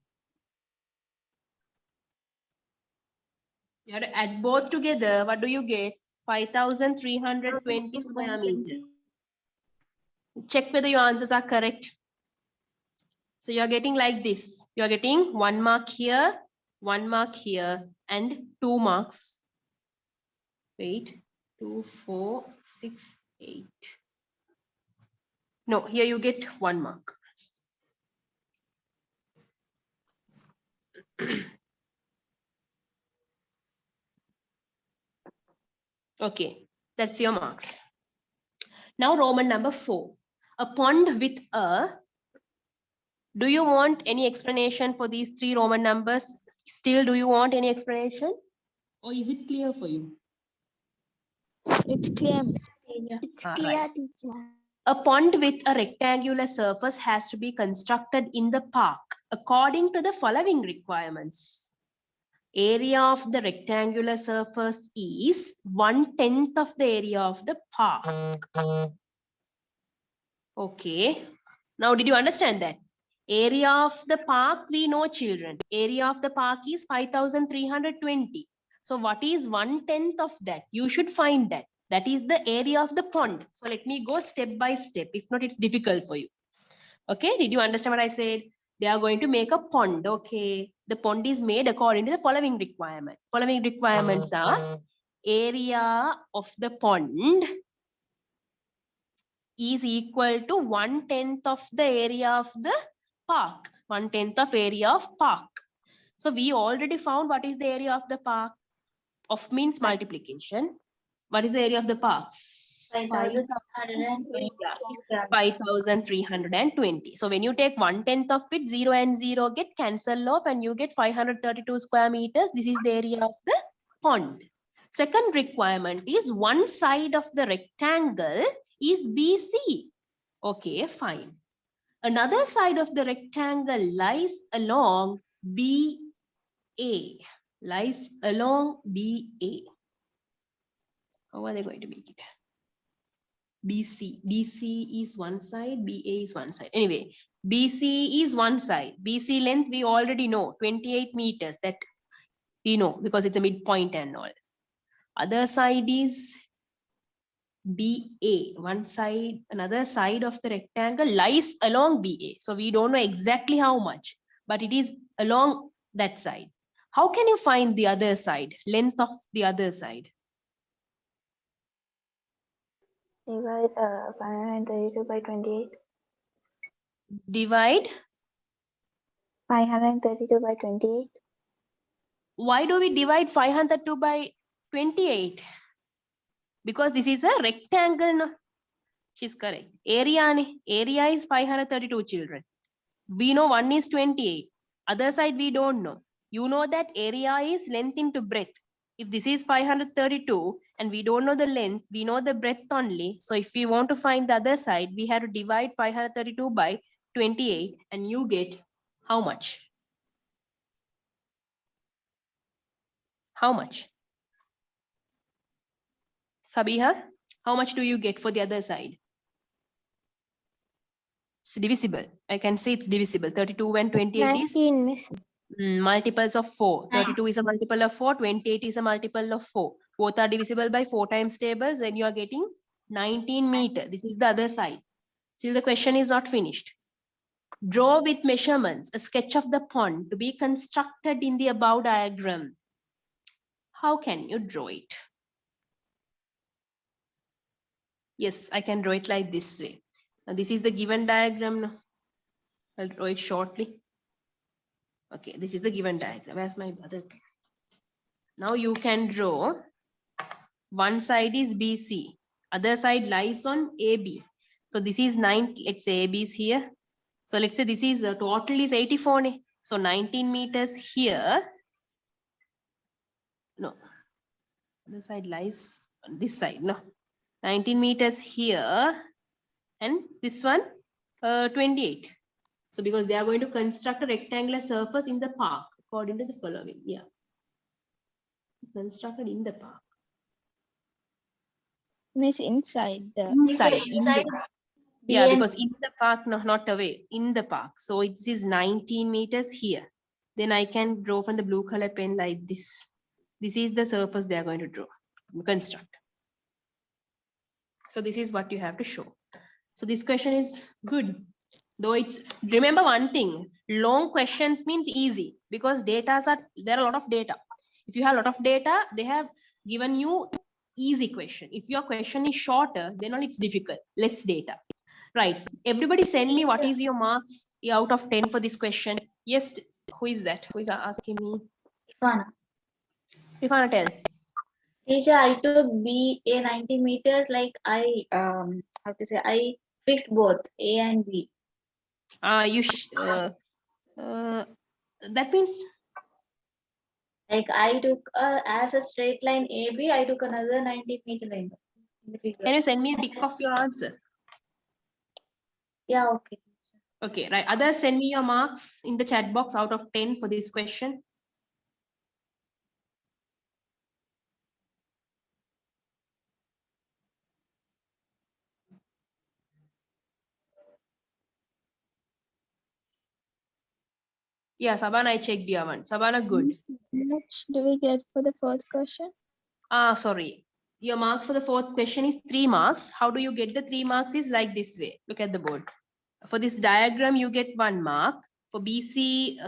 Speaker 1: You have to add both together. What do you get? 5,320 square meters. Check whether your answers are correct. So you're getting like this. You're getting 1 mark here, 1 mark here, and 2 marks. Wait, 2, 4, 6, 8. No, here you get 1 mark. Okay, that's your marks. Now Roman number 4. A pond with a. Do you want any explanation for these 3 Roman numbers? Still, do you want any explanation? Or is it clear for you?
Speaker 4: It's clear.
Speaker 3: It's
Speaker 1: clear,
Speaker 3: teacher.
Speaker 1: A pond with a rectangular surface has to be constructed in the park according to the following requirements. Area of the rectangular surface is 1/10 of the area of the park. Okay. Now, did you understand that? Area of the park, we know, children. Area of the park is 5,320. So what is 1/10 of that? You should find that. That is the area of the pond. So let me go step by step. If not, it's difficult for you. Okay, did you understand what I said? They are going to make a pond. Okay, the pond is made according to the following requirement. Following requirements are area of the pond is equal to 1/10 of the area of the park. 1/10 of area of park. So we already found what is the area of the park. Of means multiplication. What is the area of the park?
Speaker 2: 5,320
Speaker 1: Yeah,
Speaker 2: square.
Speaker 1: 5,320. So when you take 1/10 of it, 0 and 0 get cancelled off and you get 532 square meters. This is the area of the pond. Second requirement is one side of the rectangle is BC. Okay, fine. Another side of the rectangle lies along BA. Lies along BA. How are they going to make it? BC. BC is one side, BA is one side. Anyway, BC is one side. BC length we already know, 28 meters. That we know because it's a midpoint and all. Other side is BA. One side, another side of the rectangle lies along BA. So we don't know exactly how much, but it is along that side. How can you find the other side, length of the other side?
Speaker 3: Divide 532 by 28.
Speaker 1: Divide.
Speaker 3: 532 by 28.
Speaker 1: Why do we divide 502 by 28? Because this is a rectangle. No? She's correct. Area is 532 children. We know one is 28. Other side we don't know. You know that area is length into breadth. If this is 532 and we don't know the length, we know the breadth only. So if we want to find the other side, we have to divide 532 by 28 and you get how much? How much? Sabiha, how much do you get for the other side? It's divisible. I can say it's divisible. 32 and 28 is
Speaker 3: 19, miss.
Speaker 1: multiples of 4. 32 is a multiple of 4. 28 is a multiple of 4. Both are divisible by 4 times tables when you are getting 19 meters. This is the other side. Still the question is not finished. Draw with measurements a sketch of the pond to be constructed in the above diagram. How can you draw it? Yes, I can draw it like this way. Now, this is the given diagram. Now, I'll draw it shortly. Okay, this is the given diagram. Where's my other? Now you can draw. One side is BC, other side lies on AB. So this is 90. Let's say AB is here. So let's say this is total is 84. So 19 meters here. No, the side lies on this side. No, 19 meters here, and this one 28. So because they are going to construct a rectangular surface in the park according to the following. Yeah, constructed in the park.
Speaker 4: Miss inside the
Speaker 1: Inside. Yeah,
Speaker 2: DN.
Speaker 1: because in the park, no, not away, in the park. So it is 19 meters here. Then I can draw from the blue color pen like this. This is the surface they are going to draw, construct. So this is what you have to show. So this question is good. Though it's, remember one thing, long questions means easy because there are a lot of data. If you have a lot of data, they have given you easy question. If your question is shorter, then only it's difficult, less data. Right. Everybody send me what is your marks out of 10 for this question. Yes. Who is that? Who is asking me?
Speaker 2: Ivana.
Speaker 1: Rifana, tell.
Speaker 2: Teacher, I took BA 90 meters. Like how to say, I fixed both A and B.
Speaker 1: That means
Speaker 2: Like I took as a straight line AB, I took another 90-meter line in the figure.
Speaker 1: can you send me a pic of your answer?
Speaker 2: Yeah, okay.
Speaker 1: Okay, right. Others, send me your marks in the chat box out of 10 for this question. Yeah, Sabana, I checked your one. Sabana, good.
Speaker 4: Miss, how much do we get for the fourth question?
Speaker 1: Sorry. Your marks for the fourth question is 3 marks. How do you get the 3 marks is like this way. Look at the board. For this diagram, you get 1 mark. For BC,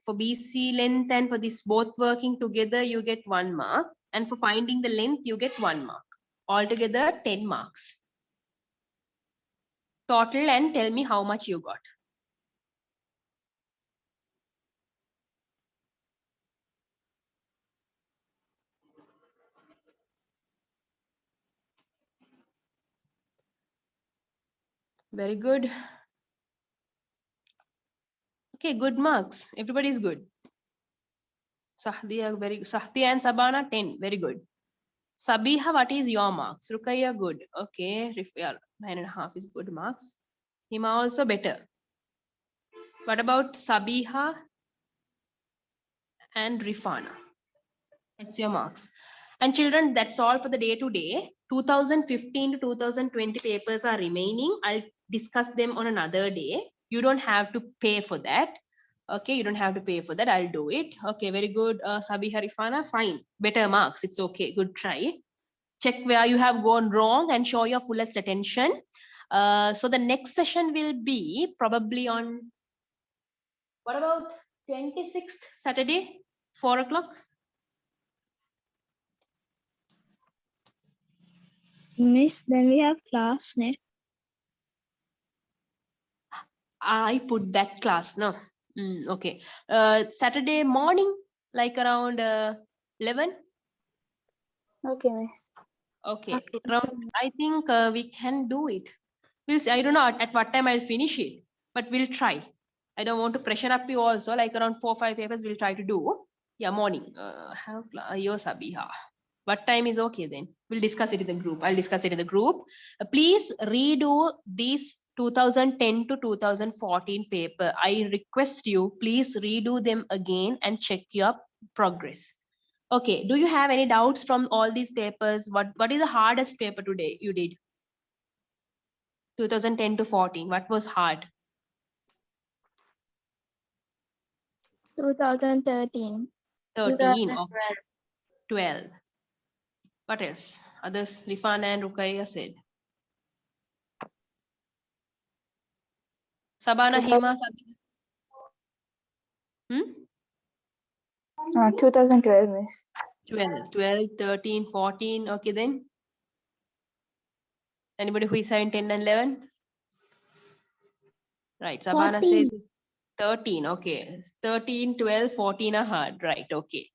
Speaker 1: for BC length and for this both working together, you get 1 mark. And for finding the length, you get 1 mark. Altogether, 10 marks. Total, and tell me how much you got. Very good. Okay, good marks. Everybody is good. Sahdi and Sabana 10. Very good. Sabiha, what is your marks? Rukaya, good. Okay, 9.5 is good marks. Hima also better. What about Sabiha and Rifana? That's your marks. And children, that's all for the day today. 2015 to 2020 papers are remaining. I'll discuss them on another day. You don't have to pay for that. Okay, you don't have to pay for that. I'll do it. Okay, very good. Sabiha, Rifana, fine. Better marks. It's okay. Good try. Check where you have gone wrong and show your fullest attention. So the next session will be probably on, what about 26th Saturday, 4 o'clock?
Speaker 4: Miss, then we have class next.
Speaker 1: I put that class, no? Okay. Saturday morning, like around 11?
Speaker 3: Okay, miss.
Speaker 1: Okay. I think we can do it. We'll see. I don't know at what time I'll finish it, but we'll try. I don't want to pressure up you also, like around 4 or 5 papers we'll try to do. Yeah, morning. Yo, Sabiha. What time is okay then? We'll discuss it in the group. I'll discuss it in the group. Please redo these 2010 to 2014 paper. I request you, please redo them again and check your progress. Okay, do you have any doubts from all these papers? What is the hardest paper today you did? 2010 to 14, what was hard?
Speaker 4: 2013.
Speaker 1: 13 of
Speaker 2: 2012.
Speaker 1: 12. What else? Others, Rifana and Rukaya said. Sabana, Hima,
Speaker 3: 2012, miss.
Speaker 1: 12, 13, 14. Okay, then. Anybody who is having 10 and 11? Right, Sabana
Speaker 4: 14.
Speaker 1: said 13. Okay, 13, 12, 14 are hard. Right, okay.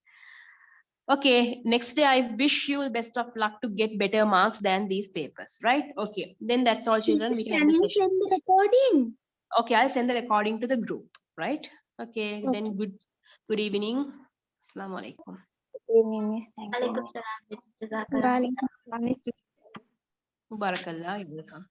Speaker 1: Okay, next day I wish you the best of luck to get better marks than these papers, right? Okay, then that's all, children. We can end the
Speaker 4: you
Speaker 1: session.
Speaker 4: send the recording?
Speaker 1: Okay, I'll send the recording to the group, right? Okay, then good evening. Assalamu alaikum.
Speaker 3: Good evening, miss. Thank you.
Speaker 2: Alaikum salam. Jazakallah.
Speaker 1: Mubarakallah. You're welcome.